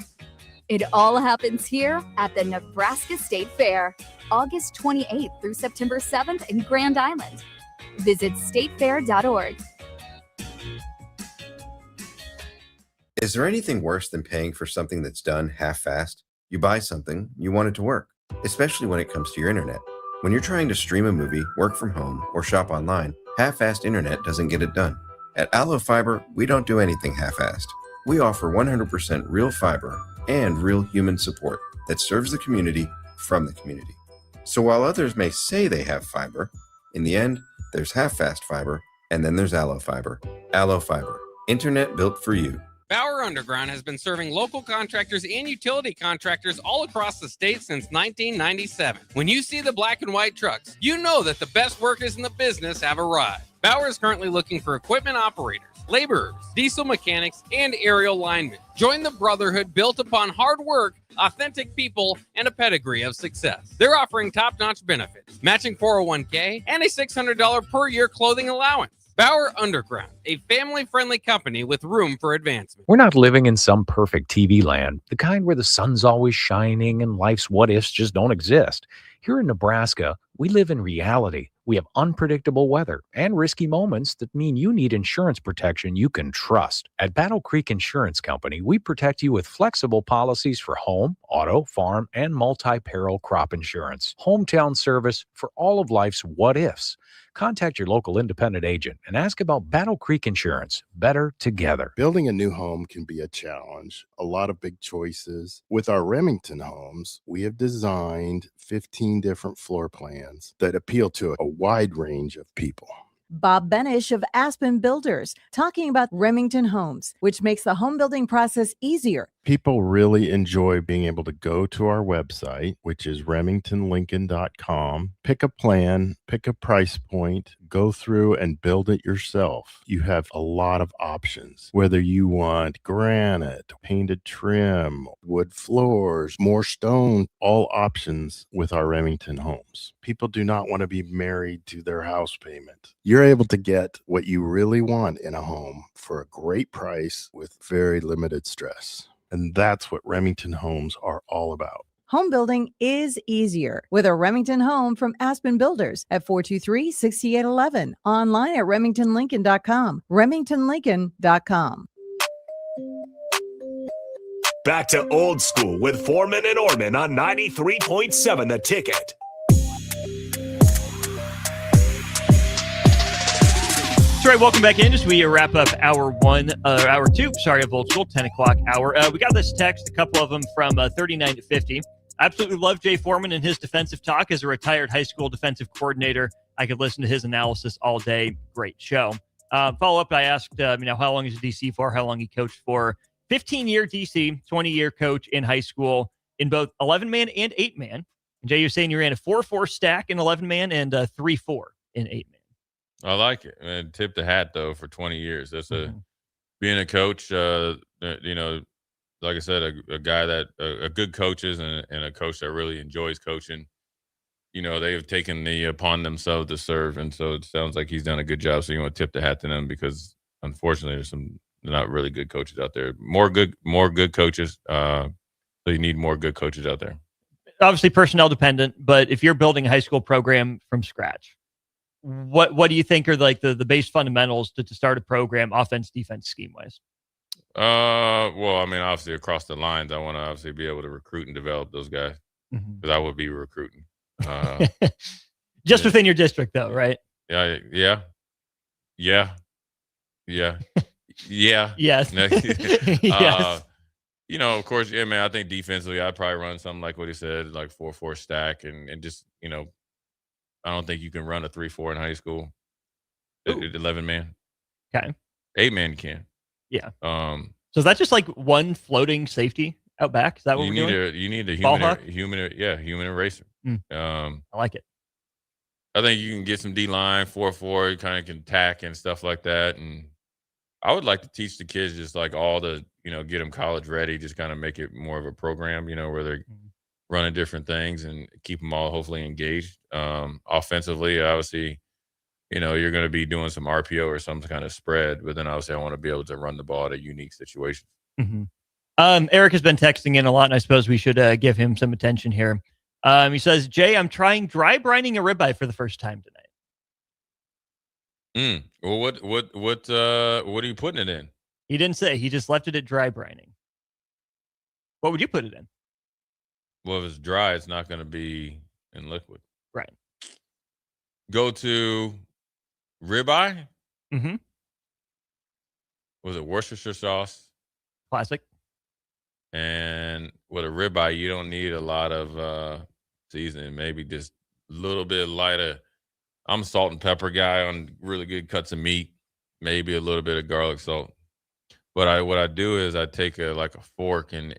It all happens here at the Nebraska State Fair, August 28th through September 7th in Grand Island. Visit statefair.org. Is there anything worse than paying for something that's done half-assed? You buy something, you want it to work, especially when it comes to your internet. When you're trying to stream a movie, work from home, or shop online, half-assed internet doesn't get it done. At Allo Fiber, we don't do anything half-assed. We offer 100% real fiber and real human support that serves the community from the community. So while others may say they have fiber, in the end, there's half-fast fiber, and then there's Allo Fiber. Allo Fiber, internet built for you. Bauer Underground has been serving local contractors and utility contractors all across the state since 1997. When you see the black and white trucks, you know that the best workers in the business have arrived. Bauer is currently looking for equipment operators, laborers, diesel mechanics, and aerial linemen. Join the brotherhood built upon hard work, authentic people, and a pedigree of success. They're offering top-notch benefits, matching 401k, and a $600 per year clothing allowance. Bauer Underground, a family-friendly company with room for advancement. We're not living in some perfect TV land, the kind where the sun's always shining and life's what-ifs just don't exist. Here in Nebraska, we live in reality. We have unpredictable weather and risky moments that mean you need insurance protection you can trust. At Battle Creek Insurance Company, we protect you with flexible policies for home, auto, farm, and multi-peril crop insurance. Hometown service for all of life's what-ifs. Contact your local independent agent and ask about Battle Creek Insurance. Better together. Building a new home can be a challenge, a lot of big choices. With our Remington homes, we have designed 15 different floor plans that appeal to a wide range of people. Bob Benish of Aspen Builders, talking about Remington Homes, which makes the home building process easier. People really enjoy being able to go to our website, which is remingtonlincoln.com, pick a plan, pick a price point, go through and build it yourself. You have a lot of options, whether you want granite, painted trim, wood floors, more stone, all options with our Remington homes. People do not want to be married to their house payment. You're able to get what you really want in a home for a great price with very limited stress. And that's what Remington homes are all about. Home building is easier with a Remington home from Aspen Builders at 423-6811. Online at remingtonlincoln.com. remingtonlincoln.com. Back to Old School with Foreman and Orman on 93.7 The Ticket. That's right. Welcome back in as we wrap up hour two of Old School, 10 o'clock hour. We got this text, a couple of them from 39 to 50. Absolutely love Jay Foreman and his defensive talk. As a retired high school defensive coordinator, I could listen to his analysis all day. Great show. Follow up, I asked, how long is DC for? How long he coached for? 15-year DC, 20-year coach in high school in both 11-man and 8-man. And Jay, you're saying you ran a 4-4 stack in 11-man and a 3-4 in 8-man. I like it. And tip the hat, though, for 20 years. That's a being a coach, you know, like I said, a guy that a good coaches and a coach that really enjoys coaching. You know, they've taken the upon themselves to serve, and so it sounds like he's done a good job. So you want to tip the hat to them because unfortunately, there's some not really good coaches out there. More good coaches. So you need more good coaches out there. Obviously, personnel dependent, but if you're building a high school program from scratch, what do you think are like the base fundamentals to start a program, offense, defense, scheme wise? Well, I mean, obviously across the lines, I want to obviously be able to recruit and develop those guys because I would be recruiting. Just within your district, though, right? Yeah. Yes. Yes. You know, of course, yeah, man. I think defensively, I'd probably run something like what he said, like 4-4 stack, and just I don't think you can run a 3-4 in high school. 11 man. Okay. 8 man can. Yeah. So is that just like one floating safety out back? Is that what we're doing? You need a human eraser. I like it. I think you can get some D-line, 4-4, you kind of can tack and stuff like that. And I would like to teach the kids just like all the, get them college ready, just kind of make it more of a program, where they're running different things and keep them all hopefully engaged. Offensively, obviously, you're going to be doing some RPO or some kind of spread, but then obviously I want to be able to run the ball at a unique situation. Eric has been texting in a lot, and I suppose we should give him some attention here. He says, Jay, I'm trying dry brining a ribeye for the first time tonight. Well, what are you putting it in? He didn't say. He just left it at dry brining. What would you put it in? Well, if it's dry, it's not going to be in liquid. Right. Go to ribeye. Mm-hmm. Was it Worcestershire sauce? Classic. And with a ribeye, you don't need a lot of seasoning. Maybe just a little bit lighter. I'm a salt and pepper guy on really good cuts of meat. Maybe a little bit of garlic salt. But what I do is I take a fork and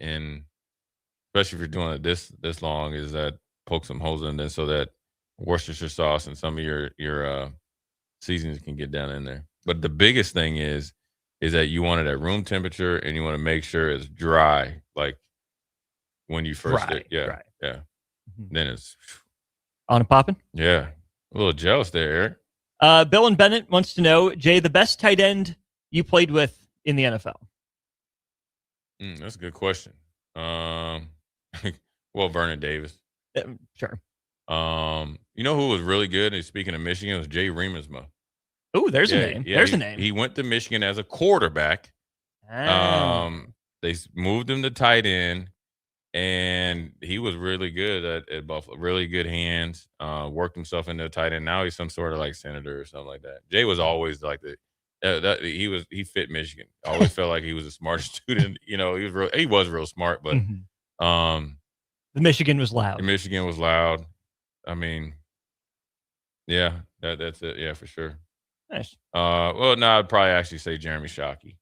especially if you're doing it this long, is that poke some holes in there so that Worcestershire sauce and some of your seasonings can get down in there. But the biggest thing is that you want it at room temperature and you want to make sure it's dry, like when you first dry. Yeah. Then it's on and popping. Yeah, a little jealous there, Eric. Bill and Bennett wants to know, Jay, the best tight end you played with in the NFL. That's a good question. Well, Vernon Davis. Sure. You know who was really good? And speaking of Michigan, it was Jay Remersma. Oh, there's a name. Yeah, there's a name. He went to Michigan as a quarterback. They moved him to tight end, and he was really good at Buffalo. Really good hands. Worked himself into a tight end. Now he's some sort of like senator or something like that. Jay was always like he fit Michigan. I always felt like he was a smart student. He was real smart, but the Michigan was loud. Michigan was loud. I mean, yeah, that's it. Yeah, for sure. Nice. Well, no, I'd probably actually say Jeremy Shockey.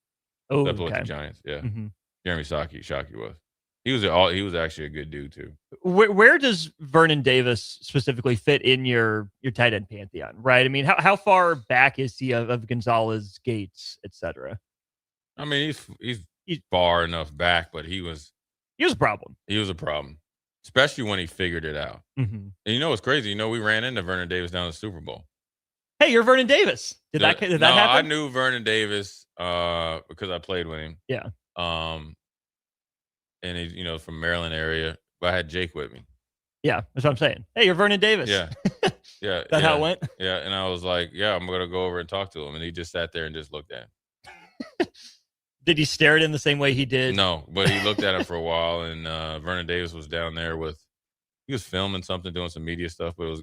Oh, that's what okay. the Giants. Yeah, Mhm. Jeremy Shockey was. He was actually a good dude too. Where does Vernon Davis specifically fit in your tight end pantheon? Right. I mean, how far back is he of Gonzalez, Gates, etc.? I mean, he's far enough back, but he was a problem. He was a problem, especially when he figured it out. Mm-hmm. And what's crazy? We ran into Vernon Davis down at the Super Bowl. Hey, you're Vernon Davis. Did that happen? I knew Vernon Davis because I played with him. Yeah. And he's from Maryland area. But I had Jake with me. Yeah, that's what I'm saying. Hey, you're Vernon Davis. Yeah. Yeah. That's how it went? Yeah. And I was like, yeah, I'm going to go over and talk to him. And he just sat there and just looked at him. Did he stare at him the same way he did? No, but he looked at him for a while. And Vernon Davis was down there he was filming something, doing some media stuff. But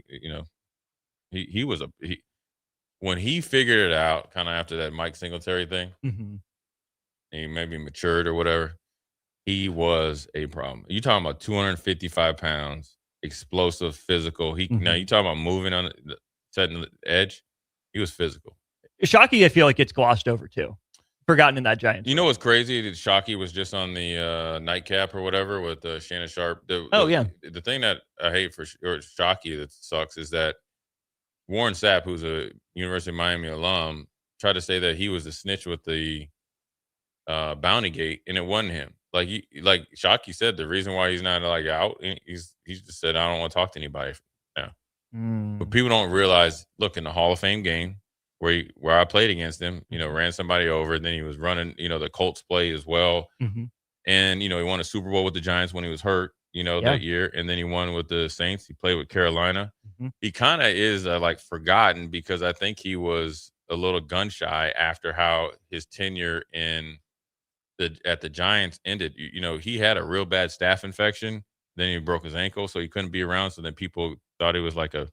it was, when he figured it out, kind of after that Mike Singletary thing, he maybe matured or whatever, he was a problem. You talking about 255 pounds, explosive, physical. Now you talking about moving on, setting the edge. He was physical. Shockey, I feel like it's glossed over too. Forgotten in that Giants. You know what's crazy? That Shockey was just on the nightcap or whatever with Shannon Sharp. The thing that I hate for Shockey that sucks is that Warren Sapp, who's a University of Miami alum, tried to say that he was the snitch with the Bounty Gate, and it wasn't him. Like Shockey said, the reason why he's not like out, he's just said, I don't want to talk to anybody now. But people don't realize, look, in the Hall of Fame game where I played against him, ran somebody over. Then he was running, the Colts play as well. And, he won a Super Bowl with the Giants when he was hurt, that year. And then he won with the Saints. He played with Carolina. He kind of is forgotten because I think he was a little gun shy after how his tenure at the Giants ended. He had a real bad staph infection. Then he broke his ankle, so he couldn't be around. So then people thought he was like a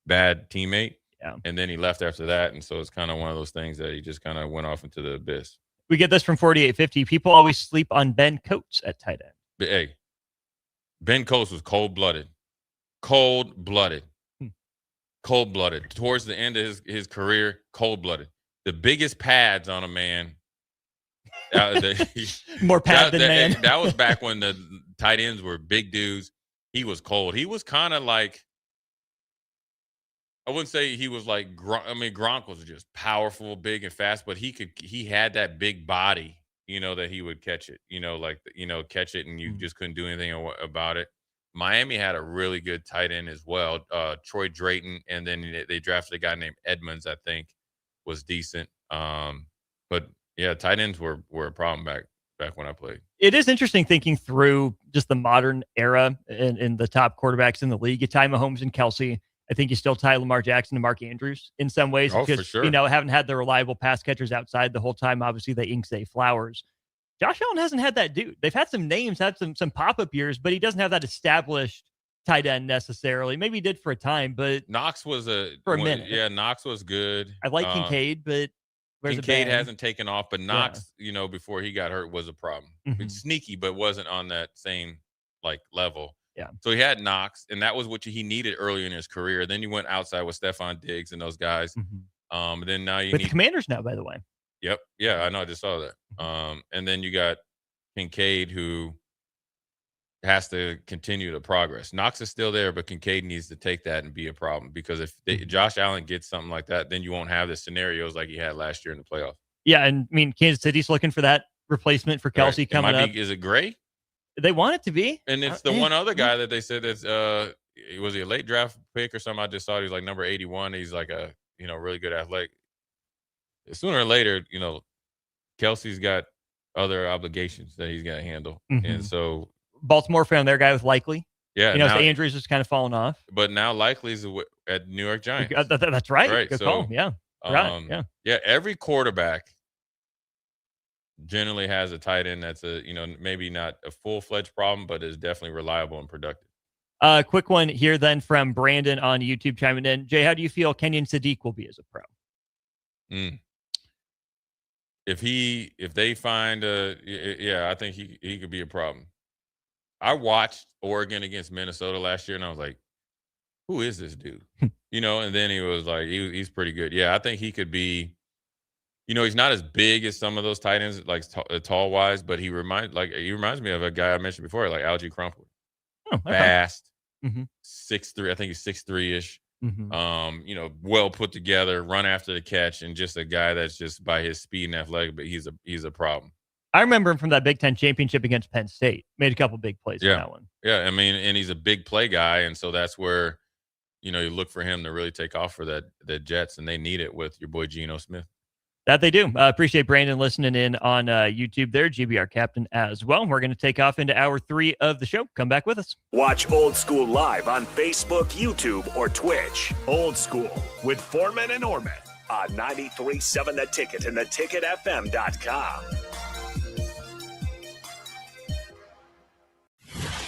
bad teammate. Yeah. And then he left after that. And so it's kind of one of those things that he just kind of went off into the abyss. We get this from 4850. People always sleep on Ben Coates at tight end. But hey, Ben Coates was cold-blooded. Cold-blooded. Towards the end of his career, cold-blooded. The biggest pads on a man. More pad than man. That was back when the tight ends were big dudes. He was cold. He was kind of like, I wouldn't say he was like Gronk. I mean, Gronk was just powerful, big, and fast, but he had that big body, that he would catch it, catch it, and you just couldn't do anything about it. Miami had a really good tight end as well, Troy Drayton, and then they drafted a guy named Edmonds, I think, was decent. But yeah, tight ends were a problem back when I played. It is interesting thinking through just the modern era and the top quarterbacks in the league. You tie Mahomes and Kelsey. I think you still tie Lamar Jackson and Mark Andrews in some ways because, for sure. Haven't had the reliable pass catchers outside the whole time. Obviously, they Inksae Flowers. Josh Allen hasn't had that dude. They've had some names, had some pop-up years, but he doesn't have that established tight end necessarily. Maybe he did for a time, but Knox was for a minute. Yeah, Knox was good. I like Kincaid, but Kincaid hasn't taken off, but Knox, before he got hurt was a problem. It's sneaky, but wasn't on that same level. Yeah. So he had Knox, and that was what he needed early in his career. Then you went outside with Stephon Diggs and those guys. Then now you with need the Commanders now, by the way. Yep. Yeah, I know. I just saw that. And then you got Kincaid, who has to continue to progress. Knox is still there, but Kincaid needs to take that and be a problem because if Josh Allen gets something like that, then you won't have the scenarios like he had last year in the playoffs. Yeah, and I mean, Kansas City's looking for that replacement for Kelsey coming up. Is it Gray? They want it to be. And it's the one other guy that they said that's was he a late draft pick or something? I just thought he was like number 81. He's like a really good athletic. Sooner or later, Kelsey's got other obligations that he's got to handle, and so Baltimore found their guy with Likely. Yeah, now, Andrews is kind of falling off, but now Likely's at New York Giants. That's right. Good call. Yeah, yeah. Every quarterback generally has a tight end that's maybe not a full-fledged problem, but is definitely reliable and productive. Quick one here then from Brandon on YouTube chiming in. Jay, how do you feel Kenyon Sadiq will be as a pro? If they find I think he could be a problem. I watched Oregon against Minnesota last year, and I was like, who is this dude? And then he was like, he's pretty good. Yeah, I think he could be. He's not as big as some of those tight ends, like tall wise, but he reminds me of a guy I mentioned before, like Algie Crumpler. Oh, okay. Fast, 6'3". I think he's 6'3"-ish. Well put together, run after the catch, and just a guy that's just by his speed and athletic, but he's a problem. I remember him from that Big Ten championship against Penn State. Made a couple big plays in that one. Yeah, I mean, and he's a big play guy, and so that's where you look for him to really take off for the Jets, and they need it with your boy Geno Smith. That they do. Appreciate Brandon listening in on YouTube there, GBR Captain as well. We're going to take off into hour 3 of the show. Come back with us. Watch Old School live on Facebook, YouTube, or Twitch. Old School with Foreman and Orman on 93.7 The Ticket and theticketfm.com.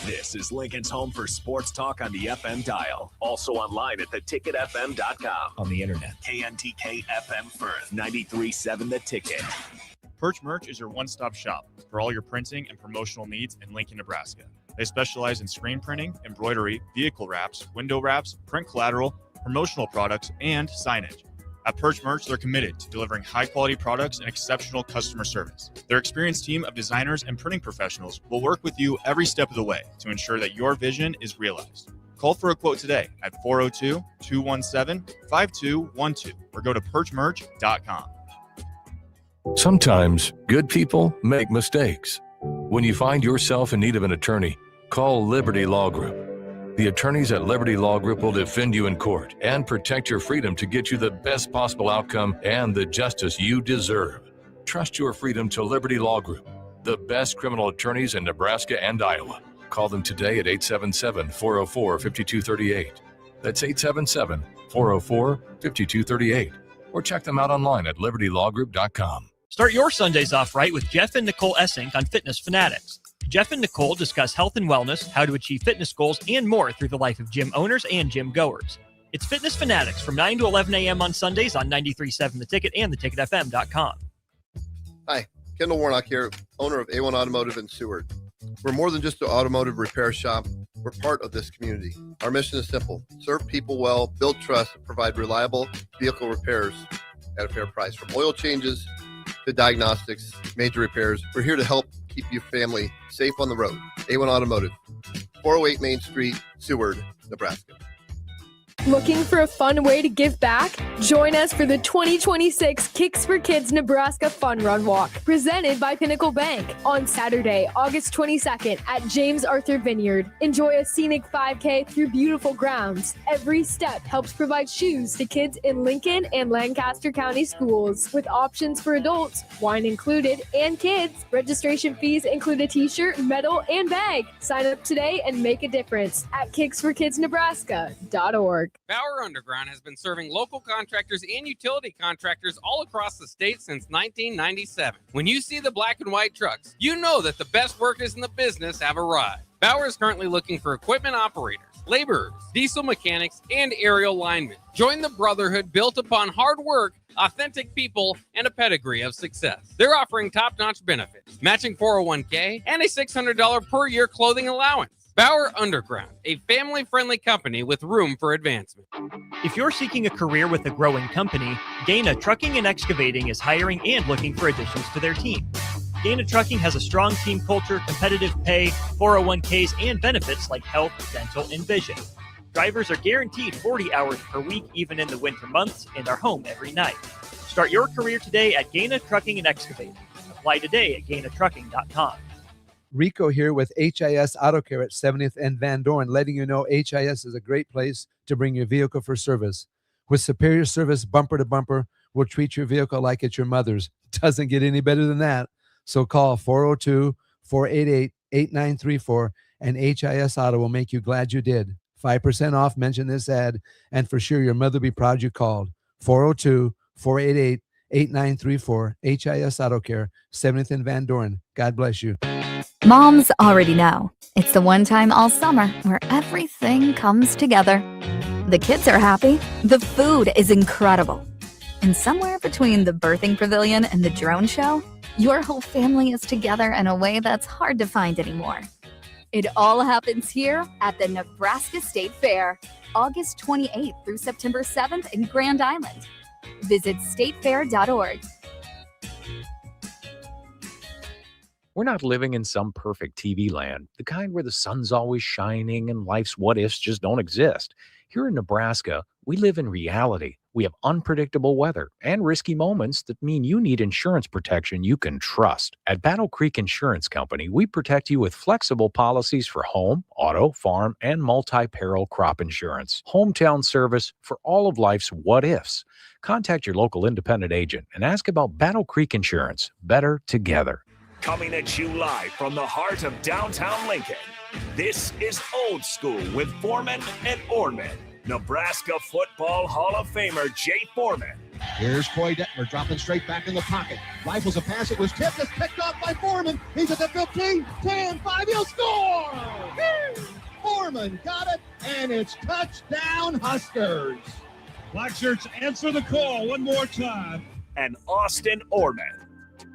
This is Lincoln's home for sports talk on the FM dial. Also online at theticketfm.com. On the internet. KNTK FM Firth, 93.7 The Ticket. Perch Merch is your one-stop shop for all your printing and promotional needs in Lincoln, Nebraska. They specialize in screen printing, embroidery, vehicle wraps, window wraps, print collateral, promotional products, and signage. At Perch Merch, they're committed to delivering high-quality products and exceptional customer service. Their experienced team of designers and printing professionals will work with you every step of the way to ensure that your vision is realized. Call for a quote today at 402-217-5212 or go to perchmerch.com. Sometimes good people make mistakes. When you find yourself in need of an attorney, call Liberty Law Group. The attorneys at Liberty Law Group will defend you in court and protect your freedom to get you the best possible outcome and the justice you deserve. Trust your freedom to Liberty Law Group, the best criminal attorneys in Nebraska and Iowa. Call them today at 877-404-5238. That's 877-404-5238. Or check them out online at libertylawgroup.com. Start your Sundays off right with Jeff and Nicole Essink on Fitness Fanatics. Jeff and Nicole discuss health and wellness, how to achieve fitness goals, and more through the life of gym owners and gym goers. It's Fitness Fanatics from 9 to 11 a.m. on Sundays on 93.7 The Ticket and theticketfm.com. Hi, Kendall Warnock here, owner of A1 Automotive in Seward. We're more than just an automotive repair shop. We're part of this community. Our mission is simple: serve people well, build trust, and provide reliable vehicle repairs at a fair price. From oil changes to diagnostics, major repairs, we're here to help keep your family safe on the road. A1 Automotive, 408 Main Street, Seward, Nebraska. Looking for a fun way to give back? Join us for the 2026 Kicks for Kids Nebraska Fun Run Walk, presented by Pinnacle Bank, on Saturday, August 22nd at James Arthur Vineyard. Enjoy a scenic 5K through beautiful grounds. Every step helps provide shoes to kids in Lincoln and Lancaster County schools, with options for adults, wine included, and kids. Registration fees include a t-shirt, medal, and bag. Sign up today and make a difference at kicksforkidsnebraska.org. Bauer Underground has been serving local contractors and utility contractors all across the state since 1997. When you see the black and white trucks, you know that the best workers in the business have arrived. Bauer is currently looking for equipment operators, laborers, diesel mechanics, and aerial linemen. Join the brotherhood built upon hard work, authentic people, and a pedigree of success. They're offering top-notch benefits, matching 401k, and a $600 per year clothing allowance. Bauer Underground, a family-friendly company with room for advancement. If you're seeking a career with a growing company, Dana Trucking and Excavating is hiring and looking for additions to their team. Dana Trucking has a strong team culture, competitive pay, 401ks, and benefits like health, dental, and vision. Drivers are guaranteed 40 hours per week, even in the winter months, and are home every night. Start your career today at Dana Trucking and Excavating. Apply today at GainaTrucking.com. Rico here with HIS Auto Care at 70th and Van Dorn, letting you know HIS is a great place to bring your vehicle for service. With superior service bumper to bumper, we'll treat your vehicle like it's your mother's. It doesn't get any better than that. So call 402-488-8934 and HIS Auto will make you glad you did. 5% off, mention this ad, and for sure your mother will be proud you called. 402-488-8934, HIS Auto Care, 70th and Van Dorn. God bless you. Moms already know. It's the one time all summer where everything comes together. The kids are happy. The food is incredible. And somewhere between the birthing pavilion and the drone show, your whole family is together in a way that's hard to find anymore. It all happens here at the Nebraska State Fair, August 28th through September 7th in Grand Island. Visit statefair.org. We're not living in some perfect TV land, the kind where the sun's always shining and life's what-ifs just don't exist. Here in Nebraska, we live in reality. We have unpredictable weather and risky moments that mean you need insurance protection you can trust. At Battle Creek Insurance Company, we protect you with flexible policies for home, auto, farm, and multi-peril crop insurance. Hometown service for all of life's what-ifs. Contact your local independent agent and ask about Battle Creek Insurance. Better together. Coming at you live from the heart of downtown Lincoln, this is Old School with Foreman and Orman. Nebraska Football Hall of Famer Jay Foreman. Here's Coy Detmer dropping straight back in the pocket. Rifles a pass. It was tipped. It's picked off by Foreman. He's at the 15, 10, 5. He'll score! Foreman got it, and it's touchdown Huskers. Black shirts, answer the call one more time. And Austin Orman.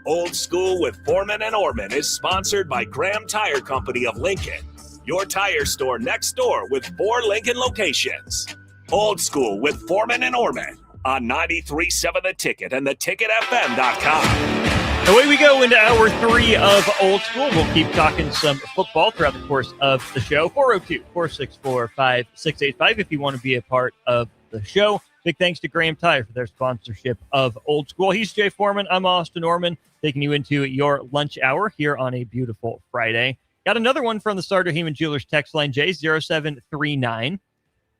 Old School with Foreman and Orman is sponsored by Graham Tire Company of Lincoln, your tire store next door with 4 Lincoln locations. Old School with Foreman and Orman on 93.7 The Ticket and theticketfm.com. Away we go into hour 3 of Old School. We'll keep talking some football throughout the course of the show. 402-464-5685 if you want to be a part of the show. Big thanks to Graham Tire for their sponsorship of Old School. He's Jay Foreman. I'm Austin Norman, taking you into your lunch hour here on a beautiful Friday. Got another one from the Starter Heyman Jewelers text line, J0739.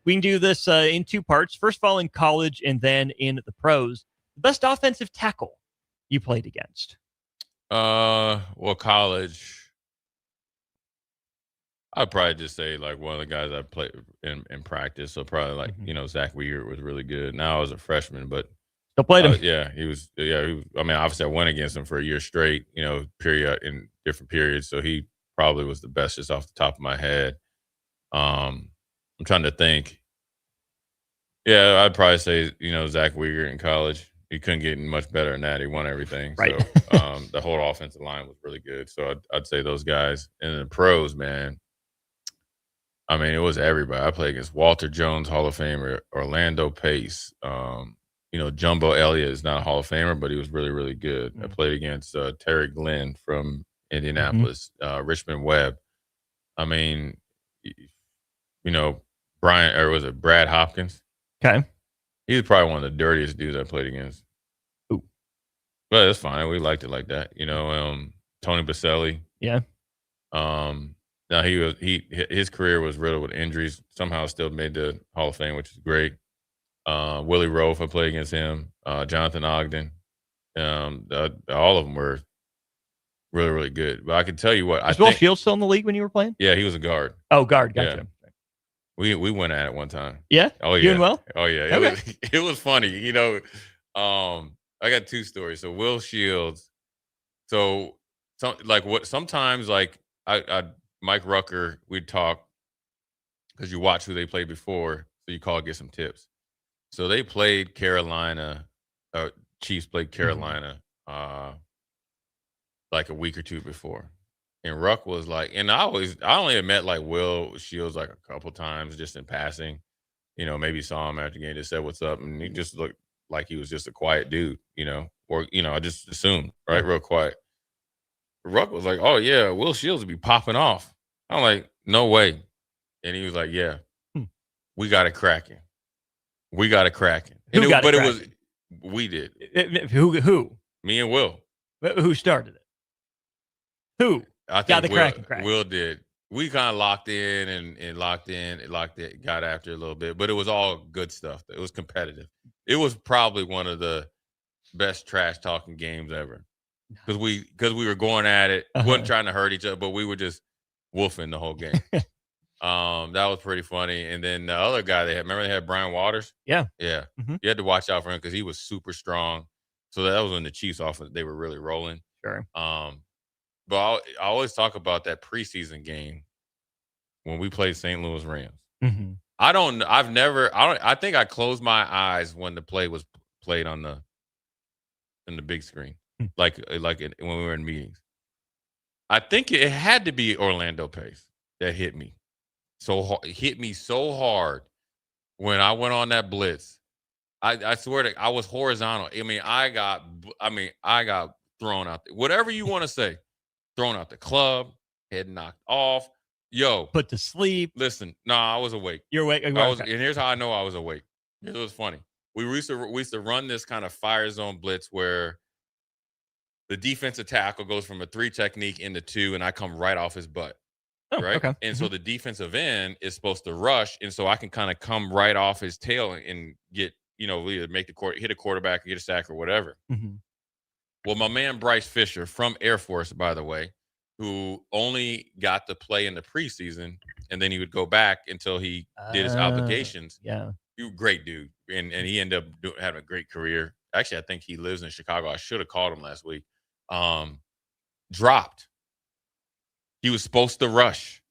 We can do this in two parts. First of all, in college and then in the pros. The best offensive tackle you played against? Well, college, I'd probably just say like one of the guys I played in practice. So probably like, Zach Weir was really good. Now I was a freshman, but still played him. He was, I mean, obviously I went against him for a year straight, period in different periods. So he probably was the best just off the top of my head. I'm trying to think. Yeah, I'd probably say, Zach Weir in college. He couldn't get much better than that. He won everything. Right. So the whole offensive line was really good. So I'd say those guys. And the pros, man, I mean, it was everybody. I played against Walter Jones, Hall of Famer, Orlando Pace. Jumbo Elliott is not a Hall of Famer, but he was really, really good. I played against Terry Glenn from Indianapolis, Richmond Webb. I mean, Brad Hopkins? Okay. He was probably one of the dirtiest dudes I played against. Ooh. But it's fine. We liked it like that. Tony Baselli. Yeah. Now his career was riddled with injuries. Somehow still made the Hall of Fame, which is great. Willie Rofe, I played against him. Jonathan Ogden. All of them were really, really good. But I can tell you what. Was Will Shields still in the league when you were playing? Yeah, he was a guard. Oh, guard. Gotcha. Yeah. We went at it one time. Yeah? Oh, yeah. You and Will? Oh, yeah. Okay. It was funny. I got two stories. So Will Shields. So sometimes Mike Rucker, we'd talk because you watch who they played before. So you call, get some tips. So they played Carolina. Chiefs played Carolina like a week or two before. And Ruck was like, and I only had met like Will Shields like a couple times just in passing, maybe saw him after the game, just said what's up. And he just looked like he was just a quiet dude, or, I just assumed, right? Real quiet. Ruck was like, oh yeah, Will Shields would be popping off. I'm like, no way. And he was like, yeah, we got it cracking. We got it cracking. We did. Who? Me and Will. Who started it? Who? I think got the crack. Will did. We kind of locked in and locked in, got after it a little bit, but it was all good stuff. It was competitive. It was probably one of the best trash talking games ever because we were going at it, wasn't trying to hurt each other, but we were just woofing the whole game. That was pretty funny. And then the other guy they had Brian Waters. Yeah. Yeah. You had to watch out for him because he was super strong. So that was when the Chiefs offense, they were really rolling. Sure. But I always talk about that preseason game when we played St. Louis Rams. Mm-hmm. I think I closed my eyes when the play was played in the big screen, when we were in meetings. I think it had to be Orlando Pace that hit me. Hit me so hard when I went on that blitz. I swear I was horizontal. I got thrown out there. Whatever you want to say. Thrown out the club, head knocked off. Yo. Put to sleep. Listen, I was awake. You're awake? And here's how I know I was awake. It was funny. We used to run this kind of fire zone blitz where the defensive tackle goes from a 3 technique into 2, and I come right off his butt. Oh, right? Okay. And so the defensive end is supposed to rush, and so I can kind of come right off his tail and get, either hit a quarterback or get a sack or whatever. Mm-hmm. Well, my man Bryce Fisher from Air Force, by the way, who only got to play in the preseason, and then he would go back until he did his obligations. Yeah. He was a great dude, and he ended up having a great career. Actually, I think he lives in Chicago. I should have called him last week. Dropped. He was supposed to rush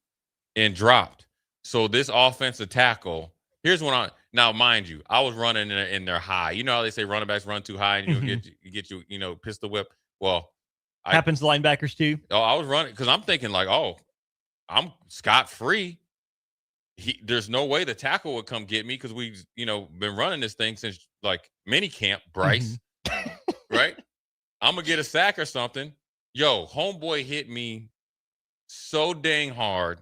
and dropped. So this offensive tackle, here's what now, mind you, I was running in their high. You know how they say running backs run too high and you get you pistol whip. Well, happens to linebackers too. Oh, I was running because I'm thinking like, I'm scot-free. There's no way the tackle would come get me because we've been running this thing since like mini camp, Bryce. Right? I'm gonna get a sack or something. Yo, homeboy hit me so dang hard.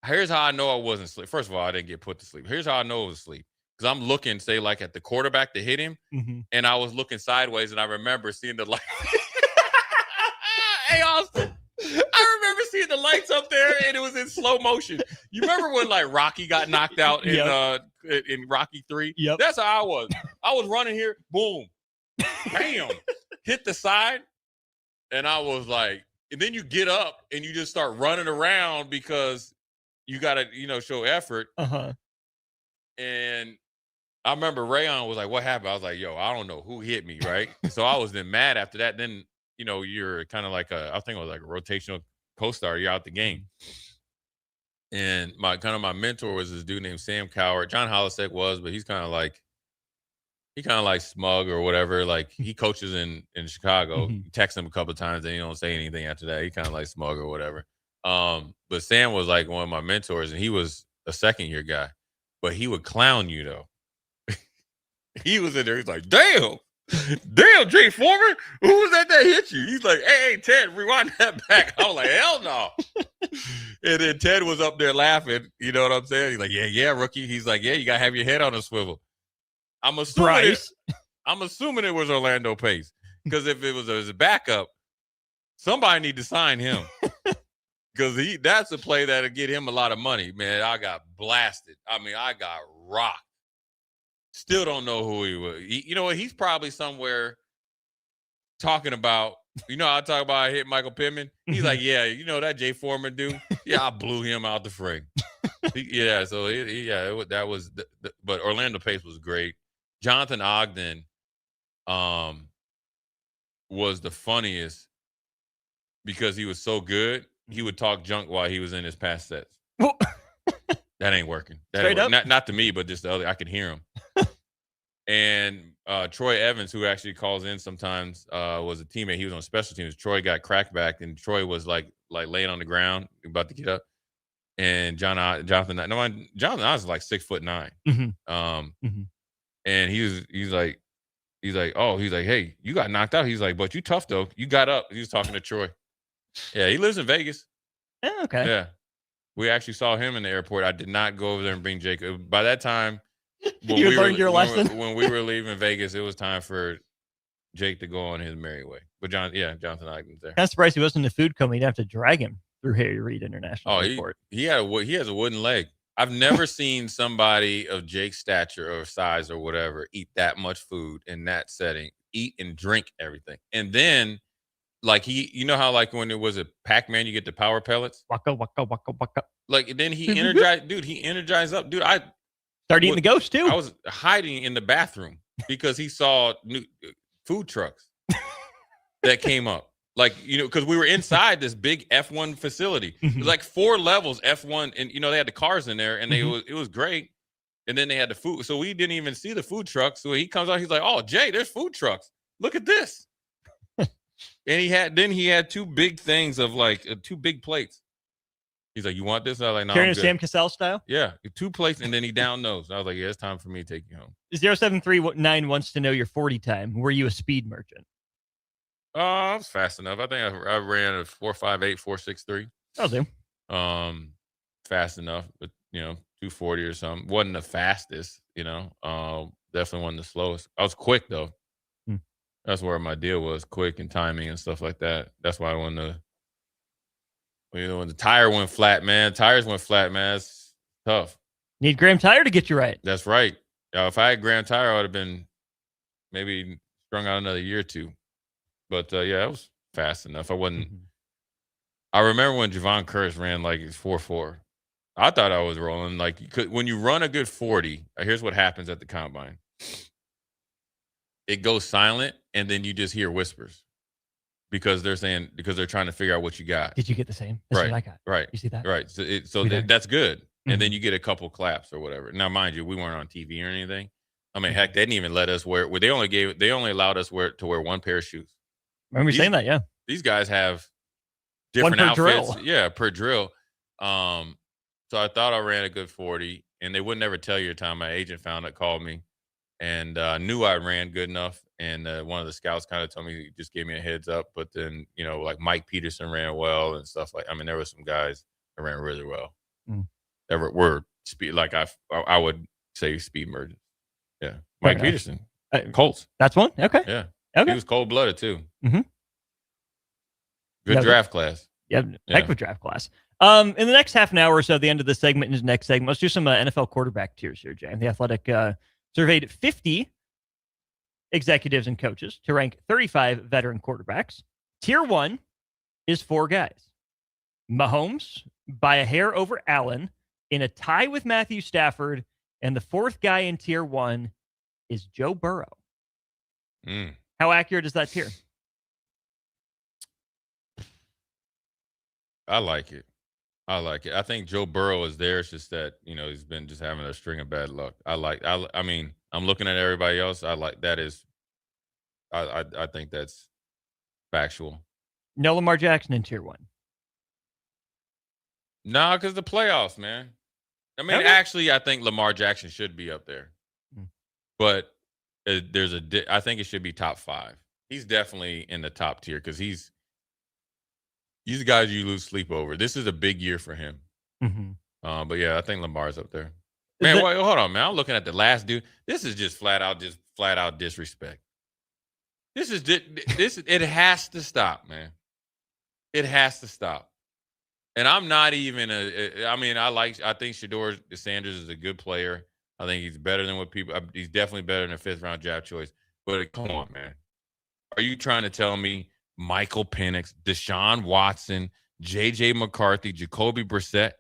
Here's how I know I wasn't asleep. First of all, I didn't get put to sleep. Here's how I know I was asleep. because I'm looking, say, like at the quarterback to hit him, and I was looking sideways, and I remember seeing the light. Hey, Austin, I remember seeing the lights up there, and it was in slow motion. You remember when like Rocky got knocked out in Rocky 3? Yep. That's how I was. I was running here, boom, bam, hit the side, and I was like, and then you get up and you just start running around because you got to, show effort. And I remember Rayon was like, "What happened?" I was like, "Yo, I don't know who hit me," right? So I was then mad after that. Then, you're kind of like I think it was like a rotational co-star. You're out the game. And my mentor was this dude named Sam Coward. John Hollisek was, but he's kind of like smug or whatever. Like he coaches in Chicago. You text him a couple of times and he don't say anything after that. He kind of like smug or whatever. But Sam was like one of my mentors, and he was a second-year guy. But he would clown you though. He was in there. He's like, damn, Jay Foreman, who was that hit you? He's like, hey, Ted, rewind that back. I was like, hell no. And then Ted was up there laughing. You know what I'm saying? He's like, yeah, rookie. He's like, yeah, you got to have your head on a swivel. I'm assuming it was Orlando Pace, because if it was a backup, somebody need to sign him, because that's a play that'll get him a lot of money. Man, I got blasted. I mean, I got rocked. Still don't know who he was. You know what? He's probably somewhere talking about, I talk about I hit Michael Pittman. He's like, yeah, that Jay Foreman dude? Yeah, I blew him out the frame. Yeah, so that was, but Orlando Pace was great. Jonathan Ogden was the funniest because he was so good. He would talk junk while he was in his pass sets. That ain't working. Straight up? Not to me, but just the other. I could hear him. And Troy Evans, who actually calls in sometimes, was a teammate. He was on special teams. Troy got cracked back, and Troy was like laying on the ground, about to get up. And Jonathan was like 6'9". And he's like, hey, you got knocked out. He's like, but you tough though. You got up. He was talking to Troy. Yeah, he lives in Vegas. Oh, okay. Yeah. We actually saw him in the airport. I did not go over there and bring Jake. By that time, when you learned your lesson. When we were leaving Vegas, it was time for Jake to go on his merry way. But Jonathan Ogden's there. I'm surprised he wasn't in the food coma. You'd have to drag him through Harry Reid International Airport. He has a wooden leg. I've never seen somebody of Jake's stature or size or whatever eat that much food in that setting, eat and drink everything. And then, like how like when it was a Pac-Man, you get the power pellets. Waka, waka, waka, waka. Like, then he energized, dude. He energized up, dude. I started eating the ghost too. I was hiding in the bathroom because he saw new food trucks that came up. Like, because we were inside this big F1 facility. It was like 4 levels F1, and they had the cars in there, and it was great. And then they had the food, so we didn't even see the food trucks. So he comes out, he's like, "Oh, Jay, there's food trucks. Look at this." And he had 2 big things of like 2 big plates. He's like, "You want this?" I was like, "No." Carrying Sam Cassell style. Yeah, 2 plates, and then he down nosed. I was like, "Yeah, it's time for me to take you home." 0739 wants to know your 40 time. Were you a speed merchant? I was fast enough. I think I ran a 4.58, 4.63. I'll do. Fast enough, but 240 or something. Wasn't the fastest, definitely wasn't the slowest. I was quick though. That's where my deal was, quick and timing and stuff like that. That's why when the tire went flat, man, it's tough. Need Graham Tire to get you right. That's right. If I had Graham Tire, I would have been maybe strung out another year or 2. But I was fast enough. I wasn't. I remember when Javon Curtis ran like 4.4. I thought I was rolling. Like, when you run a good 40, here's what happens at the combine. It goes silent, and then you just hear whispers because they're trying to figure out what you got. Did you get the same? That's what I got. Right. You see that? Right. So that's good. And then you get a couple claps or whatever. Now, mind you, we weren't on TV or anything. I mean, heck, they didn't even let us wear. They only allowed us to wear 1 pair of shoes. Remember saying that? Yeah. These guys have different outfits. Drill. Yeah, per drill. So I thought I ran a good 40, and they would never tell you your time. My agent called me, and knew I ran good enough. And one of the scouts kind of told me, just gave me a heads up. But then, like Mike Peterson ran well and stuff like. I mean, there were some guys that ran really well. That were speed, like I would say, speed merchants. Yeah. Mike enough. Peterson. Colts. That's one? Okay. Yeah. Okay. He was cold-blooded, too. Mm-hmm. Good draft class. Yeah, heck of a draft class. In the next half an hour or so, the end of this segment and the next segment, let's do some NFL quarterback tiers here, Jay. The Athletic surveyed 50 executives and coaches to rank 35 veteran quarterbacks. Tier 1 is 4 guys. Mahomes by a hair over Allen, in a tie with Matthew Stafford, and the 4th guy in Tier 1 is Joe Burrow. How accurate is that tier? I like it. I think Joe Burrow is there. It's just that, he's been just having a string of bad luck. I mean, I'm looking at everybody else. I think that's factual. No Lamar Jackson in Tier 1. Nah, because the playoffs, man. I mean, actually, I think Lamar Jackson should be up there. But I think it should be top 5. He's definitely in the top tier because he's the guys you lose sleep over. This is a big year for him. Mm-hmm. But yeah, I think Lamar's up there. Man, wait, hold on, man. I'm looking at the last dude. This is just flat out disrespect. It has to stop, man. It has to stop. And I'm not even I think Shedeur Sanders is a good player. I think he's better than he's definitely better than a 5th round draft choice. But come on, man. Are you trying to tell me Michael Penix, Deshaun Watson, J.J. McCarthy, Jacoby Brissett,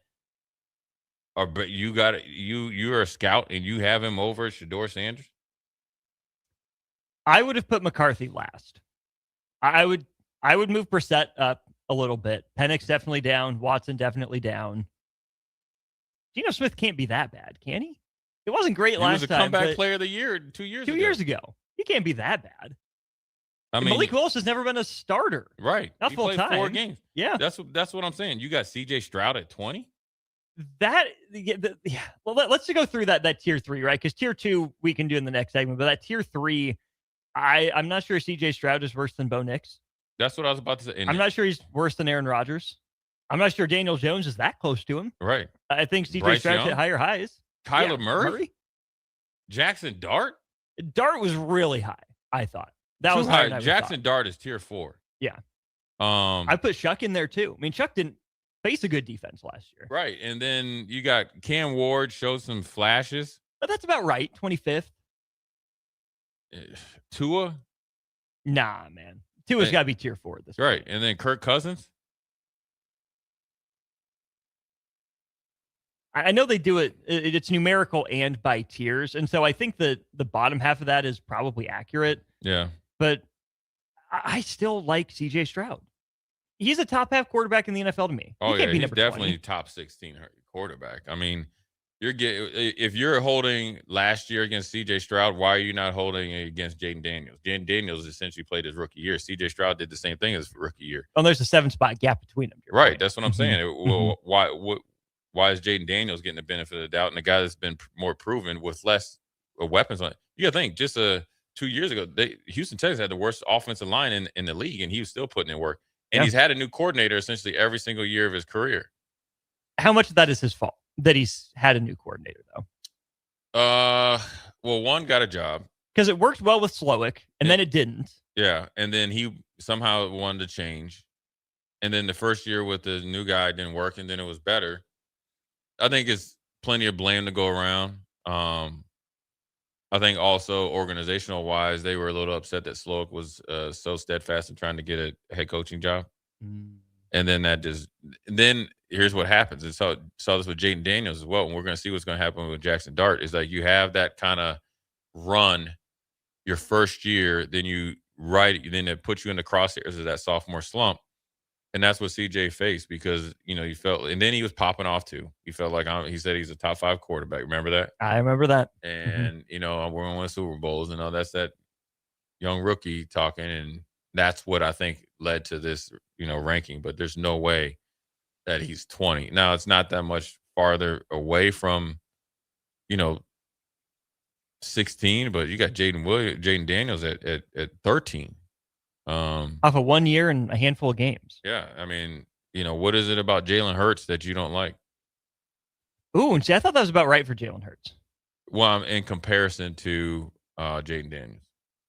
you're a scout and you have him over Shedeur Sanders? I would have put McCarthy last. I would move Brissett up a little bit. Penix definitely down. Watson definitely down. Geno Smith can't be that bad, can he? It wasn't great last time. He was a comeback player of the year 2 years ago. 2 years ago. He can't be that bad. I mean, Malik Willis has never been a starter. Right. Not full time. 4 games. Yeah. That's what I'm saying. You got C.J. Stroud at 20? Well, let's go through that tier 3, right? Because tier 2 we can do in the next segment, but that tier 3, I'm not sure C.J. Stroud is worse than Bo Nix. That's what I was about to say. I'm not sure he's worse than Aaron Rodgers. I'm not sure Daniel Jones is that close to him. Right. I think C.J. Stroud hit higher highs. Kyler Murray? Jackson Dart? Dart was really high, I thought. That was high. Jackson Dart is tier 4. Yeah. I put Shuck in there too. I mean, Shuck didn't face a good defense last year. Right. And then you got Cam Ward showed some flashes. But that's about right. 25th. Tua? Nah, man. Tua's got to be tier 4 at this point. Right. And then Kirk Cousins? I know they do it's numerical and by tiers. And so I think that the bottom half of that is probably accurate. Yeah. But I still like C.J. Stroud. He's a top half quarterback in the NFL to me. Oh, he can't be he's definitely 20. top 16 quarterback. I mean, if you're holding last year against C.J. Stroud, why are you not holding against Jaden Daniels? Jaden Daniels essentially played his rookie year. C.J. Stroud did the same thing as rookie year. Oh, there's a 7-spot gap between them. Right. That's what I'm saying. Well, why is Jaden Daniels getting the benefit of the doubt and the guy that's been more proven with less weapons on it? You got to think, just 2 years ago, Houston Texans had the worst offensive line in the league, and he was still putting in work. And he's had a new coordinator essentially every single year of his career. How much of that is his fault that he's had a new coordinator, though? Well, one got a job. Because it worked well with Slowick, and then it didn't. Yeah, and then he somehow wanted to change. And then the first year with the new guy didn't work, and then it was better. I think it's plenty of blame to go around. I think also organizational wise, they were a little upset that Slowick was so steadfast in trying to get a head coaching job. And then then here's what happens. And saw this with Jaden Daniels as well. And we're going to see what's going to happen with Jackson Dart is like you have that kind of run your first year, then then it puts you in the crosshairs of that sophomore slump. And that's what CJ faced because, he felt, and then he was popping off too. He felt like, he said he's a top 5 quarterback. Remember that? I remember that. And, we're going to win Super Bowls and all that's that young rookie talking. And that's what I think led to this, ranking. But there's no way that he's 20. Now, it's not that much farther away from, 16, but you got Jaden Daniels at 13. Off of 1 year and a handful of games. Yeah, I mean, what is it about Jalen Hurts that you don't like? Ooh, and see, I thought that was about right for Jalen Hurts. Well, in comparison to Jaden Daniels.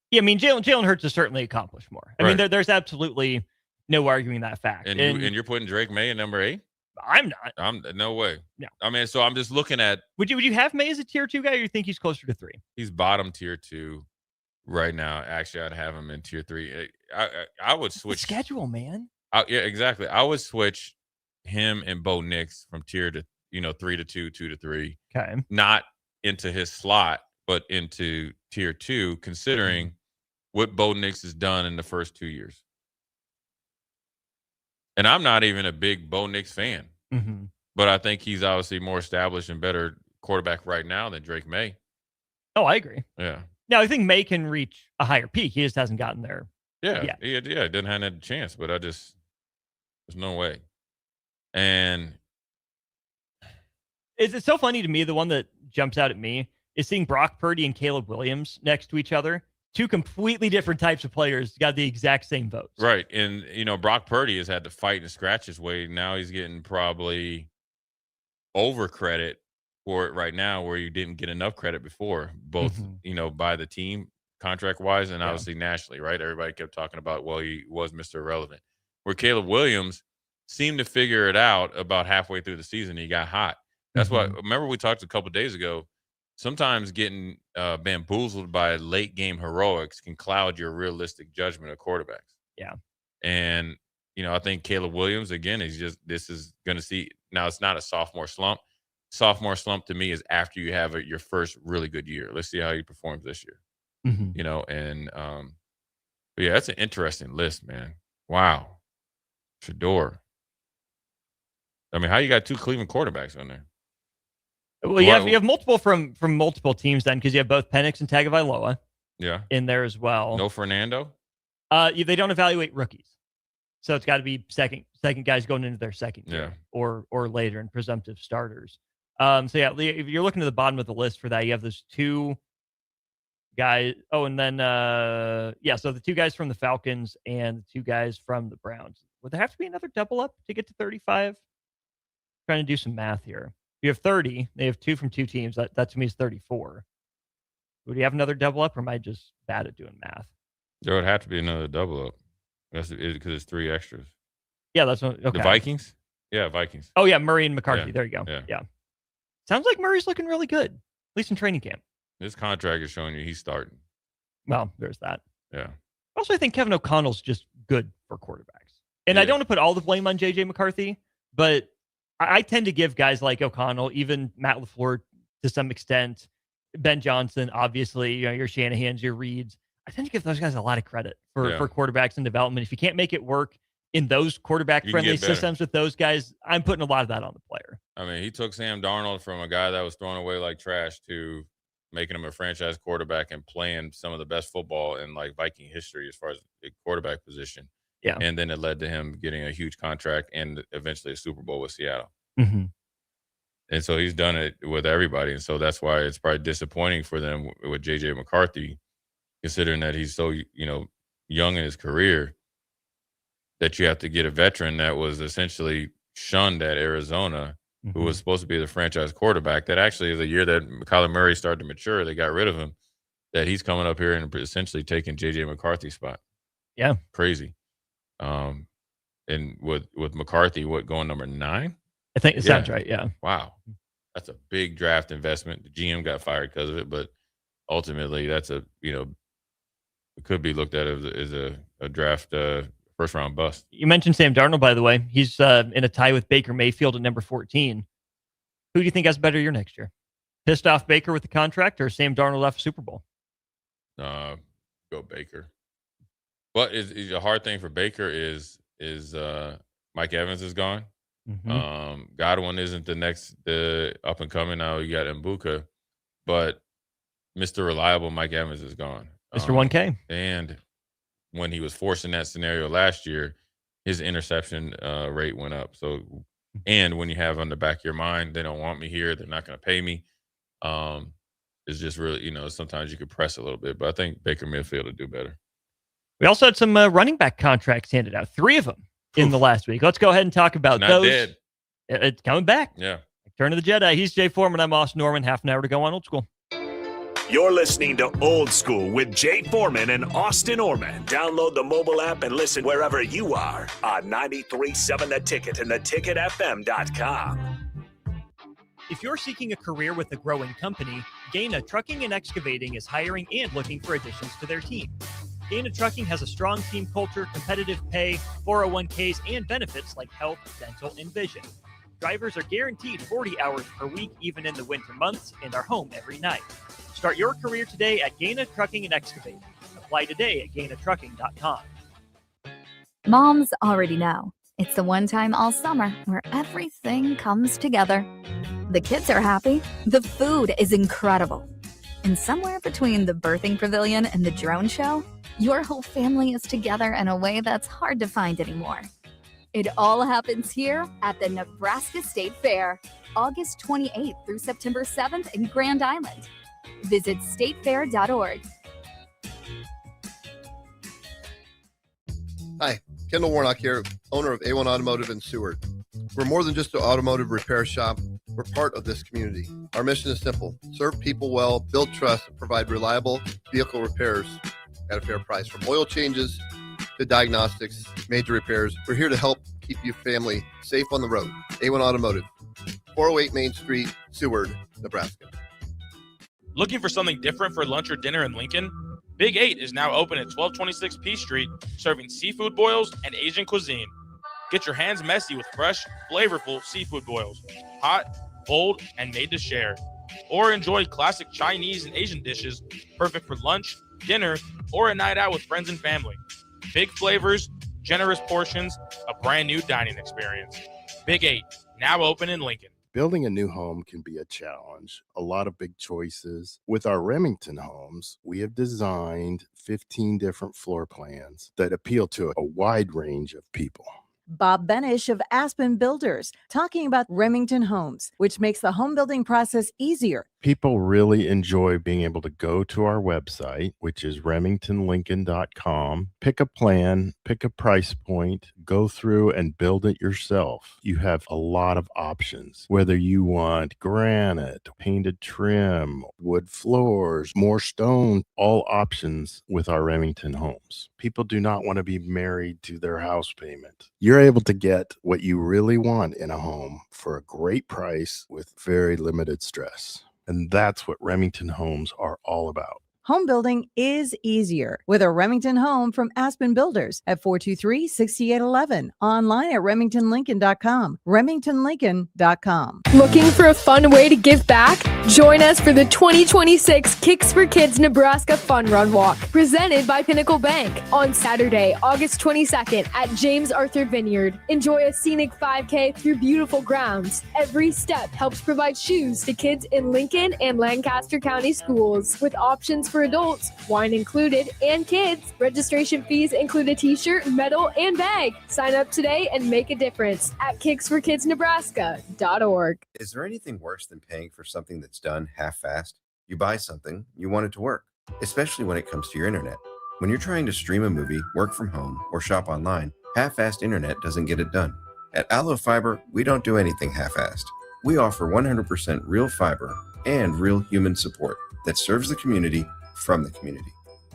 Yeah, I mean, Jalen Hurts has certainly accomplished more. I mean, there's absolutely no arguing that fact. And you're putting Drake May at number 8? I'm not. No way. No. I mean, so I'm just looking at. Would you have May as a tier 2 guy, or you think he's closer to 3? He's bottom tier 2 right now. Actually, I'd have him in tier 3. I would switch the schedule, man. Yeah, exactly. I would switch him and Bo Nix from tier to 3 to 2, 2 to 3. Okay. Not into his slot, but into tier 2, considering what Bo Nix has done in the first 2 years. And I'm not even a big Bo Nix fan, but I think he's obviously more established and better quarterback right now than Drake May. Oh, I agree. Yeah. Now, I think May can reach a higher peak. He just hasn't gotten there. Yeah. Didn't have that chance, but there's no way. And it's so funny to me. The one that jumps out at me is seeing Brock Purdy and Caleb Williams next to each other. 2 completely different types of players got the exact same votes. Right. And, Brock Purdy has had to fight and scratch his way. Now he's getting probably over credit for it right now, where you didn't get enough credit before, both, by the team contract wise and obviously nationally, right? Everybody kept talking about, well, he was Mr. Irrelevant. Where Caleb Williams seemed to figure it out about halfway through the season. He got hot. That's why, remember we talked a couple of days ago, sometimes getting bamboozled by late game heroics can cloud your realistic judgment of quarterbacks. Yeah. And, I think Caleb Williams, again, this is going to see. Now, it's not a sophomore slump. Sophomore slump to me is after you have your first really good year. Let's see how he performs this year. But yeah, that's an interesting list, man. Wow. Shedeur. I mean, how you got 2 Cleveland quarterbacks on there? Well, you have multiple from multiple teams then, because you have both Penix and Tagovailoa in there as well. No Fernando? They don't evaluate rookies. So it's got to be second guys going into their second year or later, and presumptive starters. If you're looking to the bottom of the list for that, you have those 2 guys. Oh, and then so the 2 guys from the Falcons and the 2 guys from the Browns. Would there have to be another double up to get to 35? Trying to do some math here. You have 30. They have 2 from 2 teams. That to me is 34. Would you have another double up, or am I just bad at doing math? There would have to be another double up. That's because it's 3 extras. Yeah, that's what. Okay. The Vikings? Yeah, Vikings. Oh yeah, Murray and McCarthy. Yeah. There you go. Yeah. Sounds like Murray's looking really good, at least in training camp. This contract is showing you he's starting. Well, there's that. Yeah. Also, I think Kevin O'Connell's just good for quarterbacks. And I don't want to put all the blame on J.J. McCarthy, but I tend to give guys like O'Connell, even Matt LaFleur to some extent, Ben Johnson, obviously, your Shanahans, your Reeds. I tend to give those guys a lot of credit for quarterbacks in development. If you can't make it work in those quarterback-friendly systems with those guys, I'm putting a lot of that on the player. I mean, he took Sam Darnold from a guy that was thrown away like trash to making him a franchise quarterback and playing some of the best football in like Viking history as far as the quarterback position. Yeah. And then it led to him getting a huge contract and eventually a Super Bowl with Seattle. And so he's done it with everybody. And so that's why it's probably disappointing for them with J.J. McCarthy, considering that he's so, young in his career, that you have to get a veteran that was essentially shunned at Arizona, who was supposed to be the franchise quarterback. That actually, the year that Kyler Murray started to mature, they got rid of him, that he's coming up here and essentially taking J.J. McCarthy's spot. Yeah. Crazy. And with McCarthy, going number 9? I think it sounds right. Yeah. Wow. That's a big draft investment. The GM got fired because of it, but ultimately that's it could be looked at as a draft first round bust. You mentioned Sam Darnold, by the way. He's in a tie with Baker Mayfield at number 14. Who do you think has a better year next year? Pissed off Baker with the contract, or Sam Darnold off Super Bowl? Go Baker. But the hard thing for Baker is Mike Evans is gone. Godwin isn't the up and coming. Now you got Mbuka, but Mr. Reliable Mike Evans is gone. Mr. 1K. And when he was forced in that scenario last year, his interception rate went up. So, and when you have on the back of your mind, they don't want me here, they're not going to pay me. It's just really, sometimes you could press a little bit, but I think Baker Mayfield would do better. We also had some running back contracts handed out, 3 of them in the last week. Let's go ahead and talk about those. Dead. It's coming back. Yeah. Turn of the Jedi. He's Jay Foreman. I'm Austin Norman. Half an hour to go on Old School. You're listening to Old School with Jay Foreman and Austin Orman. Download the mobile app and listen wherever you are on 93.7 The Ticket and theticketfm.com. If you're seeking a career with a growing company, Gaina Trucking and Excavating is hiring and looking for additions to their team. Gaina Trucking has a strong team culture, competitive pay, 401ks, and benefits like health, dental, and vision. Drivers are guaranteed 40 hours per week, even in the winter months, and are home every night. Start your career today at Gaina Trucking and Excavating. Apply today at GainaTrucking.com. Moms already know. It's the one time all summer where everything comes together. The kids are happy. The food is incredible. And somewhere between the birthing pavilion and the drone show, your whole family is together in a way that's hard to find anymore. It all happens here at the Nebraska State Fair, August 28th through September 7th in Grand Island. Visit statefair.org. Hi, Kendall Warnock here, owner of A1 Automotive in Seward. We're more than just an automotive repair shop. We're part of this community. Our mission is simple: serve people well, build trust, and provide reliable vehicle repairs at a fair price. From oil changes to diagnostics, major repairs, we're here to help keep your family safe on the road. A1 Automotive, 408 Main Street, Seward, Nebraska. Looking for something different for lunch or dinner in Lincoln? Big 8 is now open at 1226 P Street, serving seafood boils and Asian cuisine. Get your hands messy with fresh, flavorful seafood boils, hot, bold, and made to share. Or enjoy classic Chinese and Asian dishes, perfect for lunch, dinner, or a night out with friends and family. Big flavors, generous portions, a brand new dining experience. Big 8, now open in Lincoln. Building a new home can be a challenge, a lot of big choices. With our Remington homes, we have designed 15 different floor plans that appeal to a wide range of people. Bob Benish of Aspen Builders, talking about Remington Homes, which makes the home building process easier. People really enjoy being able to go to our website, which is remingtonlincoln.com, pick a plan, pick a price point, go through and build it yourself. You have a lot of options, whether you want granite, painted trim, wood floors, more stone, all options with our Remington homes. People do not want to be married to their house payment. You're able to get what you really want in a home for a great price with very limited stress. And that's what Remington homes are all about. Home building is easier with a Remington home from Aspen Builders at 423-6811. Online at remingtonlincoln.com. remingtonlincoln.com. Looking for a fun way to give back? Join us for the 2026 Kicks for Kids Nebraska Fun Run Walk, presented by Pinnacle Bank, on Saturday, August 22nd at James Arthur Vineyard. Enjoy a scenic 5K through beautiful grounds. Every step helps provide shoes to kids in Lincoln and Lancaster County schools, with options for adults, wine included, and kids. Registration fees include a t-shirt, medal, and bag. Sign up today and make a difference at kicksforkidsnebraska.org. Is there anything worse than paying for something that's done half-assed? You buy something, you want it to work, especially when it comes to your internet. When you're trying to stream a movie, work from home, or shop online, half-assed internet doesn't get it done. At Allo Fiber, we don't do anything half-assed. We offer 100% real fiber and real human support that serves the community from the community.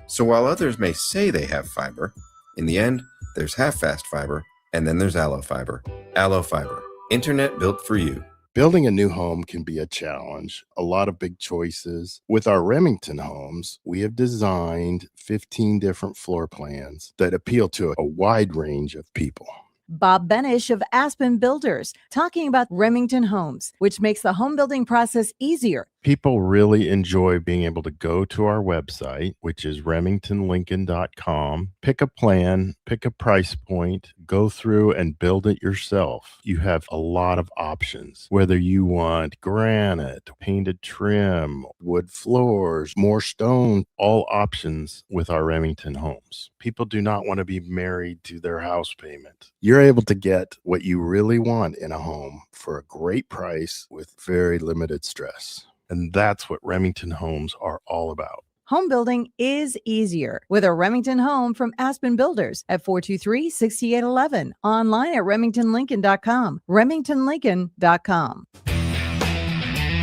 So while others may say they have fiber, in the end, there's half-fast fiber, and then there's Allo Fiber. Allo Fiber, internet built for you. Building a new home can be a challenge, a lot of big choices. With our Remington homes, we have designed 15 different floor plans that appeal to a wide range of people. Bob Benish of Aspen Builders, talking about Remington Homes, which makes the home building process easier. People really enjoy being able to go to our website, which is remingtonlincoln.com, pick a plan, pick a price point, go through and build it yourself. You have a lot of options, whether you want granite, painted trim, wood floors, more stone, all options with our Remington homes. People do not want to be married to their house payment. You're able to get what you really want in a home for a great price with very limited stress. And that's what Remington homes are all about. Home building is easier with a Remington home from Aspen Builders at 423-6811. Online at remingtonlincoln.com. remingtonlincoln.com.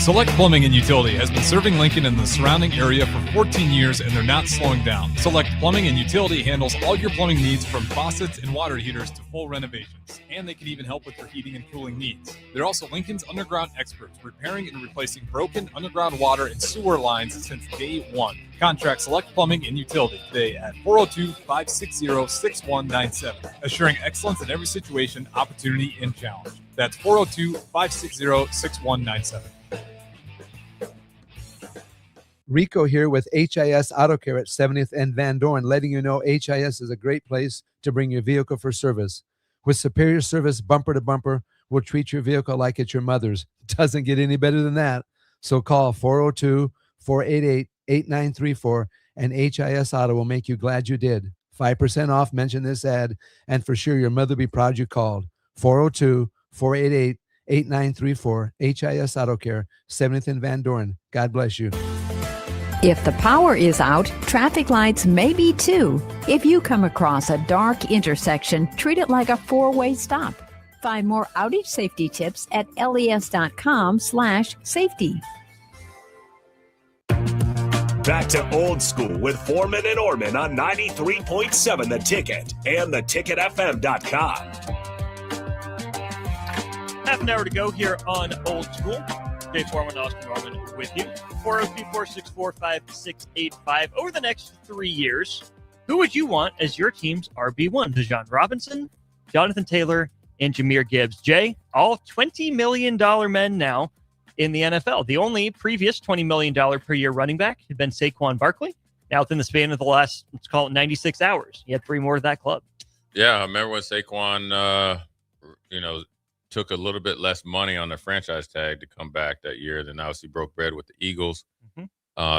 Select Plumbing and Utility has been serving Lincoln and the surrounding area for 14 years, and they're not slowing down. Select Plumbing and Utility handles all your plumbing needs from faucets and water heaters to full renovations, and they can even help with your heating and cooling needs. They're also Lincoln's underground experts, repairing and replacing broken underground water and sewer lines since day one. Contact Select Plumbing and Utility today at 402-560-6197, assuring excellence in every situation, opportunity, and challenge. That's 402-560-6197. Rico here with HIS Auto Care at 70th and Van Dorn, letting you know HIS is a great place to bring your vehicle for service. With superior service bumper to bumper, we'll treat your vehicle like it's your mother's. Doesn't get any better than that. So call 402-488-8934 and HIS Auto will make you glad you did. 5% off, mention this ad, and for sure your mother will be proud you called. 402-488-8934, HIS Auto Care, 70th and Van Dorn. God bless you. If the power is out, traffic lights may be too. If you come across a dark intersection, treat it like a four-way stop. Find more outage safety tips at les.com/safety. Back to Old School with Foreman and Orman on 93.7 The Ticket and theticketfm.com. Half an hour to go here on Old School. Jay Foreman, Austin Norman with you. 402-464-5685. Over the next 3 years, who would you want as your team's RB1? Bijan Robinson, Jonathan Taylor, and Jahmyr Gibbs. Jay, all $20 million men now in the NFL. The only previous $20 million per year running back had been Saquon Barkley. Now, within the span of the last, let's call it 96 hours, he had 3 more of that club. Yeah, I remember when Saquon, took a little bit less money on the franchise tag to come back that year. Then obviously broke bread with the Eagles,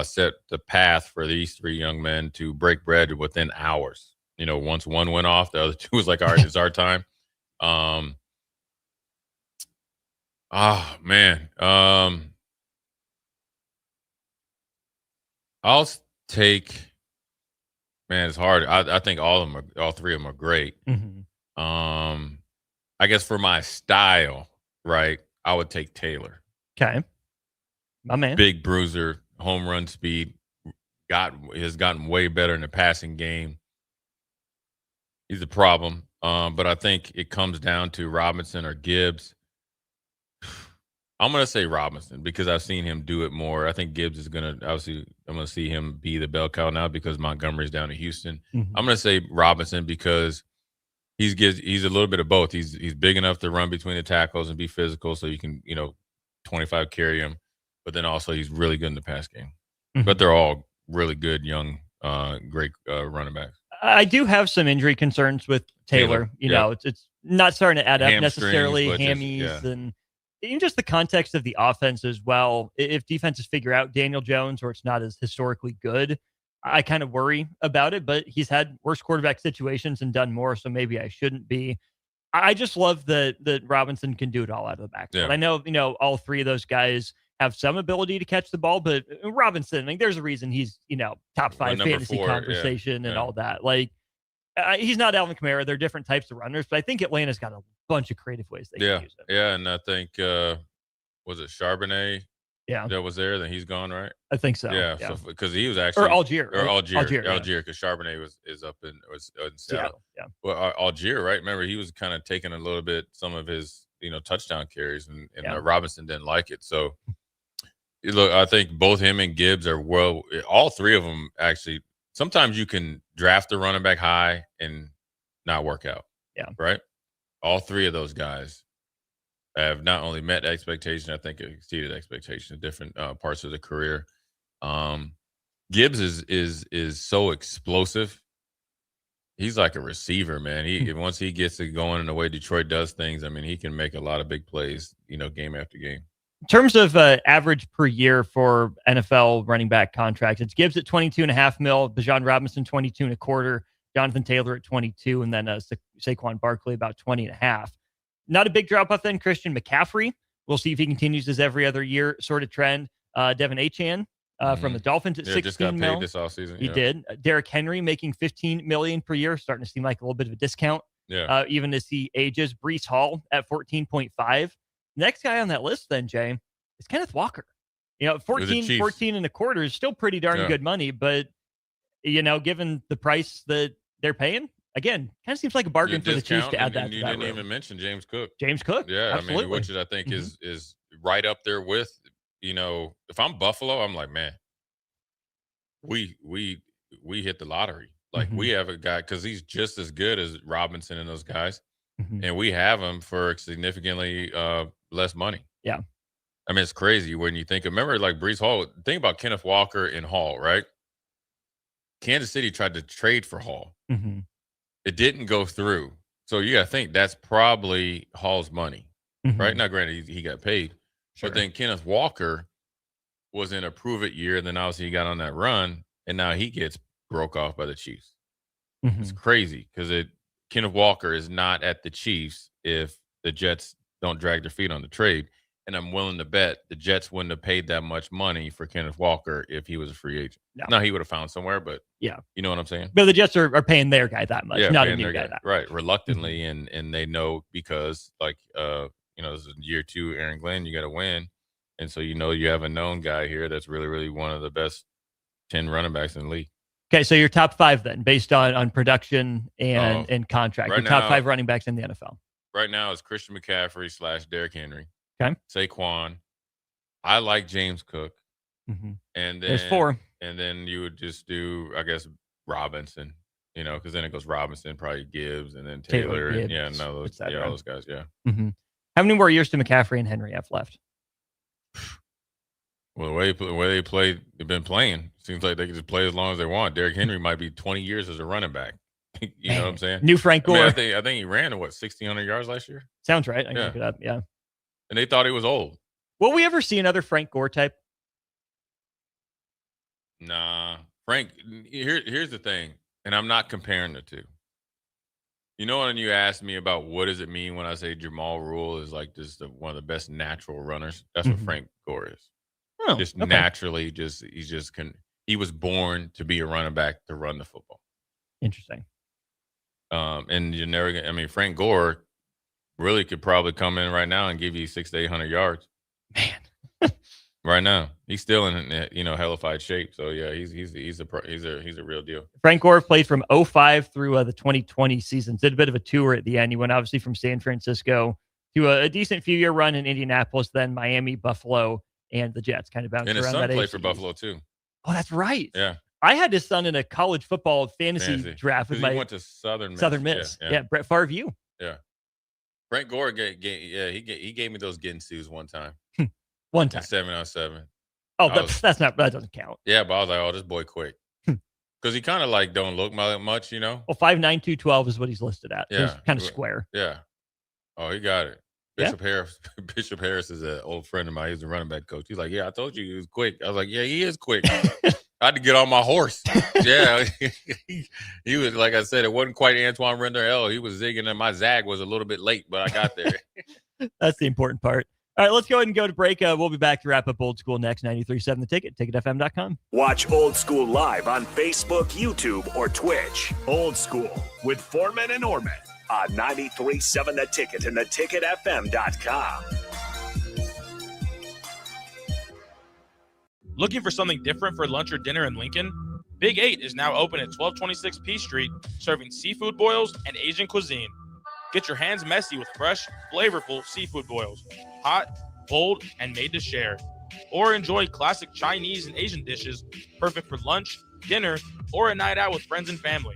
set the path for these 3 young men to break bread within hours. Once one went off, the other 2 was like, all right, it's our time. I'll take, it's hard. I think all 3 of them are great. I guess for my style, right, I would take Taylor. Okay. My man. Big bruiser, home run speed, has gotten way better in the passing game. He's a problem. But I think it comes down to Robinson or Gibbs. I'm going to say Robinson because I've seen him do it more. I think Gibbs is going to, obviously, I'm going to see him be the bell cow now because Montgomery's down to Houston. I'm going to say Robinson because he's a little bit of both. He's big enough to run between the tackles and be physical, so you can 25 carry him. But then also he's really good in the pass game. But they're all really good young, great running backs. I do have some injury concerns with Taylor. It's not starting to add up necessarily. Hammies and even just the context of the offense as well. If defenses figure out Daniel Jones or it's not as historically good, I kind of worry about it, but he's had worse quarterback situations and done more, so maybe I shouldn't be. I just love that Robinson can do it all out of the backfield. I know, all 3 of those guys have some ability to catch the ball, but Robinson, there's a reason he's, top 5 fantasy conversation and all that. He's not Alvin Kamara. They're different types of runners, but I think Atlanta's got a bunch of creative ways they can use it. Yeah, and I think, was it Charbonnet? Yeah, that was there. Then he's gone, right? I think so. Yeah, so because he was actually Algier, because Charbonnet is up in Seattle. Yeah, well, Algier, right? Remember, he was kind of taking a little bit some of his touchdown carries, and Robinson didn't like it. So, look, I think both him and Gibbs are all 3 of them actually. Sometimes you can draft a running back high and not work out. Yeah, right. All 3 of those guys have not only met expectation, I think exceeded expectation in different parts of the career. Gibbs is so explosive. He's like a receiver, man. Once he gets it going and the way Detroit does things, he can make a lot of big plays, game after game. In terms of average per year for NFL running back contracts, it's Gibbs at $22.5 million, Bijan Robinson $22.25 million, Jonathan Taylor at $22 million, and then Saquon Barkley about $20.5 million. Not a big drop off then. Christian McCaffrey. We'll see if he continues his every other year sort of trend. Devin Achane from the Dolphins at $16 just got million. paid this offseason. He did. Derrick Henry making $15 million per year, starting to seem like a little bit of a discount. Even as he ages. Breece Hall at $14.5 million. Next guy on that list then, Jay, is Kenneth Walker. You know, 14 and a quarter is still pretty darn good money, but you know, given the price that they're paying, again, kind of seems like a bargain for the Chiefs to add that. You didn't even mention James Cook. James Cook, yeah, absolutely. I mean, which is I think is right up there with, you know, if I'm Buffalo, I'm like, man, we hit the lottery. Like we have a guy because he's just as good as Robinson and those guys, and we have him for significantly less money. Yeah, I mean, it's crazy when you think. Remember, like Breece Hall. Think about Kenneth Walker and Hall, right? Kansas City tried to trade for Hall. It didn't go through. So you got to think that's probably Hall's money, right? Now, granted, he got paid. But then Kenneth Walker was in a prove-it year. And then obviously he got on that run. And now he gets broke off by the Chiefs. It's crazy because Kenneth Walker is not at the Chiefs if the Jets don't drag their feet on the trade. And I'm willing to bet the Jets wouldn't have paid that much money for Kenneth Walker if he was a free agent. No. Now he would have found somewhere, but yeah, you know what I'm saying? But the Jets are paying their guy that much, not a new guy that right, reluctantly, and they know because like you know, this is year 2, Aaron Glenn, you got to win, and so you know you have a known guy here that's really, really one of the best 10 running backs in the league. Okay, so your top 5 then, based on production and contract. Right your top now, 5 running backs in the NFL. Right now is Christian McCaffrey / Derrick Henry. Okay. Saquon. I like James Cook. And then there's 4. And then you would just do, I guess, Robinson, you know, because then it goes Robinson, probably Gibbs, and then Taylor. And, all those guys, yeah. How many more years do McCaffrey and Henry have left? Well, the way they play, they've been playing. Seems like they can just play as long as they want. Derrick Henry might be 20 years as a running back. You know what I'm saying? New Frank Gore. I think he ran to 1,600 yards last year. Sounds right. I can look it up. Yeah. And they thought he was old. Will we ever see another Frank Gore type? Nah, Frank. Here's the thing, and I'm not comparing the two. You know, when you asked me about what does it mean when I say Jamal Rule is like just one of the best natural runners, that's what Frank Gore is. Oh, just naturally, he was born to be a running back to run the football. Interesting. And you're never gonna. I mean, Frank Gore really could probably come in right now and give you 600 to 800 yards. Man, right now he's still in hellified shape. So yeah, he's a real deal. Frank Gore played from 2005 through the 2020 seasons. Did a bit of a tour at the end. He went obviously from San Francisco to a decent few year run in Indianapolis, then Miami, Buffalo, and the Jets. Kind of bounced around. And his son played for Buffalo too. Oh, that's right. Yeah. I had his son in a college football fantasy draft with he went to Southern Miss. Yeah, Brett Favre. Yeah. Frank Gore he gave me those Ginsus one time. One time. 7-on-7. Oh, that doesn't count. Yeah, but I was like, oh, this boy quick. Because he kind of like don't look much, you know? Well, 5'9", 212 is what he's listed at. Yeah. He's kind of square. Yeah. Oh, he got it. Bishop Harris is an old friend of mine. He's a running back coach. He's like, yeah, I told you he was quick. I was like, yeah, he is quick. I had to get on my horse. Yeah. He was, like I said, it wasn't quite Antoine Randall. He was zigging, and my zag was a little bit late, but I got there. That's the important part. All right, let's go ahead and go to break. We'll be back to wrap up Old School next. 93.7 The Ticket, ticketfm.com. Watch Old School live on Facebook, YouTube, or Twitch. Old School with Foreman and Orman on 93.7 The Ticket and theticketfm.com. Looking for something different for lunch or dinner in Lincoln? Big 8 is now open at 1226 P Street, serving seafood boils and Asian cuisine. Get your hands messy with fresh, flavorful seafood boils. Hot, bold, and made to share. Or enjoy classic Chinese and Asian dishes, perfect for lunch, dinner, or a night out with friends and family.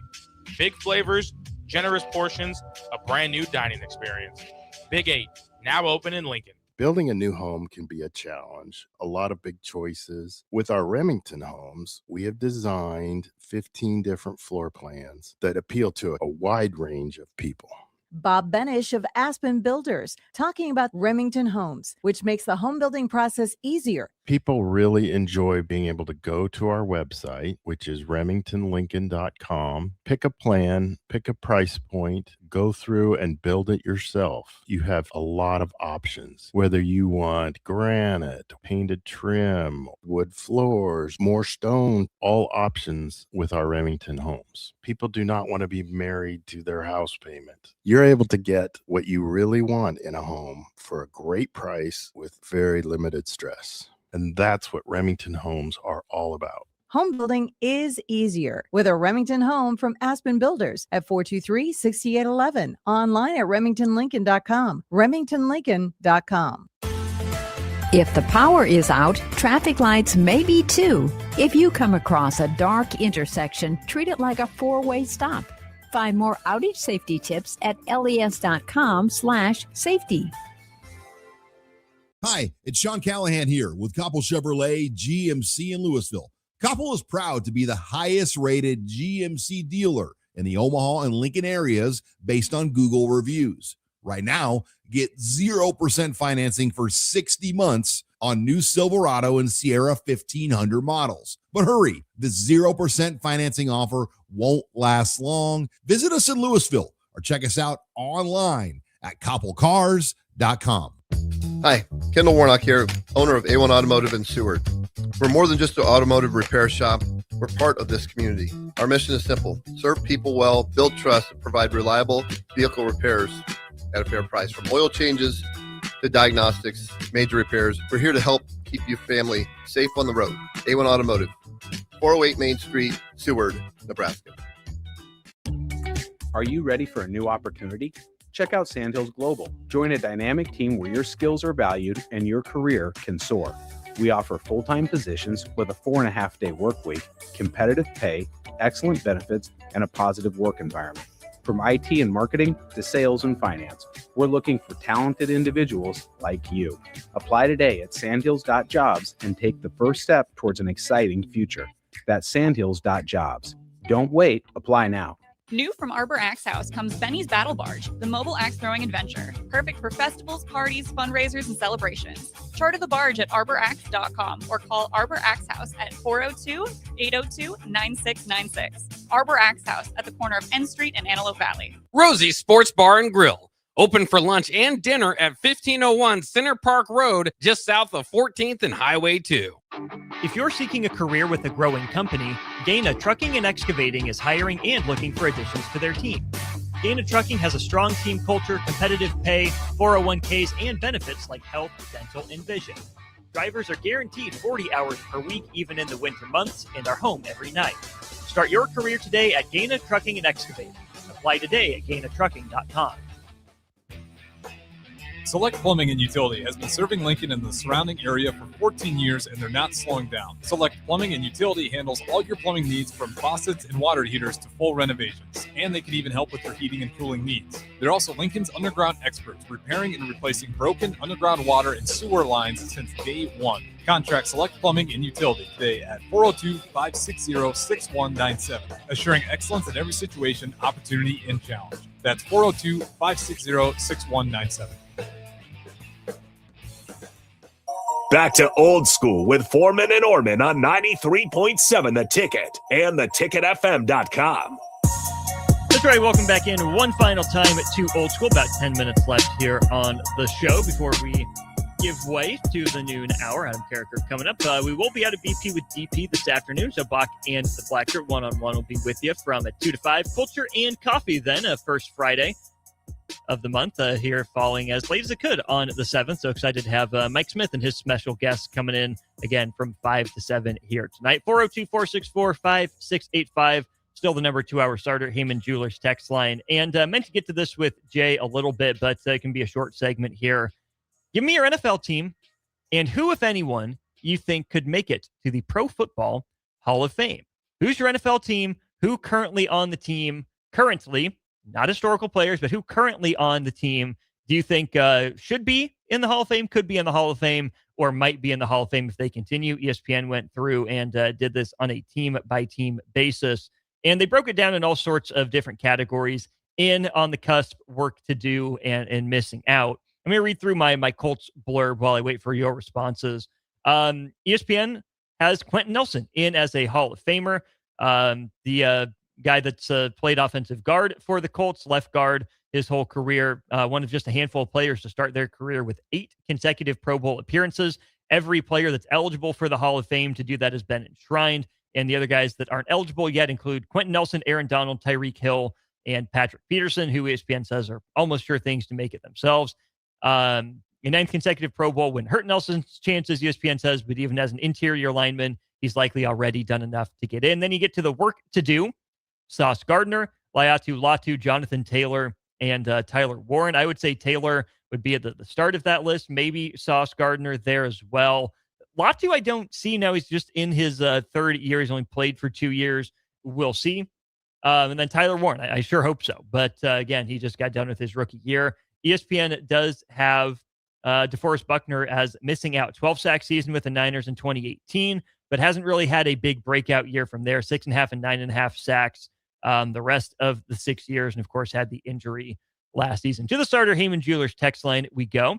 Big flavors, generous portions, a brand new dining experience. Big 8, now open in Lincoln. Building a new home can be a challenge, a lot of big choices. With our Remington homes, we have designed 15 different floor plans that appeal to a wide range of people. Bob Benish of Aspen Builders, talking about Remington Homes, which makes the home building process easier. People really enjoy being able to go to our website, which is remingtonlincoln.com, pick a plan, pick a price point, go through and build it yourself. You have a lot of options, whether you want granite, painted trim, wood floors, more stone, all options with our Remington homes. People do not want to be married to their house payment. You're able to get what you really want in a home for a great price with very limited stress. And that's what Remington homes are all about. Home building is easier with a Remington home from Aspen Builders at 423-6811. Online at remingtonlincoln.com. remingtonlincoln.com. If the power is out, traffic lights may be too. If you come across a dark intersection, treat it like a four-way stop. Find more outage safety tips at les.com/safety. Hi, it's Sean Callahan here with Koppel Chevrolet GMC in Louisville. Koppel is proud to be the highest rated GMC dealer in the Omaha and Lincoln areas based on Google reviews. Right now, get 0% financing for 60 months on new Silverado and Sierra 1500 models. But hurry, the 0% financing offer won't last long. Visit us in Louisville or check us out online at koppelcars.com. Hi, Kendall Warnock here, owner of A1 Automotive in Seward. We're more than just an automotive repair shop. We're part of this community. Our mission is simple: serve people well, build trust, and provide reliable vehicle repairs at a fair price. From oil changes to diagnostics, major repairs, we're here to help keep your family safe on the road. A1 Automotive, 408 Main Street, Seward, Nebraska. Are you ready for a new opportunity? Check out Sandhills Global. Join a dynamic team where your skills are valued and your career can soar. We offer full-time positions with a 4.5-day work week, competitive pay, excellent benefits, and a positive work environment. From IT and marketing to sales and finance, we're looking for talented individuals like you. Apply today at sandhills.jobs and take the first step towards an exciting future. That's sandhills.jobs. Don't wait, apply now. New from Arbor Axe House comes Benny's Battle Barge, the mobile axe throwing adventure. Perfect for festivals, parties, fundraisers, and celebrations. Charter the barge at arbораxe.com or call Arbor Axe House at 402-802-9696. Arbor Axe House at the corner of N Street and Antelope Valley. Rosie's Sports Bar and Grill. Open for lunch and dinner at 1501 Center Park Road, just south of 14th and Highway 2. If you're seeking a career with a growing company, Gaina Trucking and Excavating is hiring and looking for additions to their team. Gaina Trucking has a strong team culture, competitive pay, 401ks, and benefits like health, dental, and vision. Drivers are guaranteed 40 hours per week, even in the winter months, and are home every night. Start your career today at Gaina Trucking and Excavating. Apply today at gainatrucking.com. Select Plumbing and Utility has been serving Lincoln and the surrounding area for 14 years, and they're not slowing down. Select Plumbing and Utility handles all your plumbing needs from faucets and water heaters to full renovations, and they can even help with your heating and cooling needs. They're also Lincoln's underground experts, repairing and replacing broken underground water and sewer lines since day one. Contact Select Plumbing and Utility today at 402-560-6197, assuring excellence in every situation, opportunity, and challenge. That's 402-560-6197. Back to Old School with Foreman and Orman on 93.7 The Ticket and theticketfm.com. That's right. Welcome back in one final time to Old School. About 10 minutes left here on the show before we give way to the noon hour. Adam Carricker coming up. We will be out of BP with DP this afternoon. So Bach and the Black Shirt one-on-one will be with you from 2 to 5. Culture and coffee then, first Friday of the month here, falling as late as it could on the 7th. So excited to have Mike Smith and his special guests coming in again from 5 to 7 here tonight. 402-464-5685. Still the number 2-hour starter, Heyman Jewelers text line. And meant to get to this with Jay a little bit, but it can be a short segment here. Give me your NFL team and who, if anyone, you think could make it to the Pro Football Hall of Fame. Who's your NFL team? Who currently on the team? Currently, not historical players, but who currently on the team do you think should be in the Hall of Fame, could be in the Hall of Fame, or might be in the Hall of Fame if they continue? ESPN went through and did this on a team-by-team basis, and they broke it down in all sorts of different categories: in, on the cusp, work to do, and missing out. I'm going to read through my Colts blurb while I wait for your responses. ESPN has Quentin Nelson in as a Hall of Famer. The guy that's played offensive guard for the Colts, left guard his whole career, one of just a handful of players to start their career with 8 consecutive Pro Bowl appearances. Every player that's eligible for the Hall of Fame to do that has been enshrined, and the other guys that aren't eligible yet include Quentin Nelson, Aaron Donald, Tyreek Hill, and Patrick Peterson, who ESPN says are almost sure things to make it themselves. a 9th consecutive Pro Bowl wouldn't hurt Nelson's chances, ESPN says, but even as an interior lineman, he's likely already done enough to get in. Then you get to the work to do. Sauce Gardner, Laiatu Latu, Jonathan Taylor, and Tyler Warren. I would say Taylor would be at the start of that list. Maybe Sauce Gardner there as well. Latu, I don't see now. He's just in his third year. He's only played for 2 years. We'll see. And then Tyler Warren, I sure hope so. But again, he just got done with his rookie year. ESPN does have DeForest Buckner as missing out. 12-sack season with the Niners in 2018, but hasn't really had a big breakout year from there. 6.5 and 9.5 sacks the rest of the 6 years, and of course had the injury last season. To the starter Heyman Jewelers text line we go.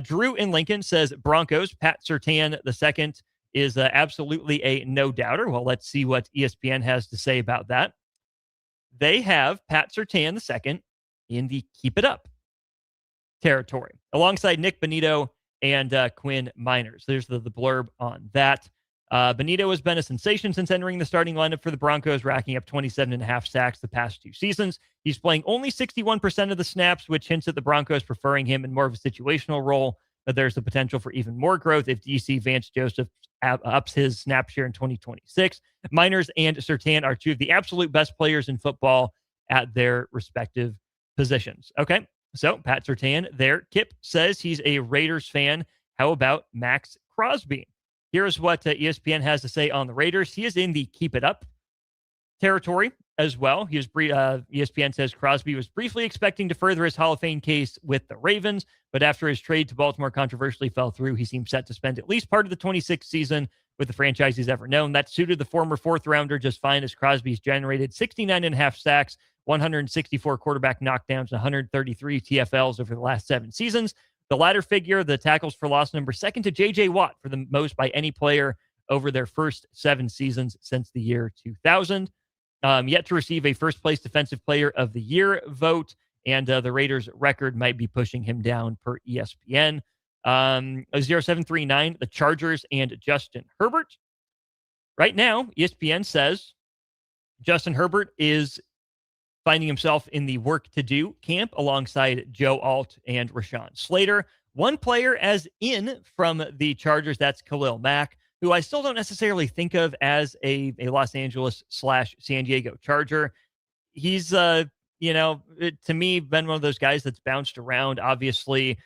Drew in Lincoln says Broncos. Pat Surtain II is absolutely a no-doubter. Well, let's see what ESPN has to say about that. They have Pat Surtain II in the keep it up territory, alongside Nick Bonito and Quinn Miners. There's the blurb on that. Bonito has been a sensation since entering the starting lineup for the Broncos, racking up 27.5 sacks the past 2 seasons. He's playing only 61% of the snaps, which hints at the Broncos preferring him in more of a situational role. But there's the potential for even more growth if DC Vance Joseph ups his snap share in 2026. Miners and Surtain are 2 of the absolute best players in football at their respective positions. Okay, so Pat Surtain there. Kip says he's a Raiders fan. How about Max Crosby? Here's what ESPN has to say on the Raiders. He is in the keep it up territory as well. ESPN says Crosby was briefly expecting to further his Hall of Fame case with the Ravens, but after his trade to Baltimore controversially fell through, he seems set to spend at least part of the 26th season with the franchise he's ever known. That suited the former 4th-rounder just fine, as Crosby's generated 69.5 sacks, 164 quarterback knockdowns, and 133 TFLs over the last 7 seasons. The latter figure, the tackles for loss number, second to J.J. Watt for the most by any player over their first 7 seasons since the year 2000. Yet to receive a first-place Defensive Player of the Year vote, and the Raiders' record might be pushing him down per ESPN. 0739, the Chargers and Justin Herbert. Right now, ESPN says Justin Herbert is finding himself in the work-to-do camp alongside Joe Alt and Rashawn Slater. One player as in from the Chargers, that's Khalil Mack, who I still don't necessarily think of as a Los Angeles/San Diego Charger. He's, to me, been one of those guys that's bounced around. Obviously,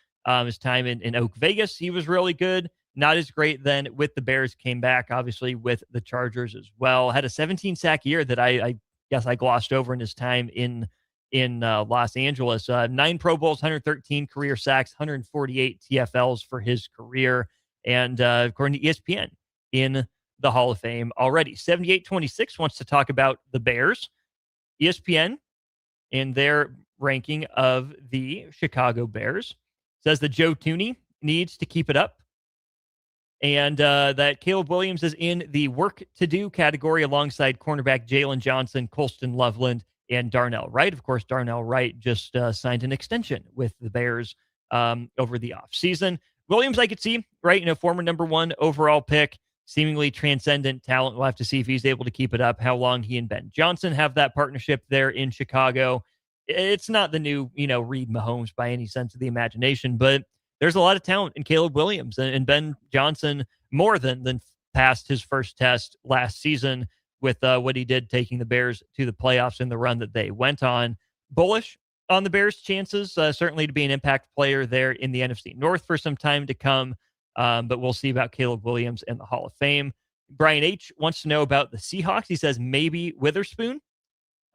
his time in Oak Vegas, he was really good. Not as great then with the Bears, came back, obviously, with the Chargers as well. Had a 17-sack year that I guess I glossed over in his time in Los Angeles. 9 Pro Bowls, 113 career sacks, 148 TFLs for his career. And according to ESPN, in the Hall of Fame already. 7826 wants to talk about the Bears. ESPN, in their ranking of the Chicago Bears, says that Joe Thuney needs to keep it up, and that Caleb Williams is in the work-to-do category alongside cornerback Jalen Johnson, Colston Loveland, and Darnell Wright. Of course, Darnell Wright just signed an extension with the Bears over the offseason. Williams, I could see, right? Former number 1 overall pick, seemingly transcendent talent. We'll have to see if he's able to keep it up, how long he and Ben Johnson have that partnership there in Chicago. It's not the new, Reed Mahomes by any sense of the imagination, but there's a lot of talent in Caleb Williams, and Ben Johnson more than passed his first test last season with what he did, taking the Bears to the playoffs in the run that they went on. Bullish on the Bears' chances, certainly to be an impact player there in the NFC North for some time to come. But we'll see about Caleb Williams and the Hall of Fame. Brian H. wants to know about the Seahawks. He says maybe Witherspoon.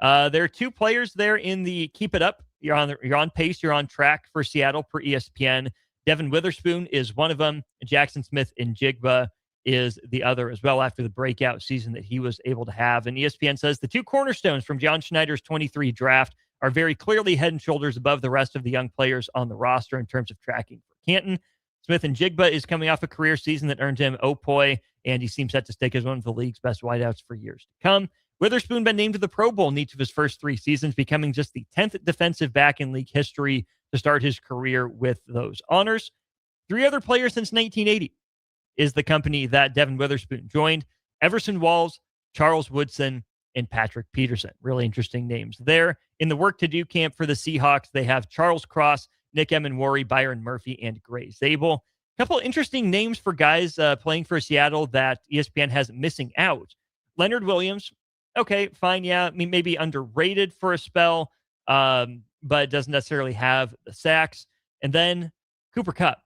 There are 2 players there in the keep it up. You're on pace. You're on track for Seattle per ESPN. Devin Witherspoon is one of them. Jackson Smith and Jigba is the other as well after the breakout season that he was able to have. And ESPN says the 2 cornerstones from John Schneider's 23 draft are very clearly head and shoulders above the rest of the young players on the roster in terms of tracking for Canton. Smith and Jigba is coming off a career season that earned him Opoi, and he seems set to stick as one of the league's best wideouts for years to come. Witherspoon been named to the Pro Bowl in each of his first 3 seasons, becoming just the 10th defensive back in league history to start his career with those honors. 3 other players since 1980 is the company that Devin Witherspoon joined: Everson Walls, Charles Woodson, and Patrick Peterson. Really interesting names there. In the work-to-do camp for the Seahawks, they have Charles Cross, Nick Emenwari, Byron Murphy, and Gray Zabel. A couple interesting names for guys playing for Seattle that ESPN has missing out. Leonard Williams, okay, fine, yeah. I mean, maybe underrated for a spell, but doesn't necessarily have the sacks. And then Cooper Kupp,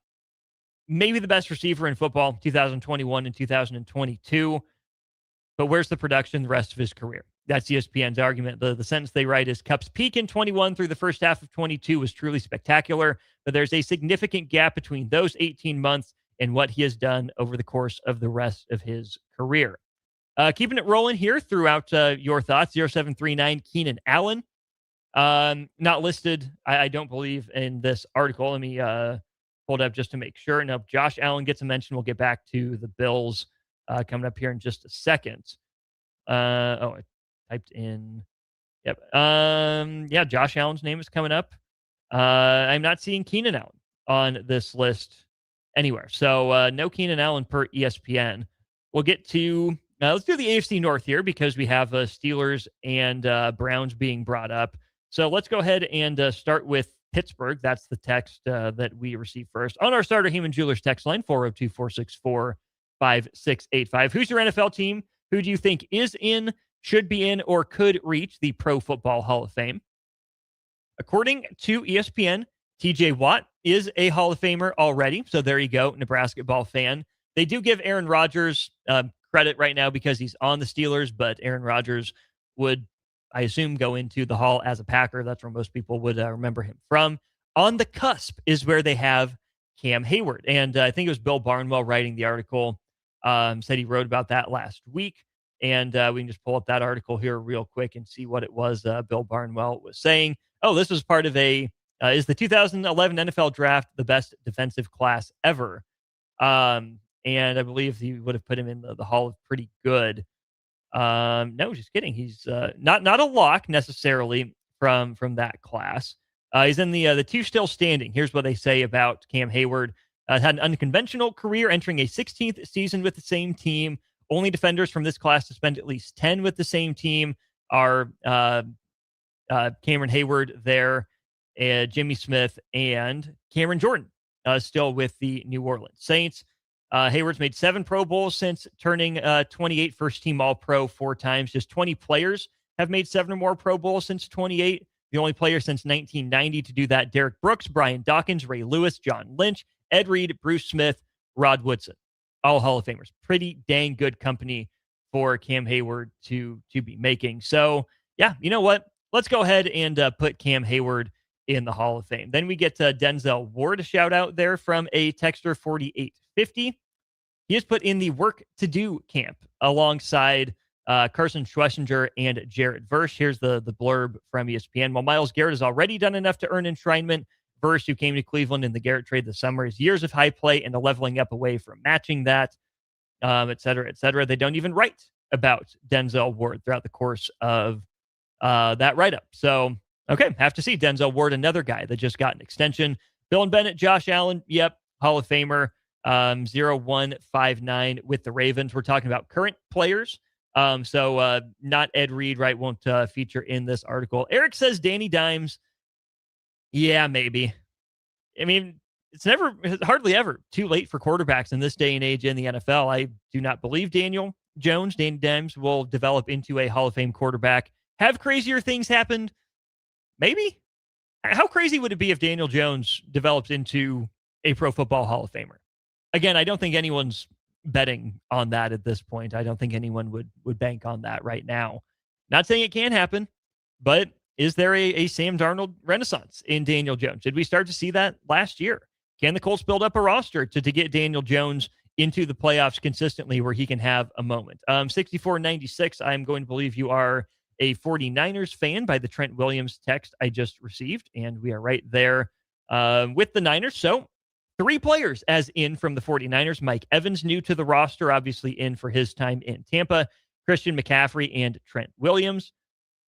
maybe the best receiver in football, 2021 and 2022. But where's the production the rest of his career? That's ESPN's argument. The sentence they write is Kupp's peak in 21 through the first half of 22 was truly spectacular, but there's a significant gap between those 18 months and what he has done over the course of the rest of his career. Keeping it rolling here throughout your thoughts, 0739 Keenan Allen. Not listed, I don't believe, in this article. Let me pull it up just to make sure. No, Josh Allen gets a mention. We'll get back to the Bills coming up here in just a second. I typed in. Yep. Yeah, Josh Allen's name is coming up. I'm not seeing Keenan Allen on this list anywhere. So no Keenan Allen per ESPN. We'll get to, let's do the AFC North here because we have Steelers and Browns being brought up. So let's go ahead and start with Pittsburgh. That's the text that we received first on our Starter Heyman Jewelers text line, 402-464-5685. Who's your NFL team? Who do you think is in, should be in, or could reach the Pro Football Hall of Fame? According to ESPN, TJ Watt is a Hall of Famer already. So there you go, Nebraska ball fan. They do give Aaron Rodgers credit right now because he's on the Steelers, but Aaron Rodgers would, I assume, go into the Hall as a Packer. That's where most people would remember him from. On the cusp is where they have Cam Hayward. And I think it was Bill Barnwell writing the article, said he wrote about that last week. And we can just pull up that article here real quick and see what it was Bill Barnwell was saying. Oh, this was part of is the 2011 NFL draft the best defensive class ever? And I believe he would have put him in the Hall of Pretty Good. No, just kidding. He's not a lock necessarily from that class. He's in the two still standing. Here's what they say about Cam Hayward. Had an unconventional career, entering a 16th season with the same team. Only defenders from this class to spend at least 10 with the same team are Cameron Hayward there, Jimmy Smith, and Cameron Jordan, still with the New Orleans Saints. Hayward's made 7 Pro Bowls since turning 28, first-team All-Pro 4 times. Just 20 players have made 7 or more Pro Bowls since 28. The only player since 1990 to do that, Derek Brooks, Brian Dawkins, Ray Lewis, John Lynch, Ed Reed, Bruce Smith, Rod Woodson. All Hall of Famers. Pretty dang good company for Cam Hayward to be making. So, yeah, you know what? Let's go ahead and put Cam Hayward in the Hall of Fame. Then we get Denzel Ward, a shout out there from a texter 4850. He is put in the work to do camp alongside Carson Schlesinger and Jarrett Versch. Here's the blurb from ESPN. While Myles Garrett has already done enough to earn enshrinement, Versch, who came to Cleveland in the Garrett trade this summer, his years of high play and a leveling up away from matching that, et cetera, et cetera. They don't even write about Denzel Ward throughout the course of that write-up. So, okay, have to see. Denzel Ward, another guy that just got an extension. Bill and Bennett, Josh Allen, yep, Hall of Famer, 0159 with the Ravens. We're talking about current players. So not Ed Reed, right, won't feature in this article. Eric says Danny Dimes. Yeah, maybe. I mean, it's hardly ever too late for quarterbacks in this day and age in the NFL. I do not believe Danny Dimes will develop into a Hall of Fame quarterback. Have crazier things happened? Maybe. How crazy would it be if Daniel Jones develops into a Pro Football Hall of Famer? Again, I don't think anyone's betting on that at this point. I don't think anyone would bank on that right now. Not saying it can't happen, but is there a Sam Darnold renaissance in Daniel Jones? Did we start to see that last year? Can the Colts build up a roster to get Daniel Jones into the playoffs consistently where he can have a moment? 6496, I'm going to believe you are a 49ers fan by the Trent Williams text I just received, and we are right there with the Niners. So 3 players as in from the 49ers. Mike Evans, new to the roster, obviously in for his time in Tampa. Christian McCaffrey and Trent Williams.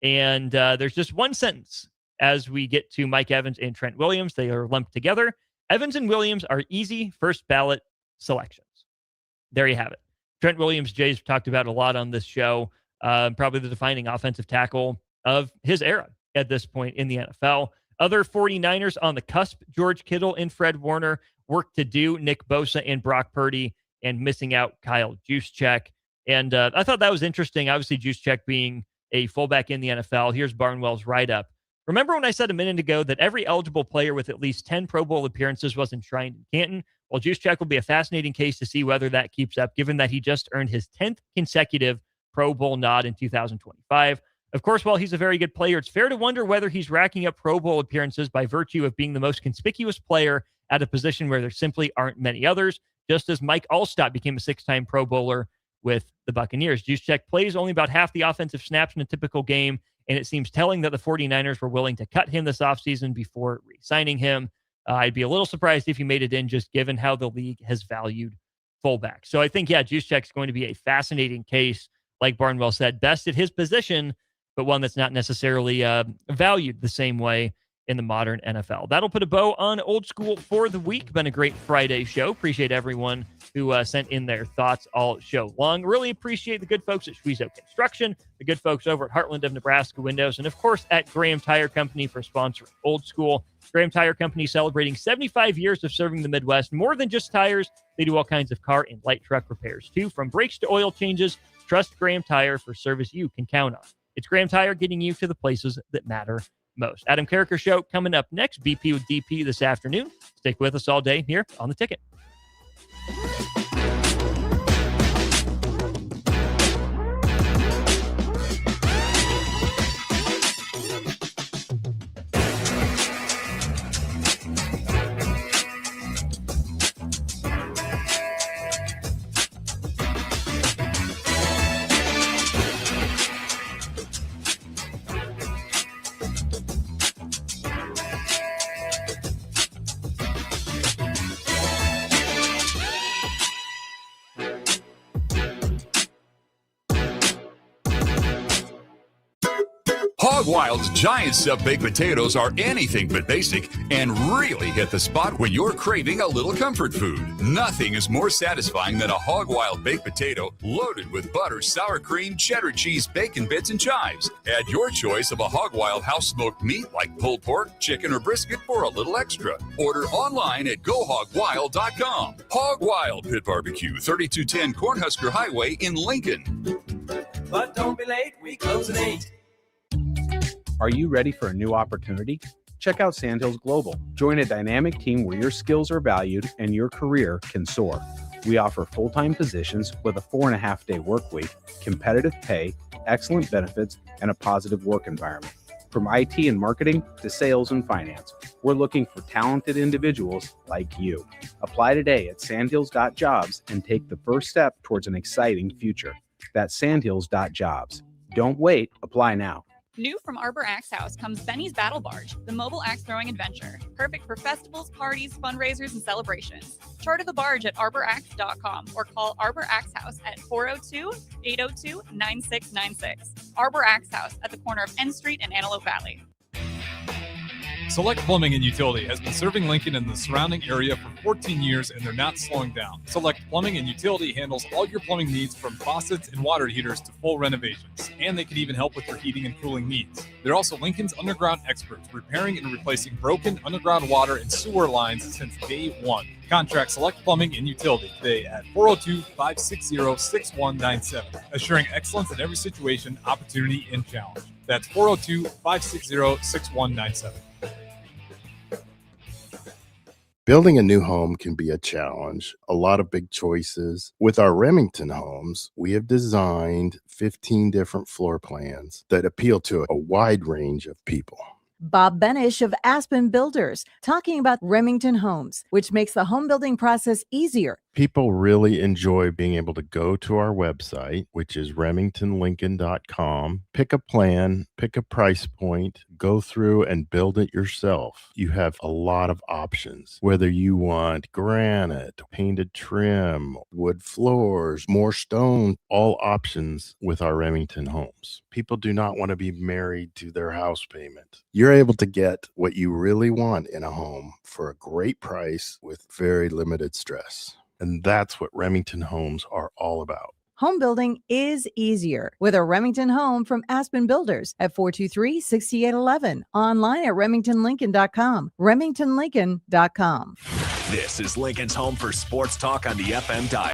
And there's just one sentence as we get to Mike Evans and Trent Williams. They are lumped together. Evans and Williams are easy first ballot selections. There you have it. Trent Williams, Jay's talked about a lot on this show. Probably the defining offensive tackle of his era at this point in the NFL. Other 49ers on the cusp, George Kittle and Fred Warner, work to do, Nick Bosa and Brock Purdy, and missing out Kyle Juszczyk. And I thought that was interesting. Obviously, Juszczyk being a fullback in the NFL. Here's Barnwell's write-up. Remember when I said a minute ago that every eligible player with at least 10 Pro Bowl appearances was enshrined in Canton? Well, Juszczyk will be a fascinating case to see whether that keeps up, given that he just earned his 10th consecutive Pro Bowl nod in 2025. Of course, while he's a very good player, it's fair to wonder whether he's racking up Pro Bowl appearances by virtue of being the most conspicuous player at a position where there simply aren't many others, just as Mike Allstott became a 6-time Pro Bowler with the Buccaneers. Juszczyk plays only about half the offensive snaps in a typical game, and it seems telling that the 49ers were willing to cut him this offseason before re-signing him. I'd be a little surprised if he made it in, just given how the league has valued fullbacks. So I think, Juszczyk's going to be a fascinating case, like Barnwell said, best at his position, but one that's not necessarily valued the same way in the modern NFL. That'll put a bow on Old School for the week. Been a great Friday show. Appreciate everyone who sent in their thoughts all show long. Really appreciate the good folks at Schwezo Construction, the good folks over at Heartland of Nebraska Windows, and of course at Graham Tire Company for sponsoring Old School. Graham Tire Company celebrating 75 years of serving the Midwest. More than just tires, they do all kinds of car and light truck repairs too. From brakes to oil changes, trust Graham Tire for service you can count on. It's Graham Tire getting you to the places that matter most. Adam Carricker Show coming up next. BP with DP this afternoon. Stick with us all day here on The Ticket. Hog Wild's giant stuffed baked potatoes are anything but basic and really hit the spot when you're craving a little comfort food. Nothing is more satisfying than a Hog Wild baked potato loaded with butter, sour cream, cheddar cheese, bacon bits, and chives. Add your choice of a Hog Wild house smoked meat like pulled pork, chicken, or brisket for a little extra. Order online at GoHogWild.com. Hog Wild Pit Barbecue, 3210 Cornhusker Highway in Lincoln. But don't be late, we close at 8. Are you ready for a new opportunity? Check out Sandhills Global. Join a dynamic team where your skills are valued and your career can soar. We offer full-time positions with a 4.5-day work week, competitive pay, excellent benefits, and a positive work environment. From IT and marketing to sales and finance, we're looking for talented individuals like you. Apply today at sandhills.jobs and take the first step towards an exciting future. That's sandhills.jobs. Don't wait. Apply now. New from Arbor Axe House comes Benny's Battle Barge, the mobile axe throwing adventure. Perfect for festivals, parties, fundraisers, and celebrations. Charter the barge at arboraxe.com or call Arbor Axe House at 402-802-9696. Arbor Axe House at the corner of N Street and Antelope Valley. Select Plumbing and Utility has been serving Lincoln and the surrounding area for 14 years, and they're not slowing down. Select Plumbing and Utility handles all your plumbing needs from faucets and water heaters to full renovations, and they can even help with your heating and cooling needs. They're also Lincoln's underground experts, repairing and replacing broken underground water and sewer lines since day one. Contact Select Plumbing and Utility today at 402-560-6197, assuring excellence in every situation, opportunity, and challenge. That's 402-560-6197. Building a new home can be a challenge, a lot of big choices. With our Remington homes, we have designed 15 different floor plans that appeal to a wide range of people. Bob Benish of Aspen Builders, talking about Remington Homes, which makes the home building process easier. People really enjoy being able to go to our website, which is remingtonlincoln.com, pick a plan, pick a price point, go through and build it yourself. You have a lot of options, whether you want granite, painted trim, wood floors, more stone, all options with our Remington homes. People do not want to be married to their house payment. You're able to get what you really want in a home for a great price with very limited stress. And that's what Remington Homes are all about. Home building is easier with a Remington home from Aspen Builders at 423-6811. Online at remingtonlincoln.com. remingtonlincoln.com. This is Lincoln's home for sports talk on the FM dial.